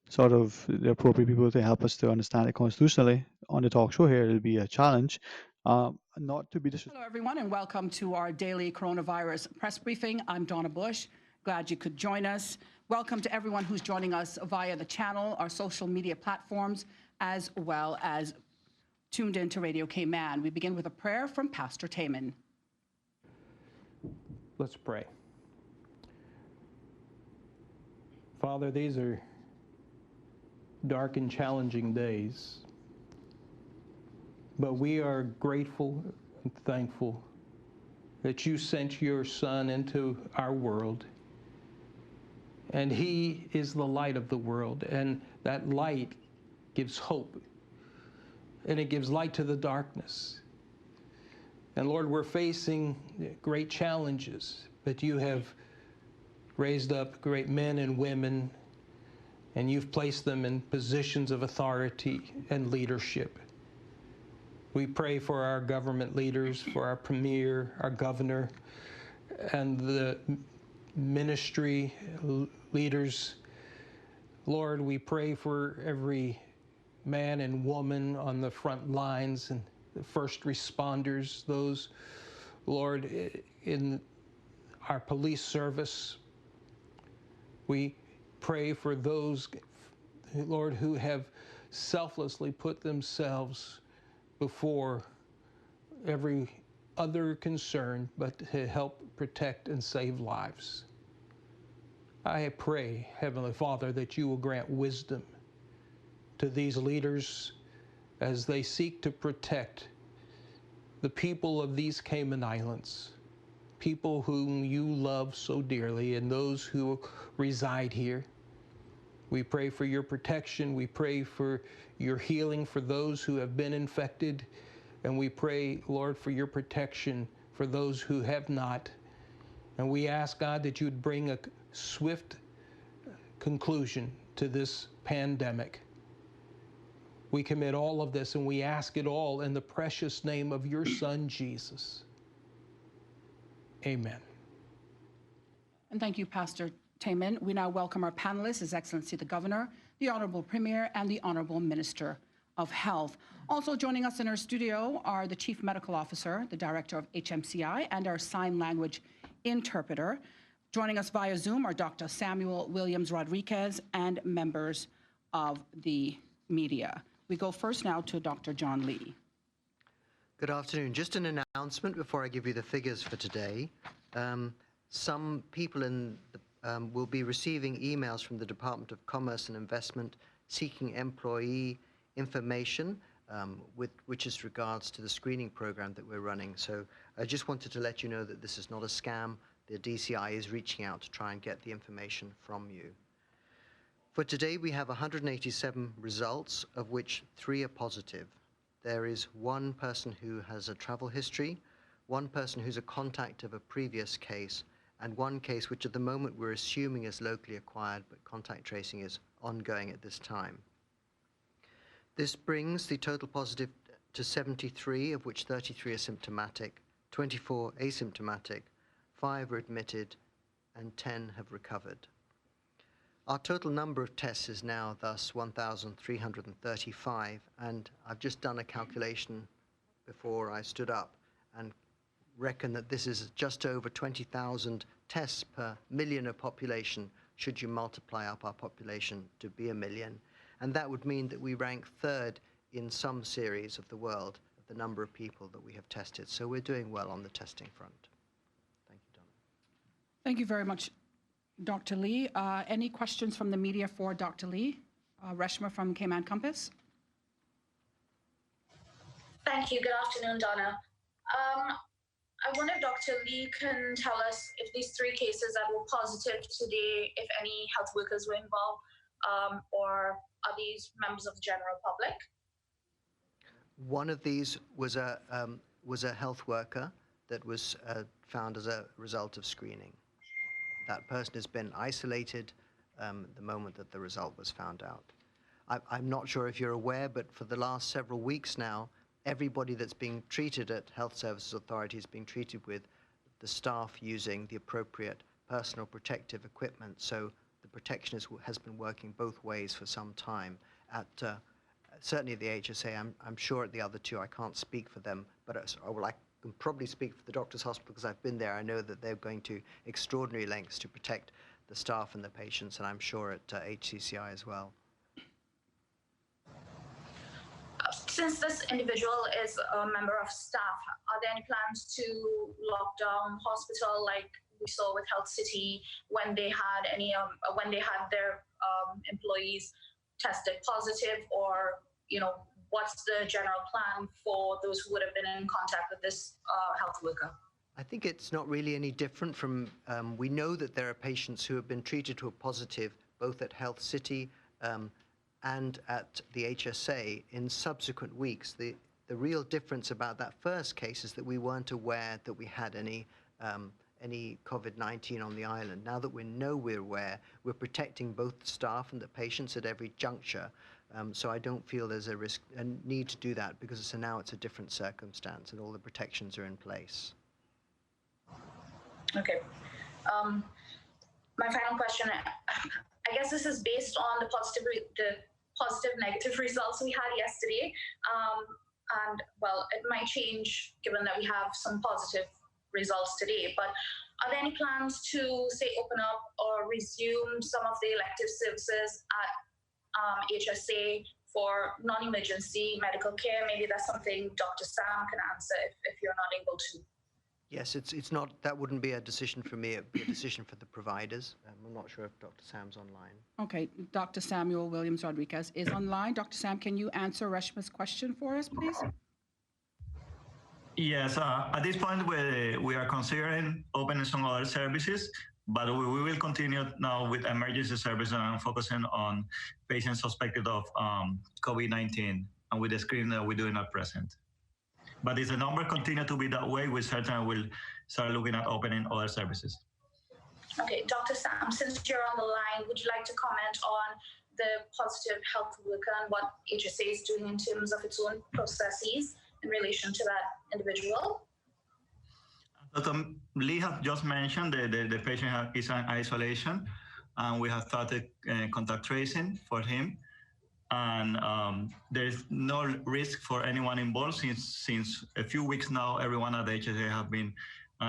sort of the appropriate people to help us to understand it constitutionally on the talk show here, it'll be a challenge. Not to be disrespectful. Hello, everyone, and welcome to our daily coronavirus press briefing. I'm Donna Bush. Glad you could join us. Welcome to everyone who's joining us via the channel, our social media platforms, as well as tuned into Radio Cayman. We begin with a prayer from Pastor Cayman. Let's pray. Father, these are dark and challenging days, but we are grateful and thankful that you sent your Son into our world, and he is the light of the world, and that light gives hope, and it gives light to the darkness. And Lord, we're facing great challenges, but you have raised up great men and women, and you've placed them in positions of authority and leadership. We pray for our government leaders, for our premier, our governor, and the ministry leaders. Lord, we pray for every man and woman on the front lines and the first responders, those, Lord, in our police service. We pray for those, Lord, who have selflessly put themselves before every other concern, but to help protect and save lives. I pray, Heavenly Father, that you will grant wisdom to these leaders as they seek to protect the people of these Cayman Islands, people whom you love so dearly, and those who reside here. We pray for your protection. We pray for your healing for those who have been infected. And we pray, Lord, for your protection for those who have not. And we ask, God, that you would bring a swift conclusion to this pandemic. We commit all of this and we ask it all in the precious name of your Son, Jesus. Amen. And thank you, Pastor Cayman. We now welcome our panelists, His Excellency the Governor, the Honorable Premier, and the Honorable Minister of Health. Also joining us in our studio are the Chief Medical Officer, the Director of HMCI, and our sign language interpreter. Joining us via Zoom are Dr. Samuel Williams Rodriguez and members of the media. We go first now to Dr. John Lee. Good afternoon. Just an announcement before I give you the figures for today. Some people will be receiving emails from the Department of Commerce and Investment seeking employee information, which is regards to the screening program that we're running. So I just wanted to let you know that this is not a scam. The DCI is reaching out to try and get the information from you. For today, we have 187 results, of which 3 are positive. There is 1 person who has a travel history, 1 person who's a contact of a previous case, and 1 case which at the moment we're assuming is locally acquired, but contact tracing is ongoing at this time. This brings the total positive to 73, of which 33 are symptomatic, 24 asymptomatic, 5 are admitted, and 10 have recovered. Our total number of tests is now thus 1,335, and I've just done a calculation before I stood up and reckon that this is just over 20,000 tests per million of population should you multiply up our population to be 1 million. And that would mean that we rank 3rd in some series of the world of the number of people that we have tested. So we're doing well on the testing front. Thank you, Donna. Thank you very much, Dr. Lee. Any questions from the media for Dr. Lee? Reshma from Cayman Compass. Thank you. Good afternoon, Donna. I wonder if Dr. Lee can tell us if these 3 cases that were positive today, if any health workers were involved, or are these members of the general public? One of these was a health worker that was found as a result of screening. That person has been isolated the moment that the result was found out. I'm not sure if you're aware, but for the last several weeks now, everybody that's being treated at Health Services Authority is being treated with the staff using the appropriate personal protective equipment. So the protection has been working both ways for some time. At certainly at the HSA, I'm sure at the other 2, I can't speak for them, but I can probably speak for the Doctors Hospital because I've been there. I know that they're going to extraordinary lengths to protect the staff and the patients, and I'm sure at HCCI as well. Since this individual is a member of staff, are there any plans to lock down hospital like we saw with Health City when they had their employees tested positive, or what's the general plan for those who would have been in contact with this health worker? I think it's not really any different from, we know that there are patients who have been treated who are positive both at Health City and at the HSA in subsequent weeks. The real difference about that first case is that we weren't aware that we had any COVID-19 on the island. Now that we know we're aware, we're protecting both the staff and the patients at every juncture. So I don't feel there's a need to do that because now it's a different circumstance and all the protections are in place. Okay. My final question, I guess this is based on the positive negative results we had yesterday. And well, it might change given that we have some positive results today, but are there any plans to say open up or resume some of the elective services at HSA for non-emergency medical care? Maybe that's something Dr. Sam can answer if you're not able to. Yes, it's not, that wouldn't be a decision for me, it'd be a decision for the providers. I'm not sure if Dr. Sam's online. Okay, Dr. Samuel Williams Rodriguez is online. Dr. Sam, can you answer Reshma's question for us, please? Yes, at this point we are considering opening some other services, but we will continue now with emergency services and focusing on patients suspected of COVID-19 and with the screening that we're doing at present. But if the number continue to be that way, we certainly will start looking at opening other services. Okay, Dr. Sam, since you're on the line, would you like to comment on the positive health worker and what HSA is doing in terms of its own processes in relation to that individual? Dr. Lee has just mentioned the patient is in isolation, and we have started contact tracing for him. And there's no risk for anyone involved since a few weeks now, everyone at the HSA have been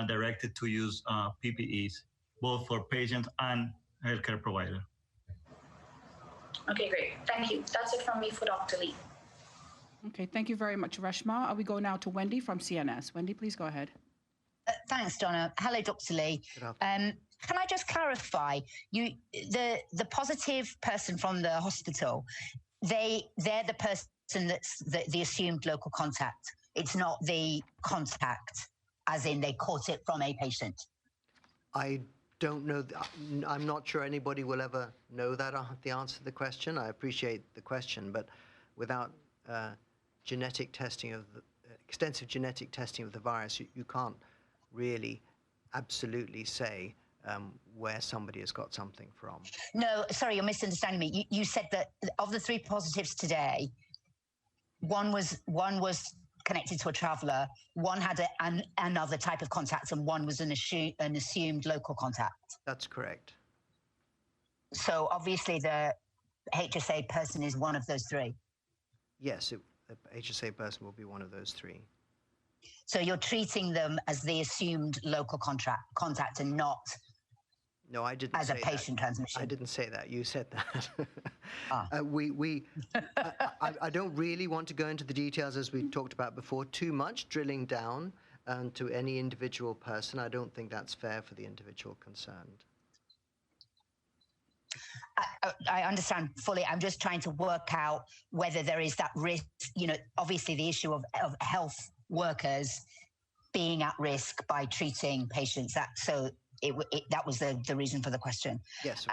directed to use PPEs, both for patients and healthcare provider. Okay, great. Thank you. That's it from me for Dr. Lee. Okay, thank you very much, Reshma. We go now to Wendy from CNS. Wendy, please go ahead. Thanks, Donna. Hello, Dr. Lee. Can I just clarify, the positive person from the hospital, they're the person that's the assumed local contact. It's not the contact, as in they caught it from a patient. I don't know. I'm not sure anybody will ever know that the answer to the question. I appreciate the question, but without genetic testing extensive genetic testing of the virus, you can't really absolutely say where somebody has got something from. No, sorry, you're misunderstanding me. You said that of the 3 positives today, one was connected to a traveller, one had another type of contact, and one was an assumed local contact. That's correct. So obviously the HSA person is one of those 3. Yes, the HSA person will be one of those 3. So you're treating them as the assumed local contact and not no, I didn't as say a patient that. transmission. I didn't say that. You said that. I don't really want to go into the details, as we talked about before, too much drilling down to any individual person. I don't think that's fair for the individual concerned. I understand fully. I'm just trying to work out whether there is that risk. Obviously the issue of health workers being at risk by treating patients. That was the reason for the question. Yes.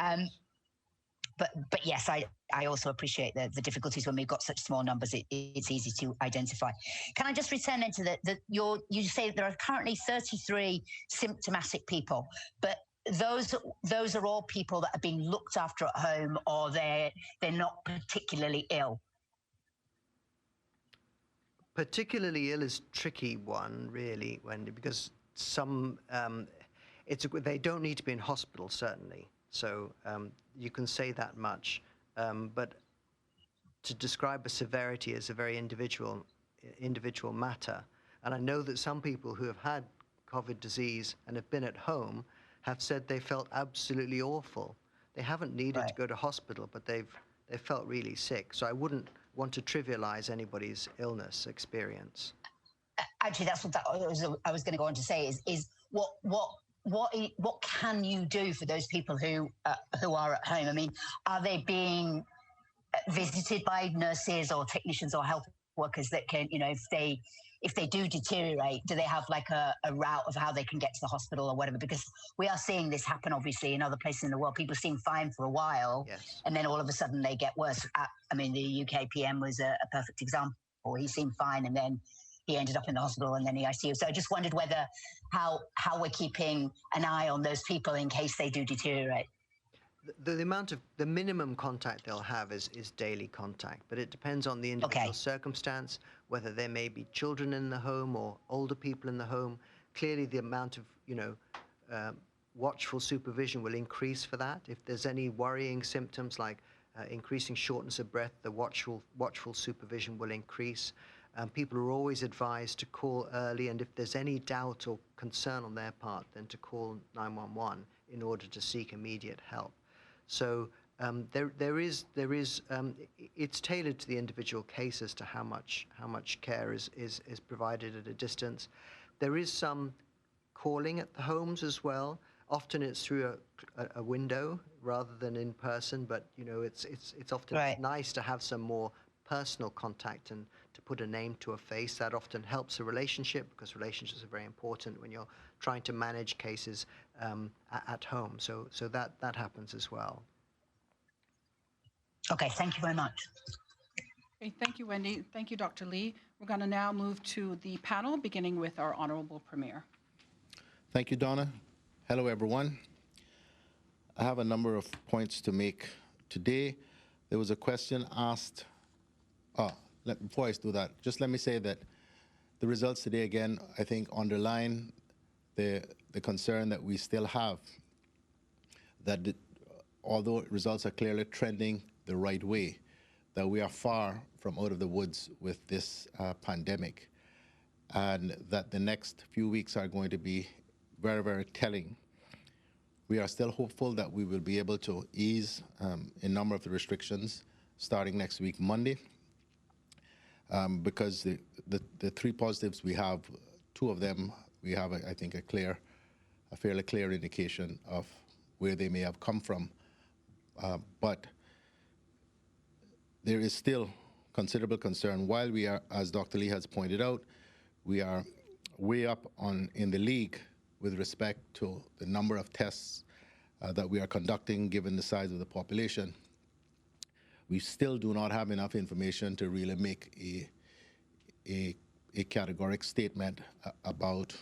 But yes, I also appreciate the difficulties when we've got such small numbers. It's easy to identify. Can I just return then to you say that there are currently 33 symptomatic people, but those are all people that are being looked after at home, or they're not particularly ill. Particularly ill is a tricky one, really, Wendy, because some they don't need to be in hospital, certainly. So you can say that much, but to describe a severity is a very individual matter. And I know that some people who have had COVID disease and have been at home have said they felt absolutely awful. They haven't needed to go to hospital, but they felt really sick. So I wouldn't want to trivialize anybody's illness experience. Actually, that's what I was going to go on to say is what can you do for those people who are at home? I mean, are they being visited by nurses or technicians or health workers that can, if they do deteriorate, do they have like a route of how they can get to the hospital or whatever? Because we are seeing this happen, obviously, in other places in the world. People seem fine for a while, and then all of a sudden they get worse. I mean, the UK PM was a perfect example. He seemed fine, and then he ended up in the hospital and then the ICU. So I just wondered how we're keeping an eye on those people in case they do deteriorate. The minimum contact they'll have is daily contact, but it depends on the individual circumstance, whether there may be children in the home or older people in the home. Clearly, the amount of watchful supervision will increase for that. If there's any worrying symptoms like increasing shortness of breath, the watchful supervision will increase. People are always advised to call early, and if there's any doubt or concern on their part, then to call 911 in order to seek immediate help. So it's tailored to the individual case as to how much care is provided at a distance. There is some calling at the homes as well. Often it's through a window rather than in person, but it's often nice to have some more personal contact and to put a name to a face. That often helps a relationship, because relationships are very important when you're trying to manage cases at home. So that happens as well. Okay, thank you very much. Okay, thank you, Wendy. Thank you, Dr. Lee. We're going to now move to the panel, beginning with our Honorable Premier. Thank you, Donna. Hello, everyone. I have a number of points to make today. There was a question asked. Before I do that, just let me say that the results today, again, I think underline the concern that we still have, that although results are clearly trending the right way, that we are far from out of the woods with this pandemic, and that the next few weeks are going to be very, very telling. We are still hopeful that we will be able to ease a number of the restrictions starting next week, Monday, because the three positives we have, two of them, we have, I think, a fairly clear indication of where they may have come from. But there is still considerable concern. While we are, as Dr. Lee has pointed out, we are way up in the league with respect to the number of tests that we are conducting given the size of the population. We still do not have enough information to really make a categoric statement about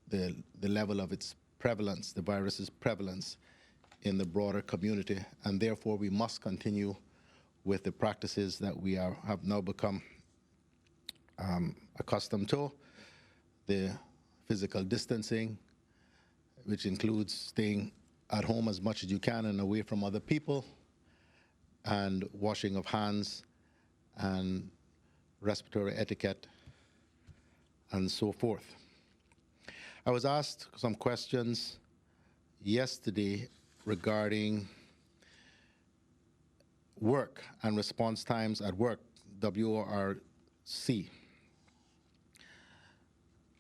the level of its prevalence, the virus's prevalence in the broader community, and therefore we must continue with the practices that we have now become accustomed to, the physical distancing, which includes staying at home as much as you can and away from other people, and washing of hands and respiratory etiquette and so forth. I was asked some questions yesterday regarding work and response times at work, WORC.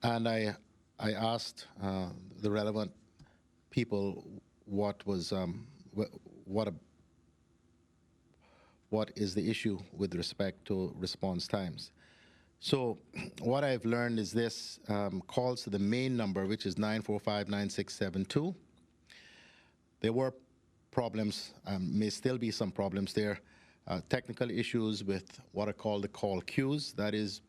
And I asked the relevant people what is the issue with respect to response times. So what I've learned is this: calls to the main number, which is 945-9672. There were problems, may still be some problems there. Technical issues with what are called the call queues. That is,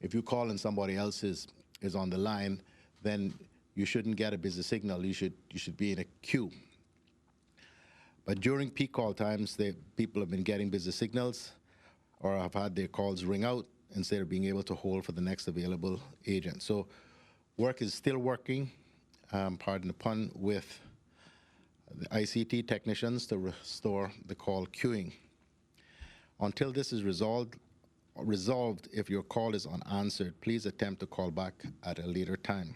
if you call and somebody else is on the line, then you shouldn't get a busy signal. You should be in a queue. But during peak call times, people have been getting busy signals or have had their calls ring out instead of being able to hold for the next available agent. So work is still working, pardon the pun, with the ICT technicians to restore the call queuing. Until this is resolved, if your call is unanswered, please attempt to call back at a later time.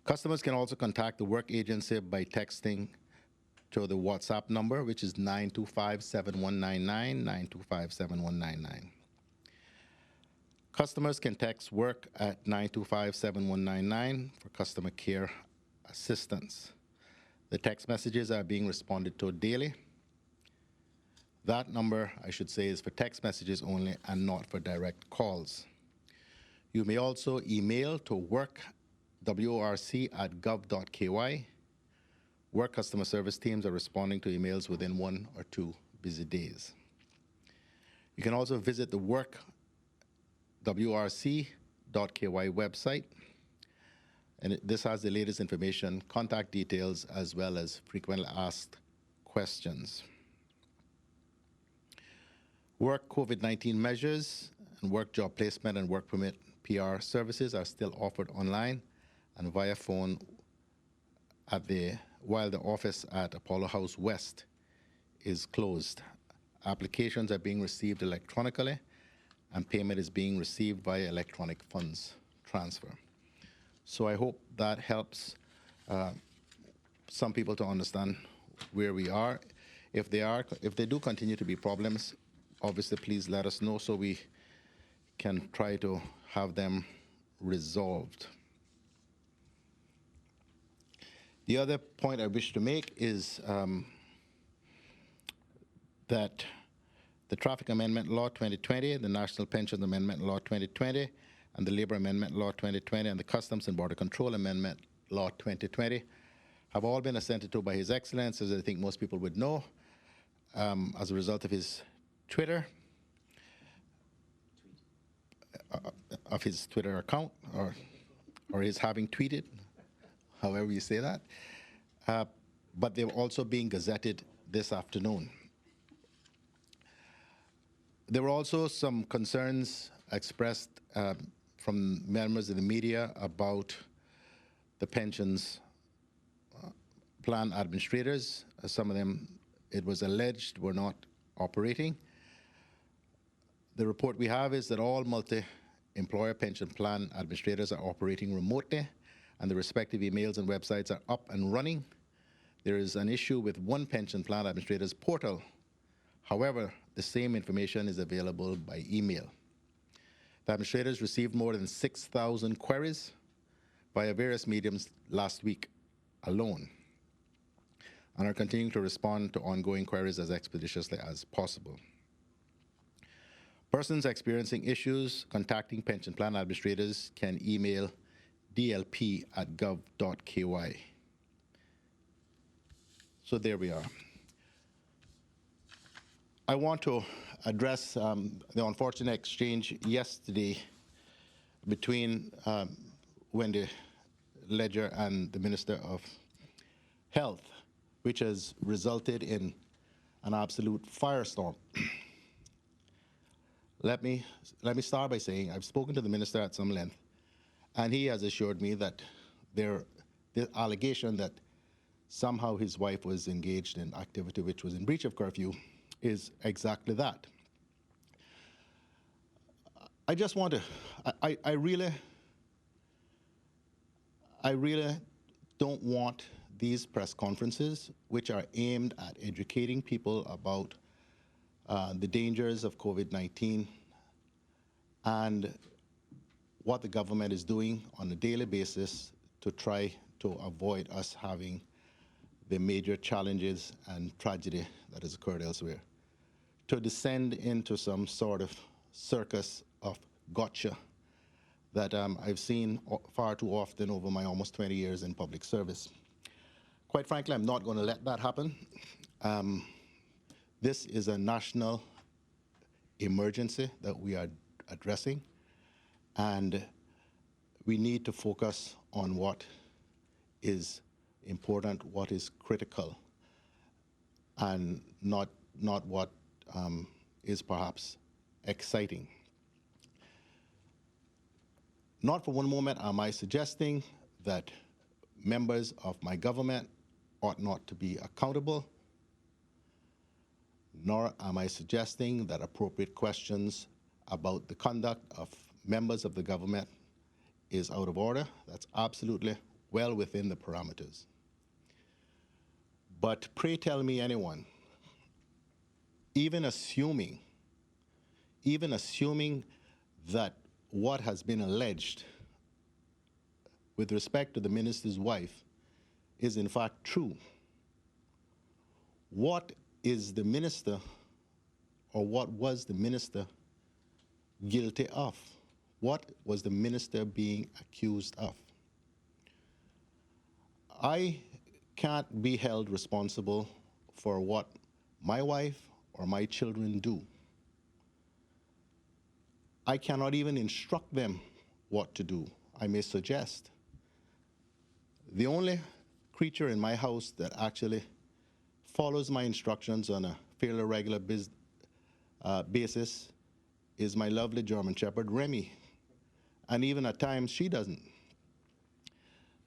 Customers can also contact the work agency by texting to the WhatsApp number, which is 925-7199, 925-7199. Customers can text work at 925-7199 for customer care assistance. The text messages are being responded to daily. That number, I should say, is for text messages only and not for direct calls. You may also email to work@gov.ky. Work customer service teams are responding to emails within 1 or 2 busy days. You can also visit the work.wrc.ky website, and this has the latest information, contact details, as well as frequently asked questions. Work COVID-19 measures and work job placement and work permit PR services are still offered online and via phone while the office at Apollo House West is closed. Applications are being received electronically and payment is being received via electronic funds transfer. So I hope that helps some people to understand where we are. If they do continue to be problems, obviously please let us know so we can try to have them resolved. The other point I wish to make is that the Traffic Amendment Law 2020, the National Pensions Amendment Law 2020, and the Labor Amendment Law 2020, and the Customs and Border Control Amendment Law 2020 have all been assented to by His Excellency, as I think most people would know, as a result of his Twitter, of his Twitter account, or his having tweeted, however you say that. But they're also being gazetted this afternoon. There were also some concerns expressed from members of the media about the pensions plan administrators. Some of them, it was alleged, were not operating. The report we have is that all multi-employer pension plan administrators are operating remotely, and the respective emails and websites are up and running. There is an issue with one pension plan administrator's portal. However, the same information is available by email. The administrators received more than 6,000 queries via various mediums last week alone, and are continuing to respond to ongoing queries as expeditiously as possible. Persons experiencing issues contacting pension plan administrators can email dlp@gov.ky. So there we are. I want to address the unfortunate exchange yesterday between Wendy Ledger and the Minister of Health, which has resulted in an absolute firestorm. Let me start by saying I've spoken to the minister at some length, and he has assured me that the allegation that somehow his wife was engaged in activity which was in breach of curfew is exactly that. I just want to, I really don't want these press conferences, which are aimed at educating people about the dangers of COVID-19 and what the government is doing on a daily basis to try to avoid us having the major challenges and tragedy that has occurred elsewhere, to descend into some sort of circus of gotcha that I've seen far too often over my almost 20 years in public service. Quite frankly, I'm not going to let that happen. This is a national emergency that we are addressing, and we need to focus on what is important, what is critical, and not what is perhaps exciting. Not for one moment am I suggesting that members of my government ought not to be accountable, nor am I suggesting that appropriate questions about the conduct of members of the government is out of order. That's absolutely well within the parameters. But pray tell me anyone, even assuming that what has been alleged with respect to the minister's wife is in fact true, what is the minister, or what was the minister guilty of? What was the minister being accused of? I can't be held responsible for what my wife or my children do. I cannot even instruct them what to do. I may suggest. The only creature in my house that actually follows my instructions on a fairly regular basis is my lovely German Shepherd, Remy. And even at times, she doesn't.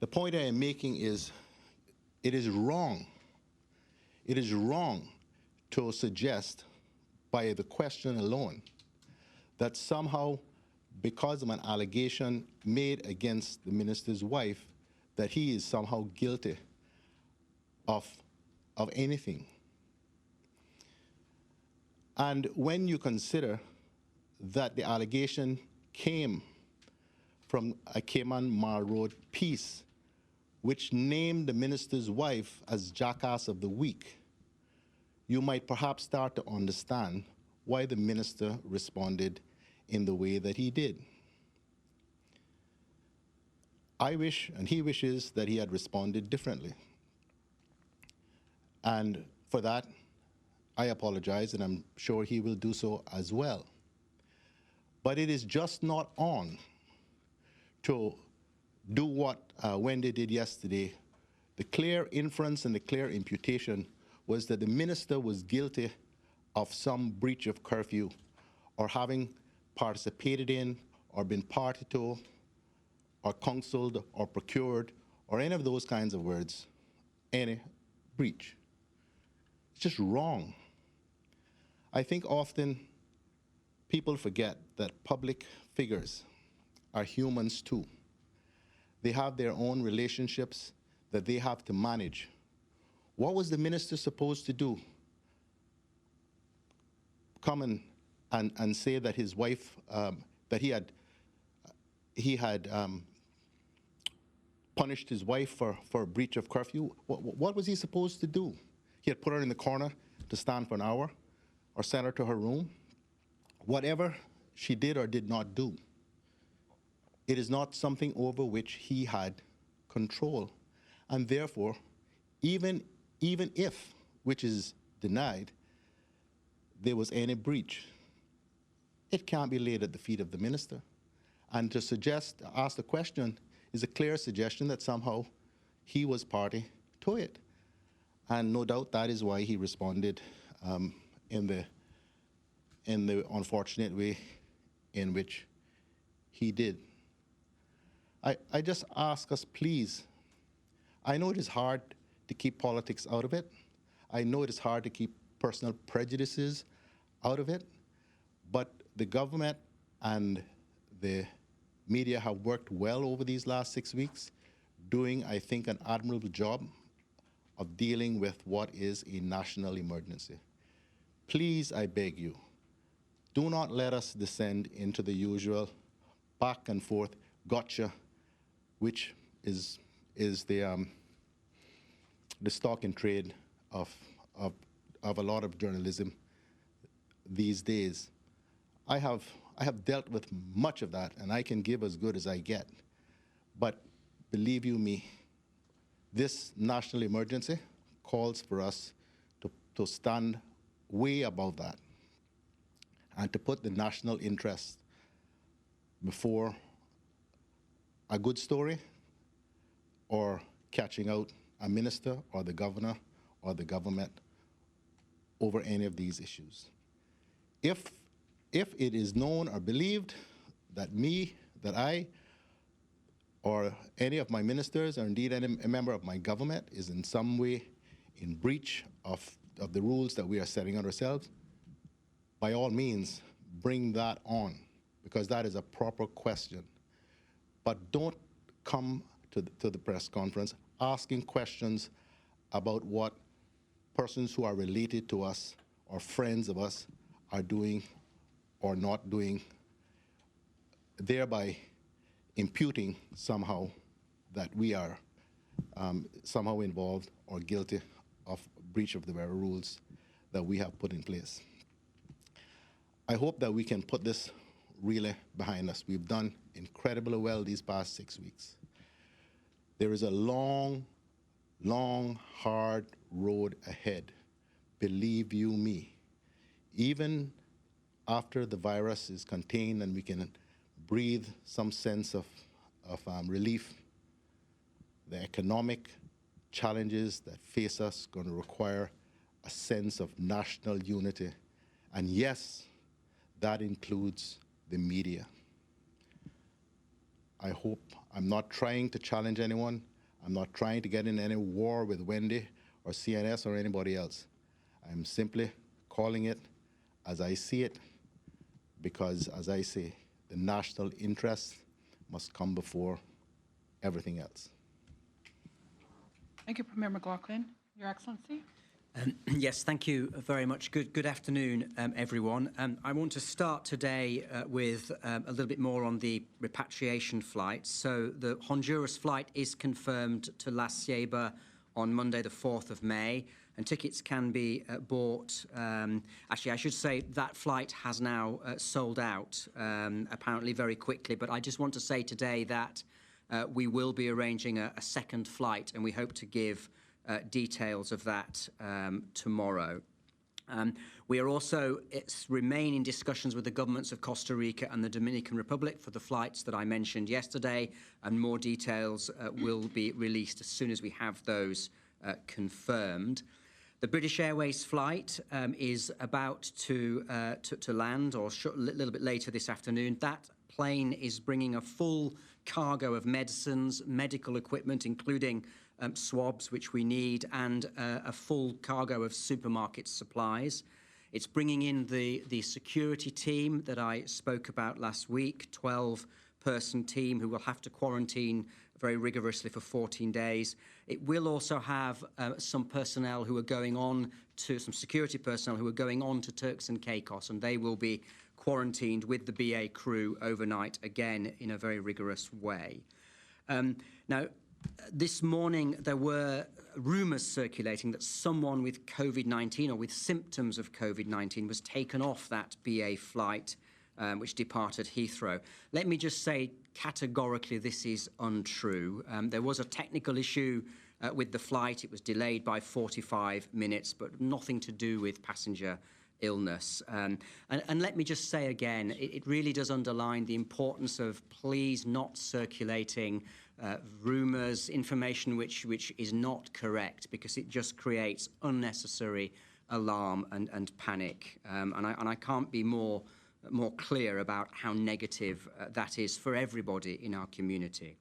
The point I am making is, it is wrong. It is wrong to suggest by the question alone that somehow, because of an allegation made against the minister's wife, that he is somehow guilty of anything. And when you consider that the allegation came from a Cayman Mall Road piece, which named the minister's wife as Jackass of the Week, you might perhaps start to understand why the minister responded in the way that he did. I wish, and he wishes, that he had responded differently. And for that, I apologize, and I'm sure he will do so as well. But it is just not on to do what Wendy did yesterday. The clear inference and the clear imputation was that the minister was guilty of some breach of curfew, or having participated in, or been party to, or counseled, or procured, or any of those kinds of words, any breach. It's just wrong. I think often people forget that public figures are humans too. They have their own relationships that they have to manage. What was the minister supposed to do? Come and say that his wife, that he had punished his wife for a breach of curfew? What was he supposed to do? He had put her in the corner to stand for an hour, or sent her to her room? Whatever she did or did not do, it is not something over which he had control. And therefore, even if, which is denied, there was any breach, it can't be laid at the feet of the minister. And to ask the question is a clear suggestion that somehow he was party to it. And no doubt that is why he responded in the unfortunate way in which he did. I just ask us, please, I know it is hard to keep politics out of it. I know it is hard to keep personal prejudices out of it, but the government and the media have worked well over these last 6 weeks, doing, I think, an admirable job of dealing with what is a national emergency. Please, I beg you, do not let us descend into the usual back and forth gotcha, which is the stock in trade of a lot of journalism these days. I have dealt with much of that, and I can give as good as I get. But believe you me, this national emergency calls for us to stand way above that and to put the national interest before a good story or catching out a minister or the governor or the government over any of these issues. If it is known or believed that I, or any of my ministers, or indeed any member of my government is in some way in breach of the rules that we are setting out ourselves, by all means, bring that on, because that is a proper question. But don't come to the press conference asking questions about what persons who are related to us or friends of us are doing or not doing, thereby imputing somehow that we are somehow involved or guilty of breach of the very rules that we have put in place. I hope that we can put this really behind us. We've done incredibly well these past 6 weeks. There is a long, long, hard road ahead, believe you me. Even after the virus is contained and we can breathe some sense of relief, the economic challenges that face us are going to require a sense of national unity. And yes, that includes the media. I hope I'm not trying to challenge anyone. I'm not trying to get in any war with Wendy or CNS or anybody else. I'm simply calling it as I see it, because, as I say, the national interest must come before everything else. Thank you, Premier McLaughlin. Your Excellency. Yes, thank you very much. Good afternoon, everyone. I want to start today with a little bit more on the repatriation flights. So the Honduras flight is confirmed to La Ceiba on Monday, the 4th of May, and tickets can be bought. Actually, I should say that flight has now sold out, apparently very quickly. But I just want to say today that we will be arranging a second flight, and we hope to give details of that tomorrow. We are also remain in discussions with the governments of Costa Rica and the Dominican Republic for the flights that I mentioned yesterday, and more details will be released as soon as we have those confirmed. The British Airways flight is about to land, or a little bit later this afternoon. That plane is bringing a full cargo of medicines, medical equipment, including swabs, which we need, and a full cargo of supermarket supplies. It's bringing in the security team that I spoke about last week, 12-person team who will have to quarantine very rigorously for 14 days. It will also have some personnel who are going on to, some security personnel who are going on to Turks and Caicos, and they will be quarantined with the BA crew overnight, again, in a very rigorous way. Now, this morning, there were rumours circulating that someone with COVID-19 or with symptoms of COVID-19 was taken off that BA flight which departed Heathrow. Let me just say categorically this is untrue. There was a technical issue with the flight. It was delayed by 45 minutes, but nothing to do with passenger illness. And let me just say again, it really does underline the importance of please not circulating rumours, information which is not correct, because it just creates unnecessary alarm and panic. And I can't be more clear about how negative that is for everybody in our community.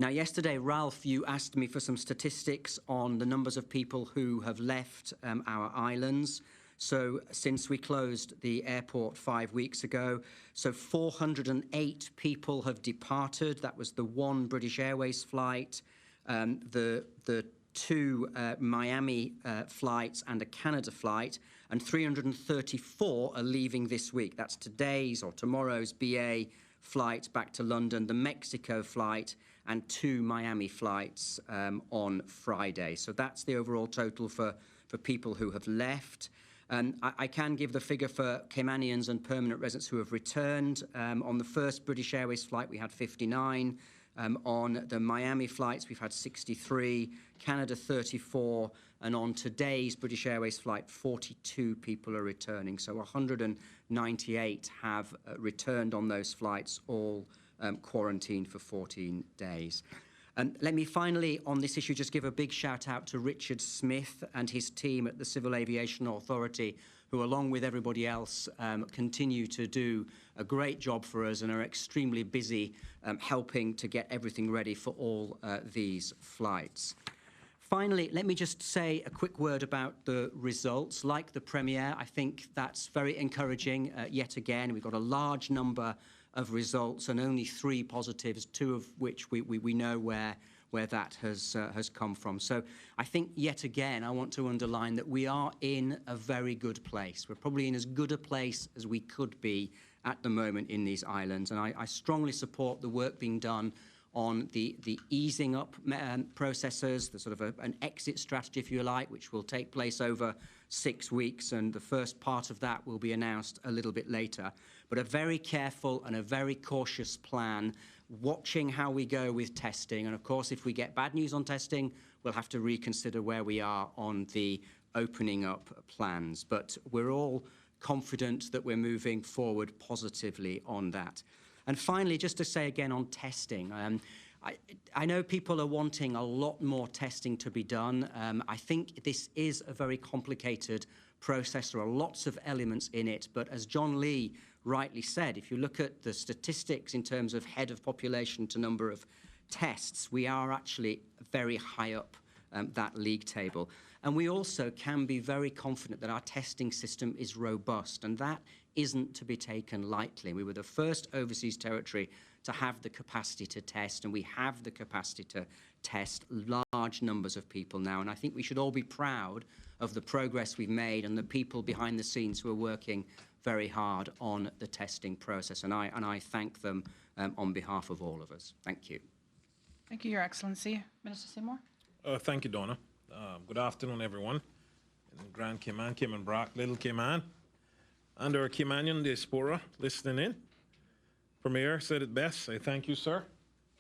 Now, yesterday, Ralph, you asked me for some statistics on the numbers of people who have left our islands. So since we closed the airport 5 weeks ago, so 408 people have departed. That was the one British Airways flight, the two Miami flights and a Canada flight, and 334 are leaving this week. That's today's or tomorrow's BA flight back to London, the Mexico flight, and 2 Miami flights on Friday. So that's the overall total for people who have left. I can give the figure for Caymanians and permanent residents who have returned. On the first British Airways flight, we had 59. On the Miami flights, we've had 63, Canada 34, and on today's British Airways flight, 42 people are returning. So 198 have returned on those flights, all quarantined for 14 days. Let me finally, on this issue, just give a big shout out to Richard Smith and his team at the Civil Aviation Authority, who, along with everybody else, continue to do a great job for us and are extremely busy helping to get everything ready for all these flights. Finally, let me just say a quick word about the results. Like the Premier, I think that's very encouraging yet again. We've got a large number of results and only 3 positives, 2 of which we know where that has come from. So I think yet again I want to underline that we are in a very good place. We're probably in as good a place as we could be at the moment in these islands, and I strongly support the work being done on the easing up processes, the sort of an exit strategy, if you like, which will take place over 6 weeks, and the first part of that will be announced a little bit later. But a very careful and a very cautious plan, watching how we go with testing. And of course, if we get bad news on testing, we'll have to reconsider where we are on the opening up plans. But we're all confident that we're moving forward positively on that. And finally, just to say again on testing, I know people are wanting a lot more testing to be done. I think this is a very complicated process. There are lots of elements in it. But as John Lee rightly said, if you look at the statistics in terms of head of population to number of tests, we are actually very high up that league table. And we also can be very confident that our testing system is robust, and that isn't to be taken lightly. We were the first overseas territory to have the capacity to test, and we have the capacity to test large numbers of people now. And I think we should all be proud of the progress we've made and the people behind the scenes who are working very hard on the testing process. And I thank them on behalf of all of us. Thank you. Thank you, Your Excellency. Minister Seymour. Thank you, Donna. Good afternoon, everyone. In Grand Cayman, Cayman Brac, Little Cayman, and our Caymanian diaspora listening in. Premier said it best. I thank you, sir.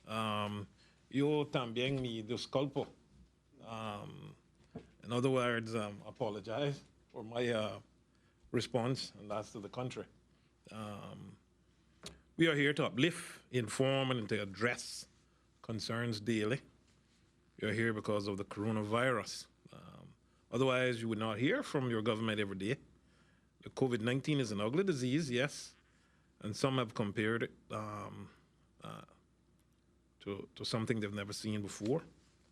Yo también mi disculpo. In other words, apologize for my response, and that's to the country. We are here to uplift, inform, and to address concerns daily. We are here because of the coronavirus. Otherwise, you would not hear from your government every day. The COVID-19 is an ugly disease, yes, and some have compared it to something they've never seen before.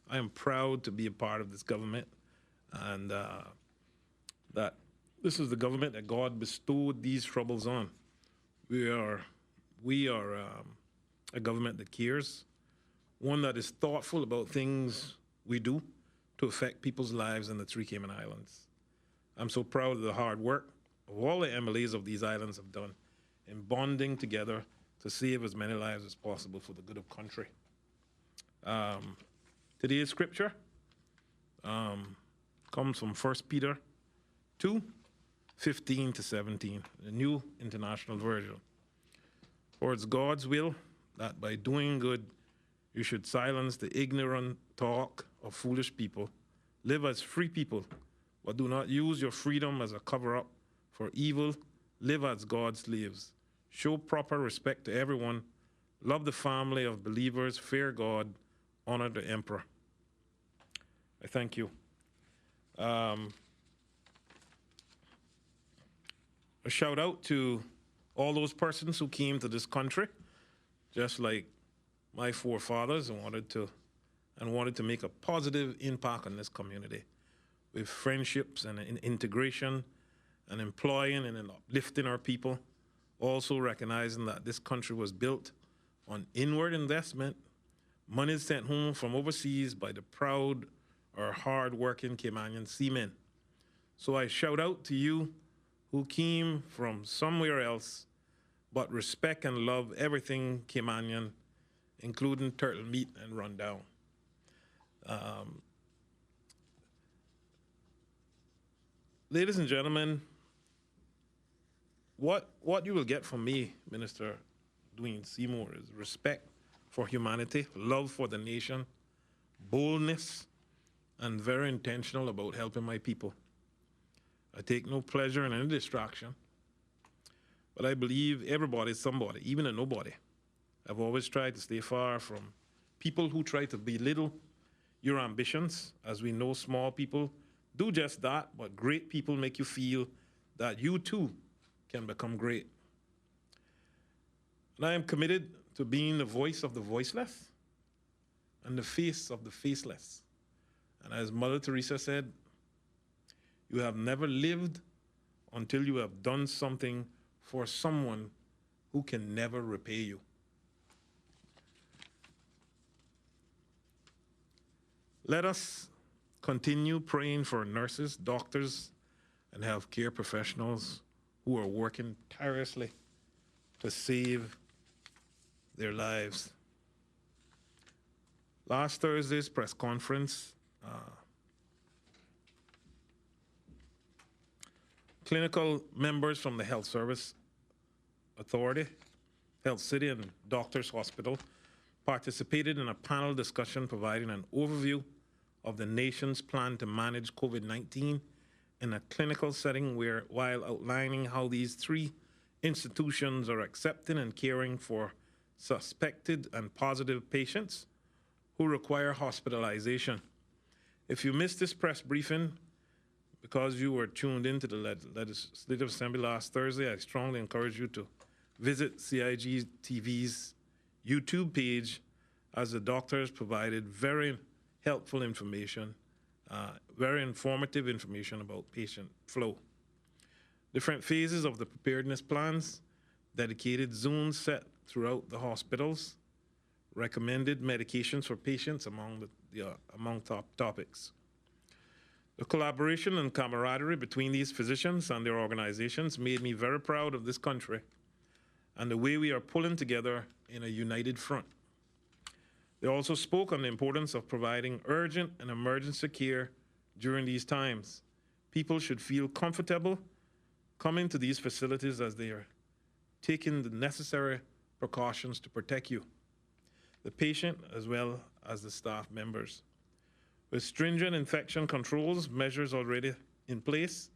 I am proud to be a part of this government, and that this is the government that God bestowed these troubles on. We are a government that cares, one that is thoughtful about things we do to affect people's lives in the 3 Cayman Islands. I'm so proud of the hard work of all the MLAs of these islands have done in bonding together to save as many lives as possible for the good of country. Today's scripture comes from 1 Peter 2:15 to 17, the New International Version. For it's God's will that by doing good you should silence the ignorant talk of foolish people, live as free people, but do not use your freedom as a cover-up for evil, live as God's slaves. Show proper respect to everyone, love the family of believers, fear God, honor the emperor. I thank you. A shout out to all those persons who came to this country, just like my forefathers, and wanted to make a positive impact on this community with friendships and integration and employing and uplifting our people, also recognizing that this country was built on inward investment, money sent home from overseas by the proud or hard-working Caymanian seamen. So I shout out to you who came from somewhere else, but respect and love everything Caymanian, including turtle meat and rundown. ladies and gentlemen, what you will get from me, Minister Dwayne Seymour, is respect for humanity, love for the nation, boldness, and very intentional about helping my people. I take no pleasure in any distraction, but I believe everybody is somebody, even a nobody. I've always tried to stay far from people who try to belittle your ambitions. As we know, small people do just that, but great people make you feel that you too can become great. And I am committed to being the voice of the voiceless and the face of the faceless. And as Mother Teresa said, you have never lived until you have done something for someone who can never repay you. Let us continue praying for nurses, doctors, and healthcare professionals who are working tirelessly to save their lives. Last Thursday's press conference, clinical members from the Health Service Authority, Health City, and Doctors Hospital participated in a panel discussion providing an overview of the nation's plan to manage COVID-19 in a clinical setting while outlining how these three institutions are accepting and caring for suspected and positive patients who require hospitalization. If you missed this press briefing because you were tuned into the Legislative Assembly last Thursday, I strongly encourage you to visit CIG TV's YouTube page, as the doctors provided very helpful information, very informative information about patient flow. Different phases of the preparedness plans, dedicated zones set throughout the hospitals, recommended medications for patients among top topics. The collaboration and camaraderie between these physicians and their organizations made me very proud of this country and the way we are pulling together in a united front. They also spoke on the importance of providing urgent and emergency care during these times. People should feel comfortable coming to these facilities as they are taking the necessary precautions to protect you, the patient, as well as the staff members. With stringent infection controls measures already in place,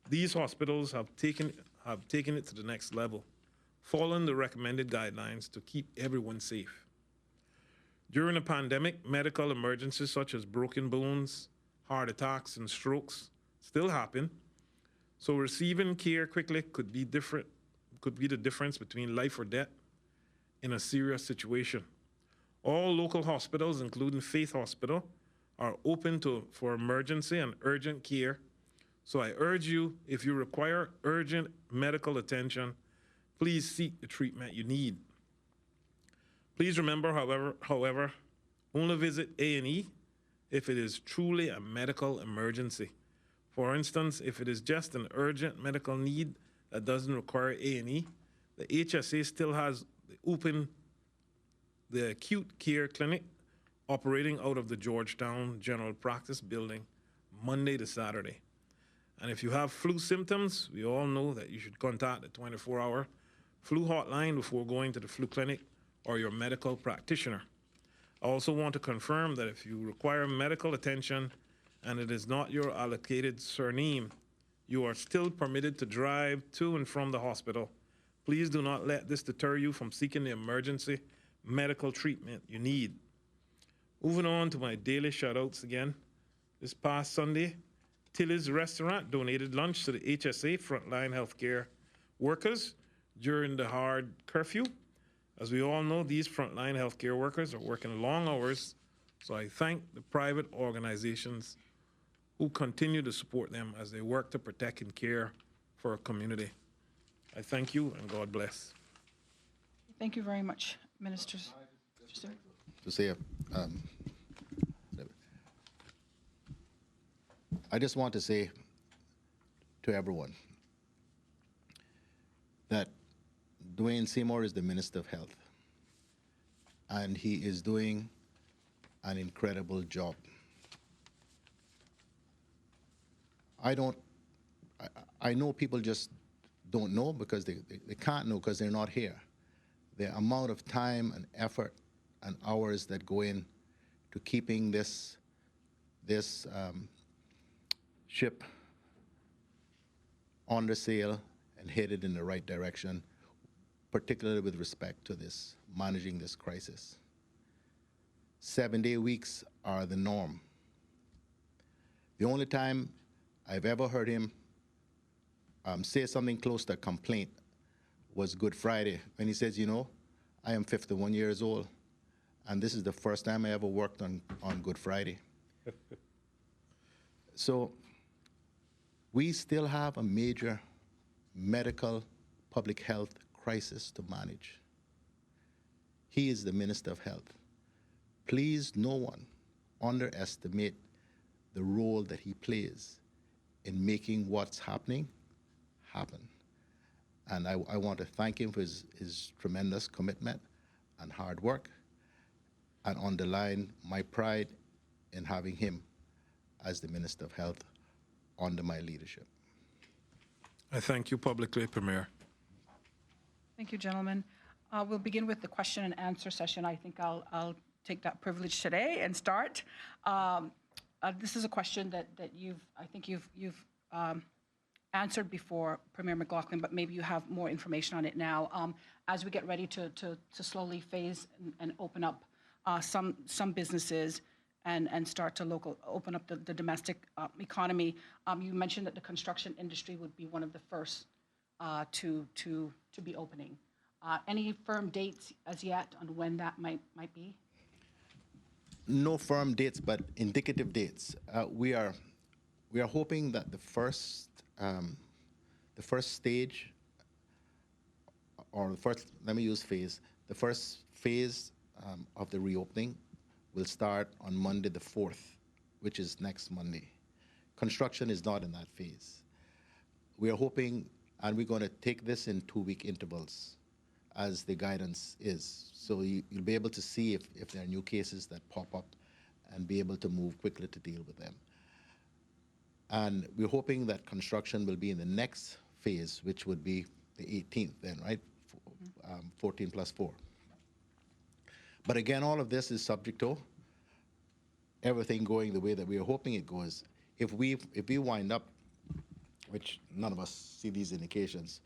these hospitals have taken it to the next level, following the recommended guidelines to keep everyone safe. During the pandemic, medical emergencies such as broken bones, heart attacks, and strokes still happen, so receiving care quickly could be the difference between life or death in a serious situation. All local hospitals, including Faith Hospital, are open for emergency and urgent care. So I urge you, if you require urgent medical attention, please seek the treatment you need. Please remember, however, only visit A&E if it is truly a medical emergency. For instance, if it is just an urgent medical need that doesn't require A&E, the HSA still has the acute care clinic operating out of the Georgetown General Practice building Monday to Saturday. And if you have flu symptoms, we all know that you should contact the 24-hour flu hotline before going to the flu clinic or your medical practitioner. I also want to confirm that if you require medical attention and it is not your allocated surname, you are still permitted to drive to and from the hospital. Please do not let this deter you from seeking the emergency medical treatment you need. Moving on to my daily shout-outs again. This past Sunday, Tilly's Restaurant donated lunch to the HSA frontline healthcare workers during the hard curfew. As we all know, these frontline healthcare workers are working long hours, so I thank the private organizations who continue to support them as they work to protect and care for our community. I thank you, and God bless. Thank you very much, Ministers. To say, I just want to say to everyone that Dwayne Seymour is the Minister of Health, and he is doing an incredible job. I don't I know people just don't know because they can't know because they're not here. The amount of time and effort and hours that go in to keeping this ship on the sail and headed in the right direction, particularly with respect to this, managing this crisis. 7-day weeks are the norm. The only time I've ever heard him say something close to a complaint was Good Friday, when he says, you know, I am 51 years old, and this is the first time I ever worked on Good Friday. So we still have a major medical public health crisis to manage. He is the Minister of Health. Please, no one underestimate the role that he plays in making what's happening happen. And I want to thank him for his tremendous commitment and hard work, and underline my pride in having him as the Minister of Health under my leadership. I thank you publicly, Premier. Thank you, gentlemen. We'll begin with the question and answer session. I think I'll take that privilege today and start. This is a question that you've answered before, Premier McLaughlin, but maybe you have more information on it now. As we get ready to slowly phase and open up some businesses and start to open up the domestic economy, you mentioned that the construction industry would be one of the first to be opening. Any firm dates as yet on when that might be? No firm dates, but indicative dates. We are hoping that the first stage, or the first, let me use phase, the first phase of the reopening will start on Monday the 4th, which is next Monday. Construction is not in that phase. We are hoping, and we're going to take this in 2-week intervals as the guidance is. So you'll be able to see if there are new cases that pop up and be able to move quickly to deal with them. And we're hoping that construction will be in the next phase, which would be the 18th then, right? 14 plus 4. But again, all of this is subject to everything going the way that we are hoping it goes. If we wind up, which none of us see these indications,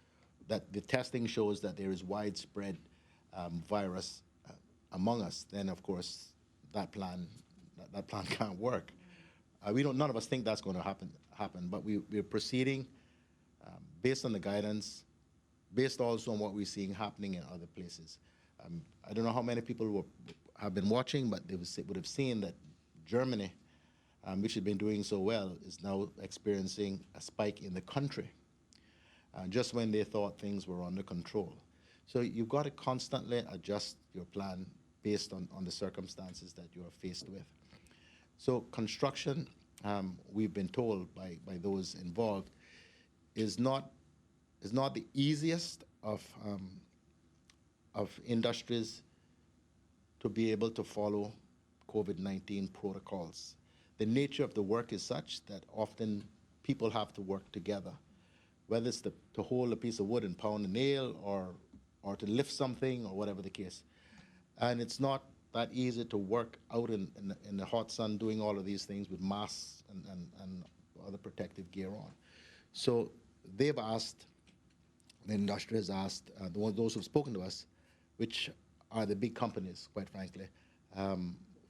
that the testing shows that there is widespread virus among us, then of course that plan can't work. None of us think that's going to happen, but we're proceeding based on the guidance, based also on what we're seeing happening in other places. I don't know how many people have been watching, but they would have seen that Germany, which had been doing so well, is now experiencing a spike in the country, just when they thought things were under control. So you've got to constantly adjust your plan based on the circumstances that you are faced with. So construction, we've been told by those involved, is not the easiest of industries to be able to follow COVID-19 protocols. The nature of the work is such that often people have to work together, whether it's to hold a piece of wood and pound a nail, or to lift something, or whatever the case. And it's not that easy to work out in the hot sun doing all of these things with masks and other protective gear on. So they've asked, the industry has asked, those who've spoken to us, which are the big companies, quite frankly,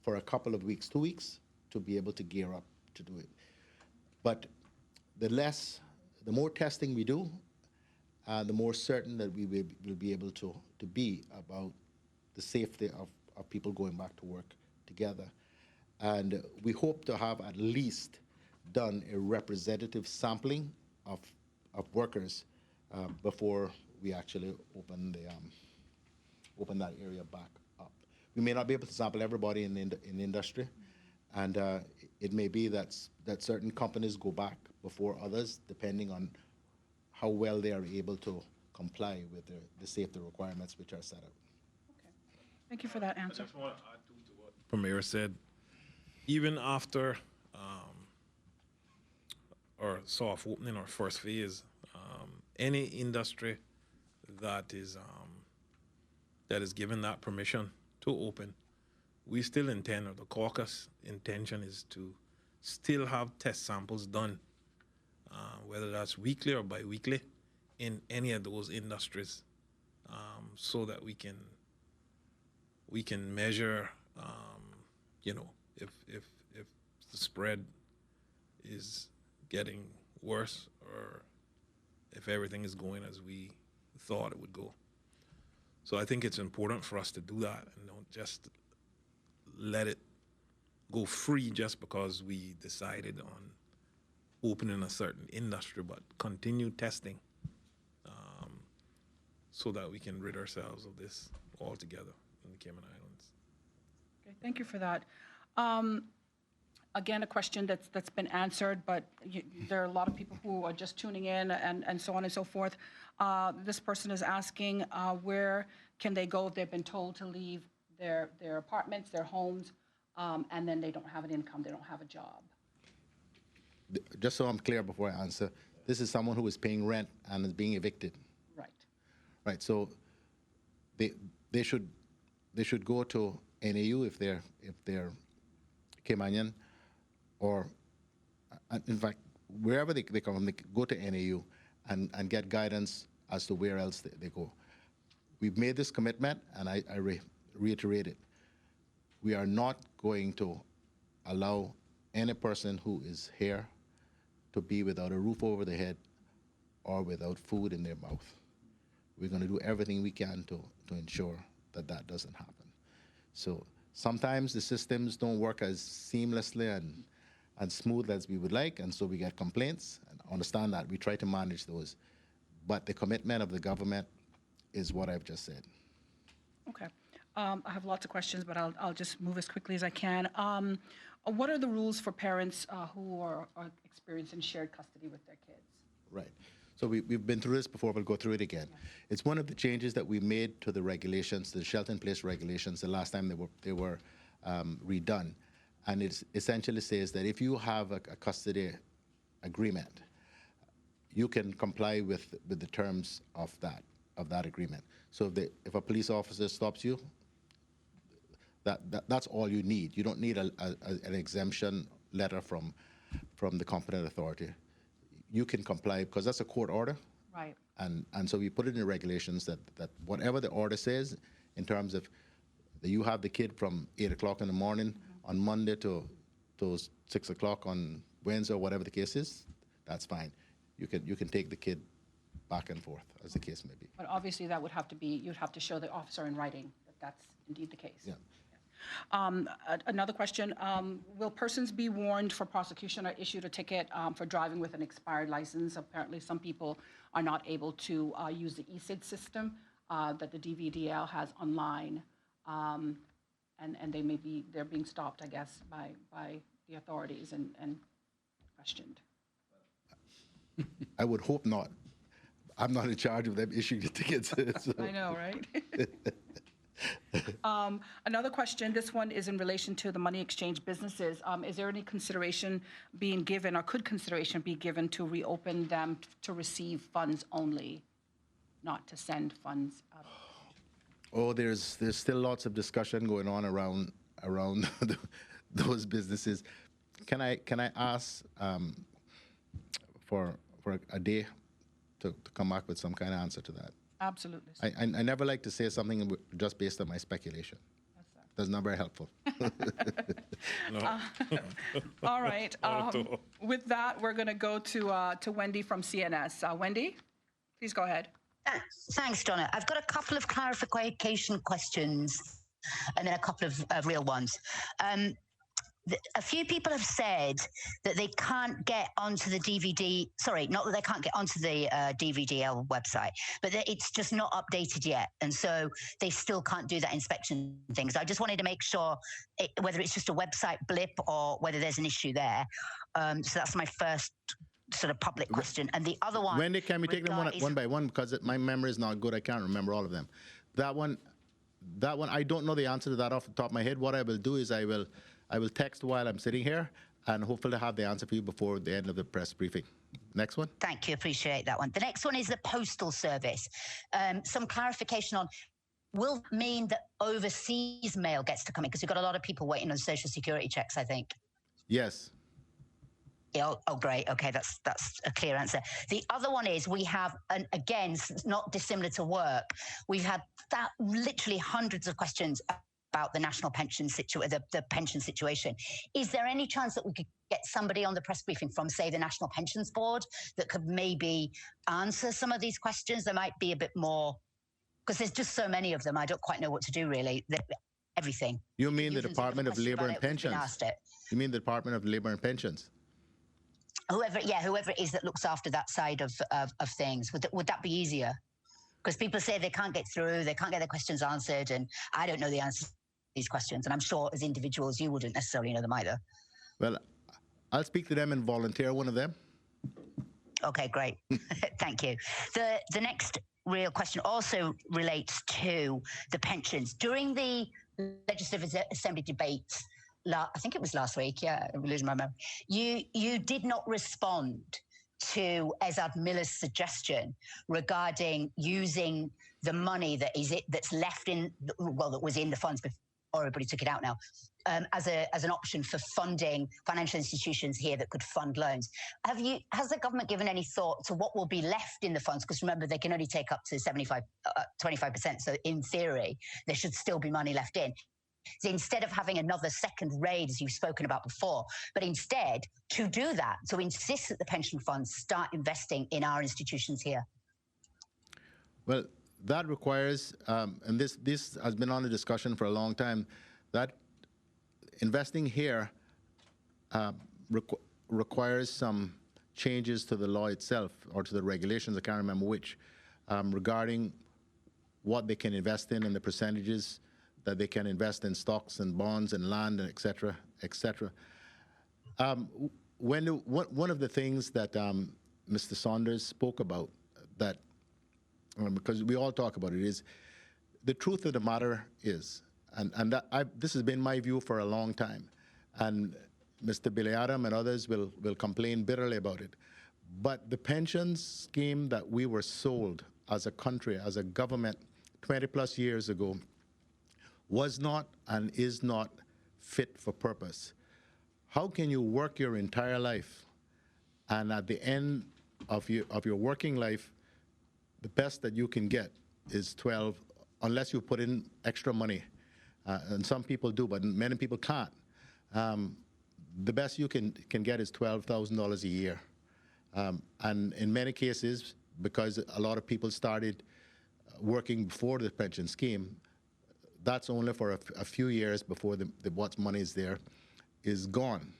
for a couple of weeks, 2 weeks, to be able to gear up to do it. But the more testing we do, the more certain that we will be able to be about the safety of people going back to work together. And we hope to have at least done a representative sampling of workers before we actually open that area back up. We may not be able to sample everybody in the industry, and it may be that certain companies go back before others, depending on how well they are able to comply with the safety requirements which are set out. Thank you for that answer. I just want to add to what Premier said. Even after our soft opening, our first phase, any industry that is given that permission to open, we still intend, or the caucus intention is to still have test samples done, whether that's weekly or bi-weekly, in any of those industries, so that we can measure, if the spread is getting worse or if everything is going as we thought it would go. So I think it's important for us to do that and don't just let it go free just because we decided on opening a certain industry, but continue testing so that we can rid ourselves of this altogether in the Cayman Islands. Okay, thank you for that. Again, a question that's been answered, but there are a lot of people who are just tuning in and so on and so forth. This person is asking where can they go if they've been told to leave their apartments, their homes, and then they don't have an income, they don't have a job. Just so I'm clear before I answer, this is someone who is paying rent and is being evicted. Right. Right. So they should go to NAU if they're Caymanian, or in fact wherever they come from, they go to NAU and get guidance as to where else they go. We've made this commitment, and I reiterate it. We are not going to allow any person who is here to be without a roof over their head or without food in their mouth. We're going to do everything we can to ensure that that doesn't happen. So sometimes the systems don't work as seamlessly and smooth as we would like, and so we get complaints. And understand that. We try to manage those. But the commitment of the government is what I've just said. Okay. I have lots of questions, but I'll just move as quickly as I can. What are the rules for parents who are experiencing shared custody with their kids? Right. So we've been through this before, we'll go through it again. Yeah. It's one of the changes that we made to the regulations, the shelter-in-place regulations, the last time they were redone. And it essentially says that if you have a custody agreement, you can comply with the terms of that agreement. So if a police officer stops you, that's all you need. You don't need an exemption letter from the competent authority. You can comply because that's a court order. Right. And so we put it in the regulations that whatever the order says in terms of that you have the kid from 8 o'clock in the morning on Monday to 6 o'clock on Wednesday or whatever the case is, that's fine. You can take the kid back and forth as the case may be. But obviously that would have to be, you'd have to show the officer in writing that that's indeed the case. Yeah. Another question, will persons be warned for prosecution or issued a ticket for driving with an expired license? Apparently some people are not able to use the ESID system that the DVDL has online, and they're being stopped, I guess, by the authorities and questioned. I would hope not. I'm not in charge of them issuing the tickets. So. I know, right? Another question, this one is in relation to the money exchange businesses. Is there any consideration being given, or could consideration be given to reopen them to receive funds only, not to send funds out? Oh, there's still lots of discussion going on around those businesses. Can I ask for a day to come back with some kind of answer to that? Absolutely. I never like to say something just based on my speculation. That's not very helpful. All right. With that, we're going to go to Wendy from CNS. Wendy, please go ahead. Thanks, Donna. I've got a couple of clarification questions and then a couple of real ones. A few people have said that they can't get onto the DVD, sorry, not that they can't get onto the DVDL website, but that it's just not updated yet. And so they still can't do that inspection thing. So I just wanted to make sure whether it's just a website blip or whether there's an issue there. So that's my first sort of public question. And the other one... Wendy, can we take them one by one? Because my memory is not good. I can't remember all of them. That one, I don't know the answer to that off the top of my head. What I will do is I will text while I'm sitting here and hopefully have the answer for you before the end of the press briefing. Next one. Thank you. Appreciate that one. The next one is the Postal Service. Some clarification on, will that mean that overseas mail gets to come in? Because we've got a lot of people waiting on Social Security checks, I think. Yes. Yeah, oh, great. Okay, that's a clear answer. The other one is we have, and again, not dissimilar to work, we've had literally hundreds of questions about the national pension the pension situation. Is there any chance that we could get somebody on the press briefing from, say, the National Pensions Board that could maybe answer some of these questions? There might be a bit more, because there's just so many of them. I don't quite know what to do, really. Everything. You mean the Department of Labor and Pensions? You mean the Department of Labor and Pensions? Whoever it is that looks after that side of things, would that be easier? Because people say they can't get through, they can't get their questions answered, and I don't know the answers to these questions, and I'm sure as individuals you wouldn't necessarily know them either. Well, I'll speak to them and volunteer one of them. Okay, great. Thank you. The next real question also relates to the pensions. During the Legislative Assembly debates, I think it was last week, yeah, I'm losing my memory, you did not respond to Ezad Miller's suggestion regarding using the money that's left that was in the funds before everybody took it out now, as an option for funding financial institutions here that could fund loans. Has the government given any thought to what will be left in the funds? Because remember, they can only take up to 25%. So in theory, there should still be money left in. So instead of having another second raid, as you've spoken about before, but instead to do that, to insist that the pension funds start investing in our institutions here? Well, that requires, and this has been on the discussion for a long time, that investing here requires some changes to the law itself or to the regulations, I can't remember which, regarding what they can invest in and the percentages that they can invest in stocks and bonds and land and et cetera, et cetera. One of the things that Mr. Saunders spoke about, that because we all talk about it, is the truth of the matter is, and this has been my view for a long time, and Mr. Billy Adam and others will complain bitterly about it, but the pension scheme that we were sold as a country, as a government 20 plus years ago, was not and is not fit for purpose. How can you work your entire life and at the end of your working life, the best that you can get is 12, unless you put in extra money, and some people do, but many people can't. The best you can get is $12,000 a year. And in many cases, because a lot of people started working before the pension scheme, that's only for a few years before what money is there is gone.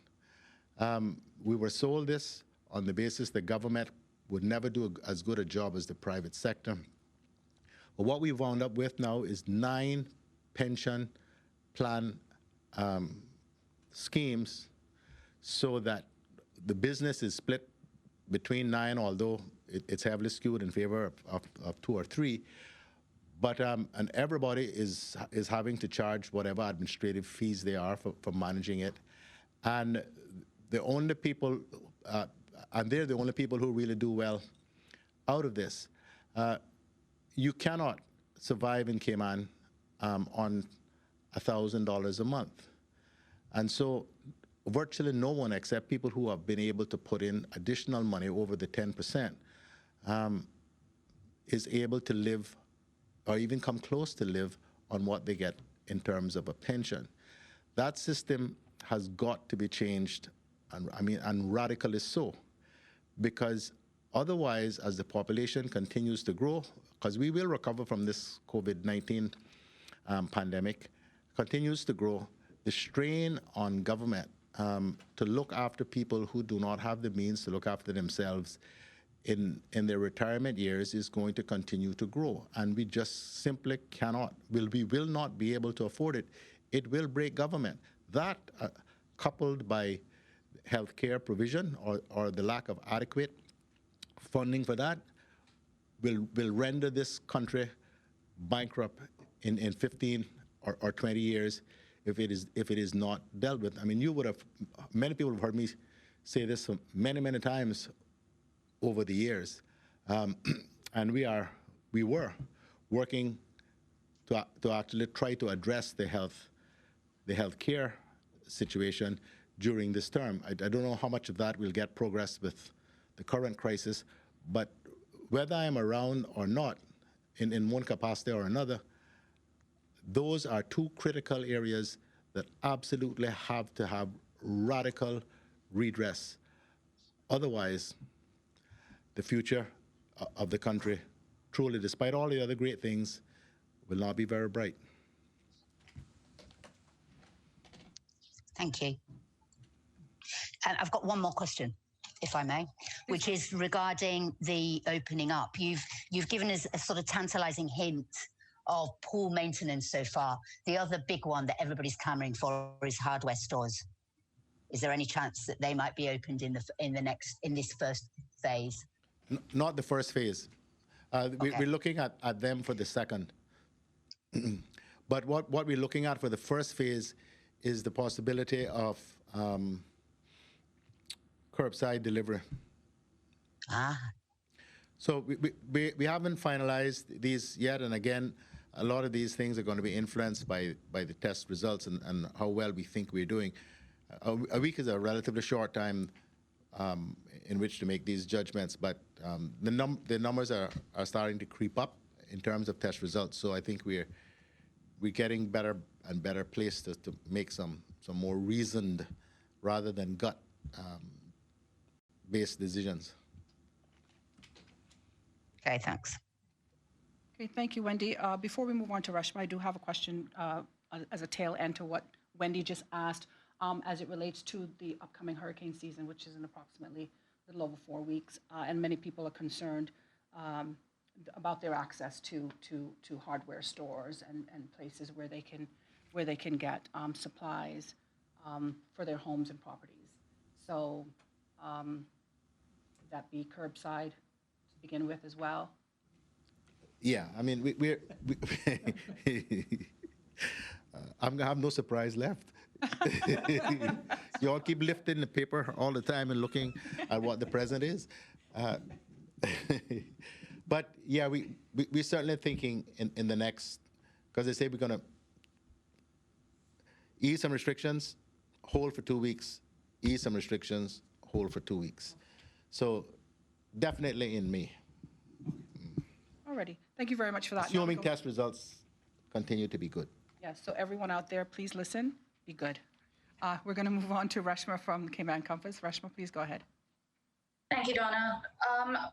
We were sold this on the basis the government would never do as good a job as the private sector. But what we wound up with now is 9 pension plan schemes, so that the business is split between 9, although it's heavily skewed in favor of 2 or 3. But and everybody is having to charge whatever administrative fees they are for managing it, and the only people, and they're the only people who really do well out of this. You cannot survive in Cayman on $1,000 a month, and so virtually no one, except people who have been able to put in additional money over the 10%, is able to live, or even come close to live, on what they get in terms of a pension. That system has got to be changed, and radically so, because otherwise, as the population continues to grow, because we will recover from this COVID-19 pandemic, continues to grow, the strain on government to look after people who do not have the means to look after themselves in their retirement years is going to continue to grow, and we just simply cannot, we will not be able to afford it. It will break government. That, coupled by health care provision or the lack of adequate funding for that, will render this country bankrupt in 15 or 20 years if it is not dealt with. I mean, many people have heard me say this many, many times over the years. And we were working to actually try to address the healthcare situation during this term. I don't know how much of that will get progress with the current crisis, but whether I'm around or not, in one capacity or another, those are two critical areas that absolutely have to have radical redress. Otherwise, the future of the country, truly, despite all the other great things, will not be very bright. Thank you. And I've got one more question, if I may, which is regarding the opening up. You've given us a sort of tantalizing hint of poor maintenance so far. The other big one that everybody's clamoring for is hardware stores. Is there any chance that they might be opened in this first phase? Not the first phase. We're looking at them for the second. But what we're looking at for the first phase is the possibility of curbside delivery. So we haven't finalized these yet, and again, a lot of these things are going to be influenced by the test results and how well we think we're doing. A week is a relatively short time in which to make these judgments, but the numbers are starting to creep up in terms of test results. So I think we're getting better and better placed to make some more reasoned rather than gut based decisions. Okay, thanks. Okay, thank you, Wendy. Before we move on to Reshma, I do have a question as a tail end to what Wendy just asked as it relates to the upcoming hurricane season, which is in approximately a little over 4 weeks, and many people are concerned about their access to hardware stores and places where they can get supplies for their homes and properties. So would that be curbside to begin with as well? Yeah, I mean, I'm gonna have no surprise left. You all keep lifting the paper all the time and looking at what the present is. But yeah, we're certainly thinking in the next, because they say we're gonna ease some restrictions, hold for 2 weeks, ease some restrictions, hold for 2 weeks. So definitely in May. Alrighty, thank you very much for that. Assuming test results continue to be good. Yes, so everyone out there, please listen, be good. We're going to move on to Reshma from Cayman Compass. Reshma, please go ahead. Thank you, Donna.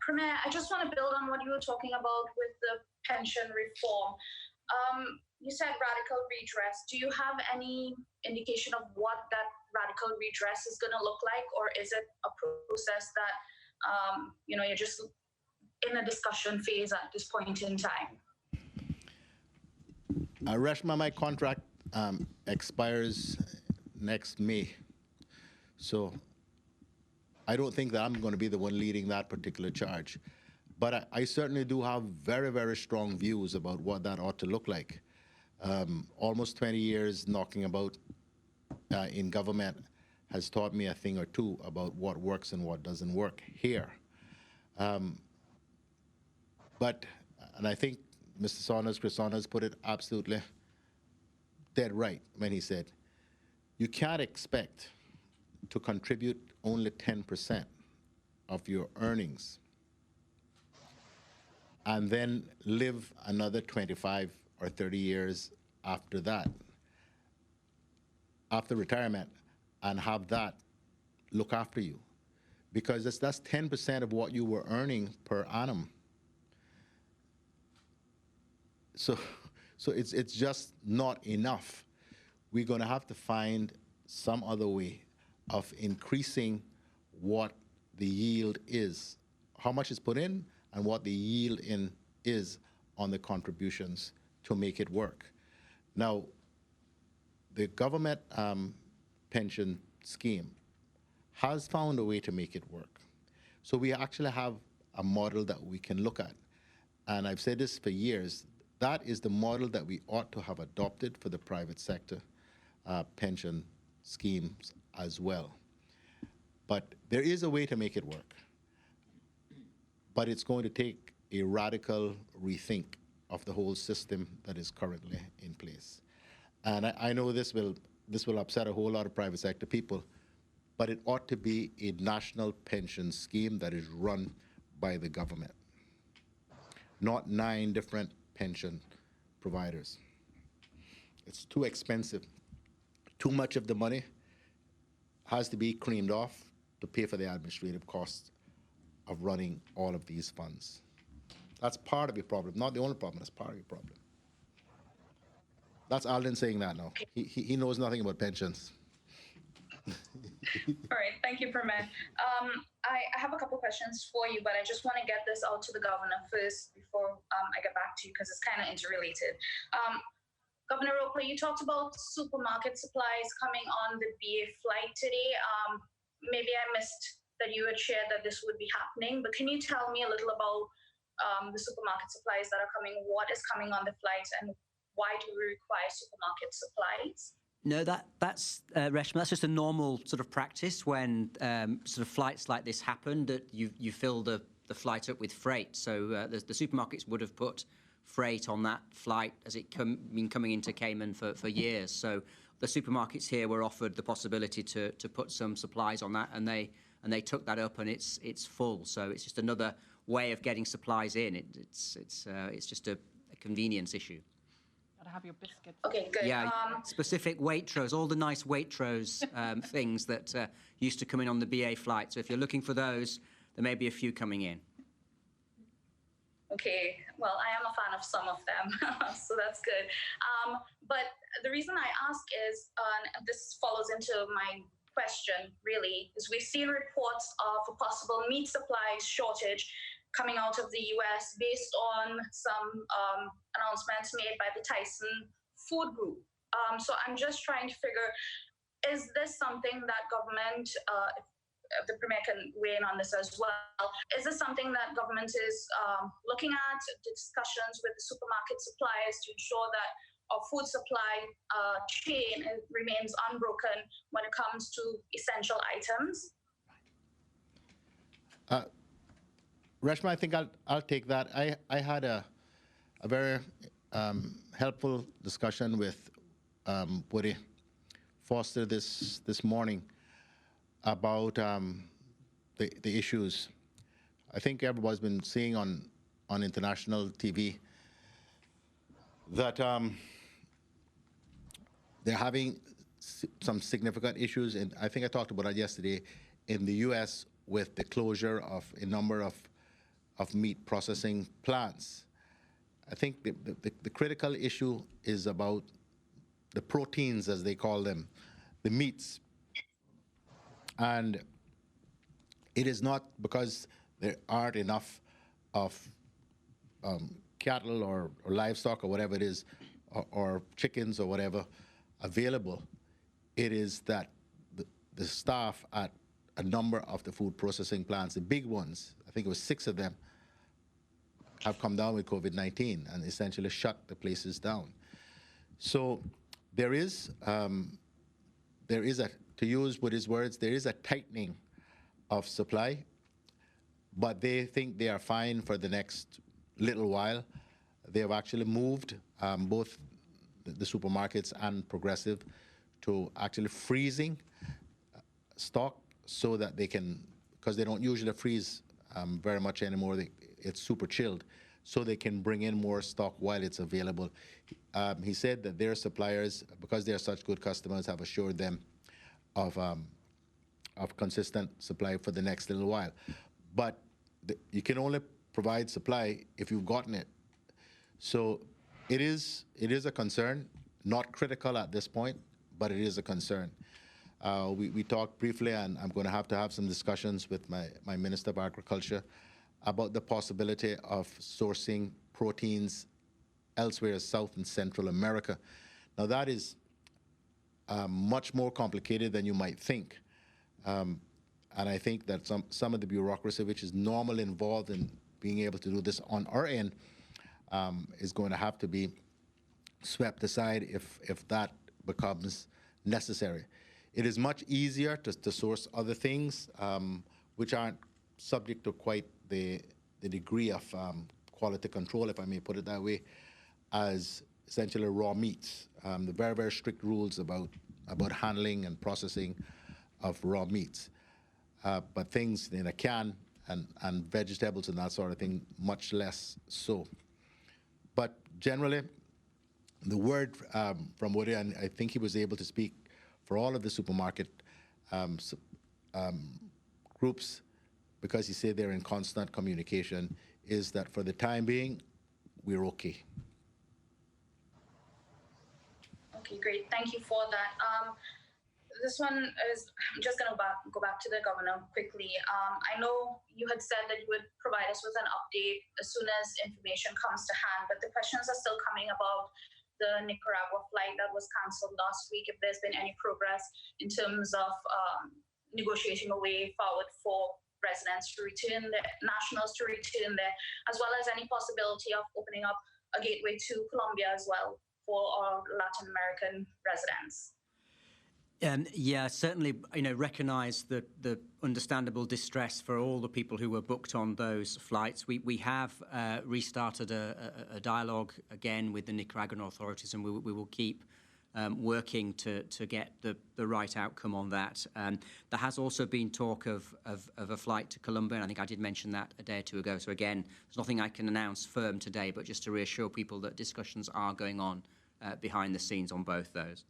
Premier, I just want to build on what you were talking about with the pension reform. You said radical redress. Do you have any indication of what that radical redress is going to look like, or is it a process that you're just in a discussion phase at this point in time? Reshma, my contract expires next May. So I don't think that I'm going to be the one leading that particular charge. But I certainly do have very, very strong views about what that ought to look like. Almost 20 years knocking about in government has taught me a thing or two about what works and what doesn't work here. And I think Mr. Saunders, Chris Saunders, put it absolutely dead right when he said, you can't expect to contribute only 10% of your earnings and then live another 25 or 30 years after that, after retirement, and have that look after you. Because that's 10% of what you were earning per annum. So it's just not enough. We're going to have to find some other way of increasing what the yield is, how much is put in, and what the yield in is on the contributions to make it work. Now, the government pension scheme has found a way to make it work. So we actually have a model that we can look at. And I've said this for years, that is the model that we ought to have adopted for the private sector pension schemes as well. But there is a way to make it work. but it's going to take a radical rethink of the whole system that is currently in place. And I know this will upset a whole lot of private sector people, but it ought to be a national pension scheme that is run by the government, not 9 different pension providers. It's too expensive. Too much of the money has to be creamed off to pay for the administrative costs of running all of these funds. That's part of your problem, not the only problem, that's part of your problem. That's Alden saying that now. He knows nothing about pensions. All right, thank you, Perman. I have a couple questions for you, but I just want to get this out to the governor first before I get back to you, because it's kind of interrelated. Governor Roper, you talked about supermarket supplies coming on the BA flight today. Maybe I missed that you had shared that this would be happening, but can you tell me a little about the supermarket supplies that are coming? What is coming on the flight, and why do we require supermarket supplies? No, that's Reshma, that's just a normal sort of practice when sort of flights like this happen, that you fill the flight up with freight. So the supermarkets would have put freight on that flight as it been coming into Cayman for years. So the supermarkets here were offered the possibility to put some supplies on that, and they took that up, and it's full. So it's just another way of getting supplies in. It's just a convenience issue. Gotta have your biscuits. Okay, good. Yeah, specific Waitrose, all the nice Waitrose things that used to come in on the BA flight. So if you're looking for those, there may be a few coming in. Okay, well, I am a fan of some of them, so that's good. But the reason I ask is, this follows into my question, really, is we've seen reports of a possible meat supply shortage coming out of the US based on some announcements made by the Tyson Food Group. So I'm just trying to figure, is this something that government, the Premier can weigh in on this as well, is this something that government is looking at, discussions with the supermarket suppliers to ensure that our food supply chain remains unbroken when it comes to essential items? Reshma, I think I'll take that. I had a very helpful discussion with Woody Foster this morning about the issues. I think everybody's been seeing on international TV that they're having some significant issues, and I think I talked about it yesterday, in the U.S. with the closure of a number of meat processing plants. I think the critical issue is about the proteins, as they call them, the meats. And it is not because there aren't enough of cattle or livestock or whatever it is, or chickens or whatever available. It is that the staff at a number of the food processing plants, the big ones, I think it was 6 of them, have come down with COVID-19 and essentially shut the places down. So there is to use Woody's words, there is a tightening of supply, but they think they are fine for the next little while. They have actually moved both the supermarkets and Progressive to actually freezing stock so that they can, because they don't usually freeze very much anymore, it's super chilled, so they can bring in more stock while it's available. He said that their suppliers, because they are such good customers, have assured them of consistent supply for the next little while. But you can only provide supply if you've gotten it. So it is a concern, not critical at this point, but it is a concern. We talked briefly, and I'm going to have some discussions with my Minister of Agriculture about the possibility of sourcing proteins elsewhere as South and Central America. Now that is much more complicated than you might think. And I think that some of the bureaucracy which is normally involved in being able to do this on our end is going to have to be swept aside if that becomes necessary. It is much easier to source other things which aren't subject to quite the the degree of quality control, if I may put it that way, as essentially raw meats. The very, very strict rules about handling and processing of raw meats. But things in a can and vegetables and that sort of thing, much less so. But generally, the word from Woody, and I think he was able to speak for all of the supermarket groups, because he said they're in constant communication, is that for the time being, we're okay. Okay, great. Thank you for that. This one is, I'm just going to go back to the governor quickly. I know you had said that you would provide us with an update as soon as information comes to hand, but the questions are still coming about the Nicaragua flight that was canceled last week, if there's been any progress in terms of negotiating a way forward for residents to return there, nationals to return there, as well as any possibility of opening up a gateway to Colombia as well for our Latin American residents. Yeah, certainly, recognise the understandable distress for all the people who were booked on those flights. We have restarted a dialogue again with the Nicaraguan authorities, and we will keep working to get the right outcome on that. There has also been talk of a flight to Colombia, and I think I did mention that a day or two ago. So again, there's nothing I can announce firm today, but just to reassure people that discussions are going on behind the scenes on both those.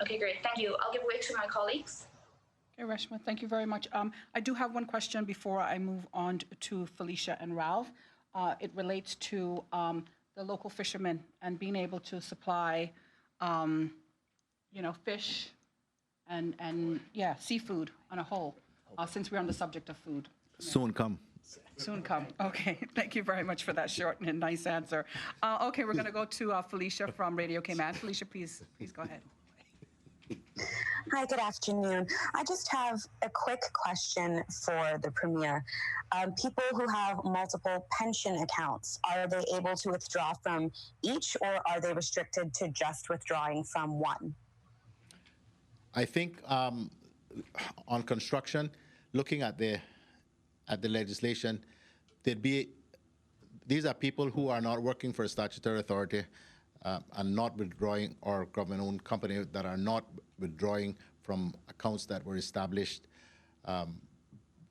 Okay, great. Thank you. I'll give way to my colleagues. Okay, Reshma, thank you very much. I do have one question before I move on to Felicia and Ralph. It relates to the local fishermen and being able to supply, fish and seafood on a whole, since we're on the subject of food. Soon come. Soon come. Okay, thank you very much for that short and nice answer. Okay, we're going to go to Felicia from Radio Cayman. Felicia, please go ahead. Hi, good afternoon. I just have a quick question for the Premier. People who have multiple pension accounts, are they able to withdraw from each, or are they restricted to just withdrawing from one? I think on construction, looking at the legislation, these are people who are not working for a statutory authority and not withdrawing, or government-owned company that are not withdrawing from accounts that were established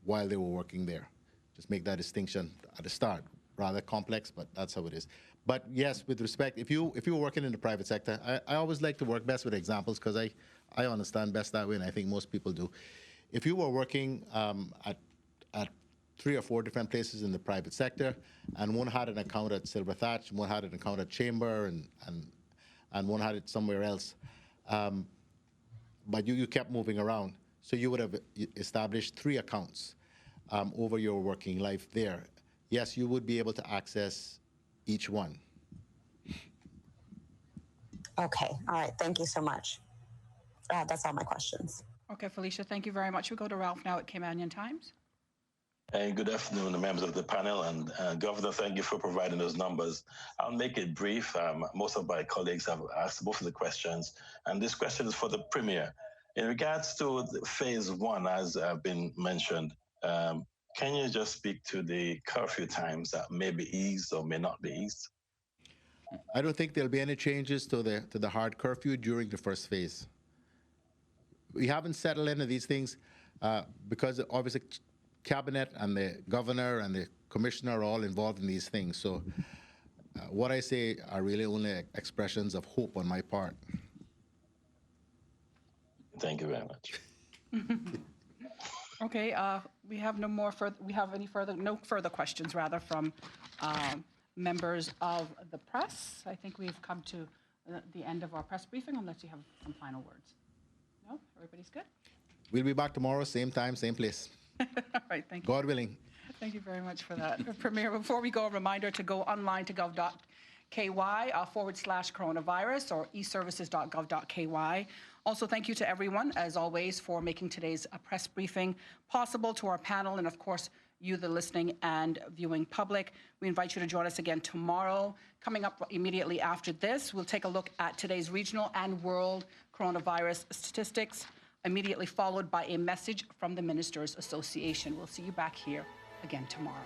while they were working there. Just make that distinction at the start. Rather complex, but that's how it is. But yes, with respect, if you were working in the private sector, I always like to work best with examples because I understand best that way, and I think most people do. If you were working at 3 or 4 different places in the private sector, and one had an account at Silver Thatch, one had an account at Chamber, and one had it somewhere else, but you kept moving around, so you would have established 3 accounts over your working life there. Yes, you would be able to access each one. Okay, all right, thank you so much. That's all my questions. Okay, Felicia, thank you very much. We'll go to Ralph now at Caymanian Times. Hey, good afternoon, members of the panel, and Governor, thank you for providing those numbers. I'll make it brief. Most of my colleagues have asked most of the questions, and this question is for the Premier. In regards to phase 1, as been mentioned, can you just speak to the curfew times that may be eased or may not be eased? I don't think there'll be any changes to the hard curfew during the first phase. We haven't settled any of these things because obviously Cabinet and the Governor and the Commissioner are all involved in these things. So what I say are really only expressions of hope on my part. Thank you very much. Okay, we have no further questions rather from members of the press. I think we've come to the end of our press briefing, unless you have some final words. No, everybody's good? We'll be back tomorrow, same time, same place. All right, thank you. God willing. Thank you very much for that. Premier, before we go, a reminder to go online to gov.ky/coronavirus or eservices.gov.ky. Also, thank you to everyone, as always, for making today's press briefing possible, to our panel, and of course, you, the listening and viewing public. We invite you to join us again tomorrow. Coming up immediately after this, we'll take a look at today's regional and world coronavirus statistics, immediately followed by a message from the Ministers Association. We'll see you back here again tomorrow.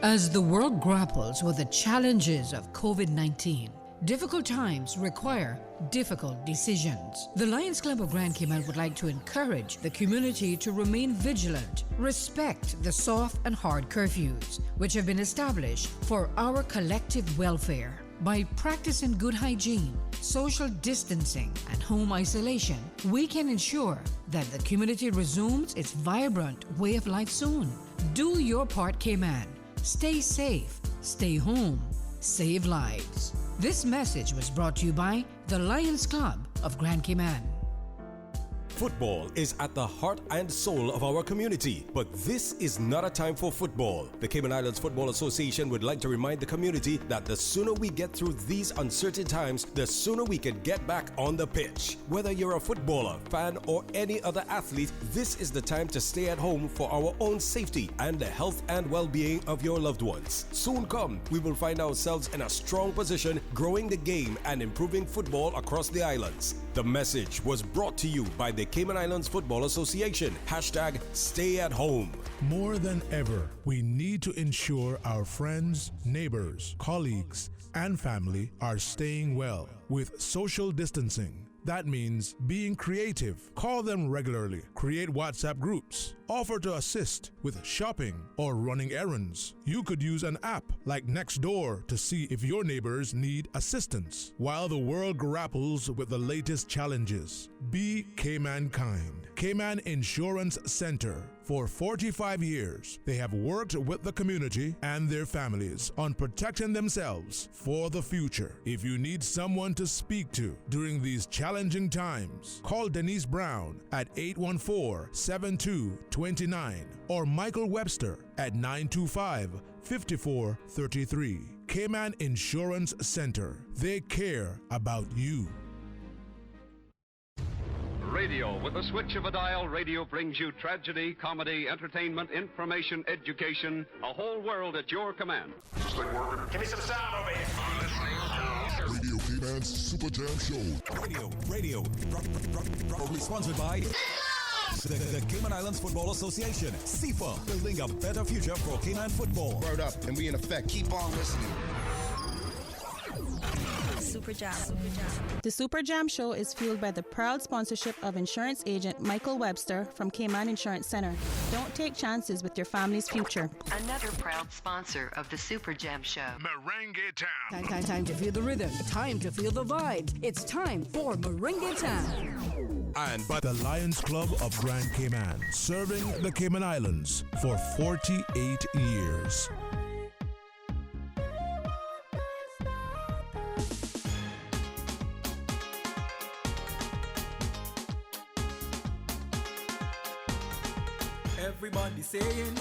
As the world grapples with the challenges of COVID-19, difficult times require difficult decisions. The Lions Club of Grand Cayman would like to encourage the community to remain vigilant, respect the soft and hard curfews, which have been established for our collective welfare. By practicing good hygiene, social distancing, and home isolation, we can ensure that the community resumes its vibrant way of life soon. Do your part, Cayman. Stay safe, stay home, save lives. This message was brought to you by the Lions Club of Grand Cayman. Football is at the heart and soul of our community, but this is not a time for football. The Cayman Islands Football Association would like to remind the community that the sooner we get through these uncertain times, the sooner we can get back on the pitch. Whether you're a footballer, fan, or any other athlete, this is the time to stay at home for our own safety and the health and well-being of your loved ones. Soon come, we will find ourselves in a strong position, growing the game and improving football across the islands. The message was brought to you by the Cayman Islands Football Association. Hashtag stay at home. More than ever, we need to ensure our friends, neighbors, colleagues, and family are staying well with social distancing. That means being creative. Call them regularly. Create WhatsApp groups. Offer to assist with shopping or running errands. You could use an app like Nextdoor to see if your neighbors need assistance while the world grapples with the latest challenges. Be Cayman kind. Cayman Insurance Center. For 45 years, they have worked with the community and their families on protecting themselves for the future. If you need someone to speak to during these challenging times, call Denise Brown at 814-7229 or Michael Webster at 925-5433. Cayman Insurance Center. They care about you. Radio. With the switch of a dial, radio brings you tragedy, comedy, entertainment, information, education, a whole world at your command. Give me some sound over here. Radio Cayman's Super Jam Show. Radio. Proudly sponsored by the Cayman Islands Football Association. CIFA, building a better future for Cayman football. Word up, and we in effect. Keep on listening. Super Jam. The Super Jam Show is fueled by the proud sponsorship of insurance agent Michael Webster from Cayman Insurance Center. Don't take chances with your family's future. Another proud sponsor of the Super Jam Show. Merengue Town. Time to feel the rhythm. Time to feel the vibes. It's time for Merengue Town. And by the Lions Club of Grand Cayman, serving the Cayman Islands for 48 years. Everybody saying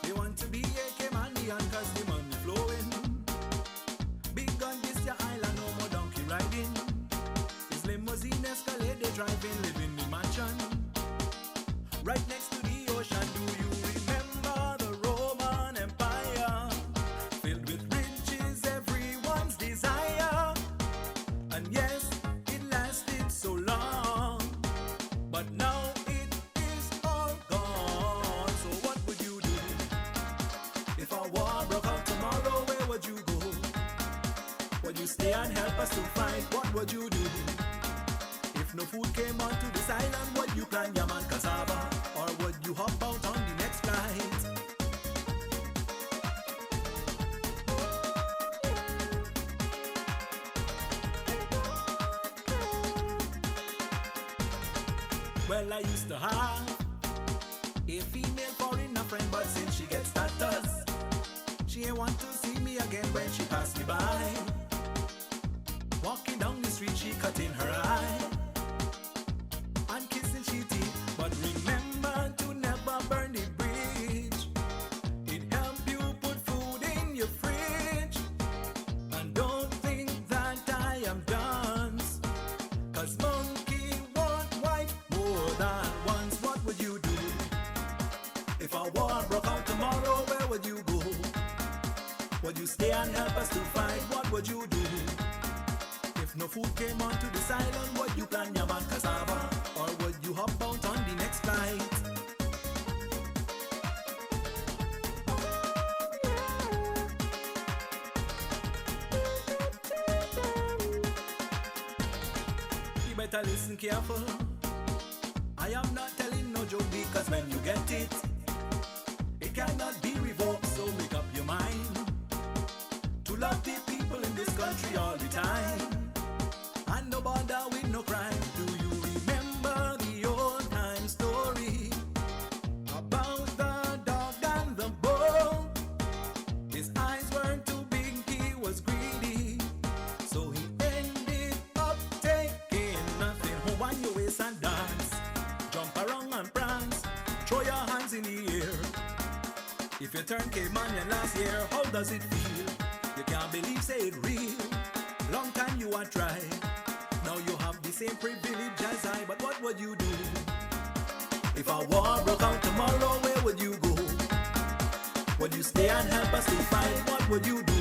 they want to be a Caymanian cause the money flowing. Big on this your island, no more donkey riding. It's limousine, Escalade, they driving, living in mansion. Right next to the ocean, do you remember the Roman Empire? Filled with riches, everyone's desire. And yes, it lasted so long. But now stay and help us to fight, what would you do? If no food came onto this island, would you plant yam and cassava? Or would you hop out on the next flight? Well, I used to have a female foreigner friend, but since she gets status, she ain't want to see me again when she passed me by. Walking down the street, she cut in her eye. And broke out tomorrow, where would you go? Would you stay and help us to fight? What would you do? If no food came onto this island, would you plant yam and cassava? Or would you hop out on the next flight? You better listen careful. I am not telling no joke, because when you get it, it cannot be revoked. So make up your mind to love the people in this country all the time, and no bother with no crime. Do you remember the old time story about the dog and the bull? His eyes weren't too big, he was greedy, so he ended up taking nothing. Hold on your waist and dance, jump around and prance, throw your hands in the air. If you turn Cayman last year, how does it feel? You can't believe, say it real. Long time you are trying. Now you have the same privilege as I. But what would you do? If a war broke out tomorrow, where would you go? Would you stay and help us to fight? What would you do?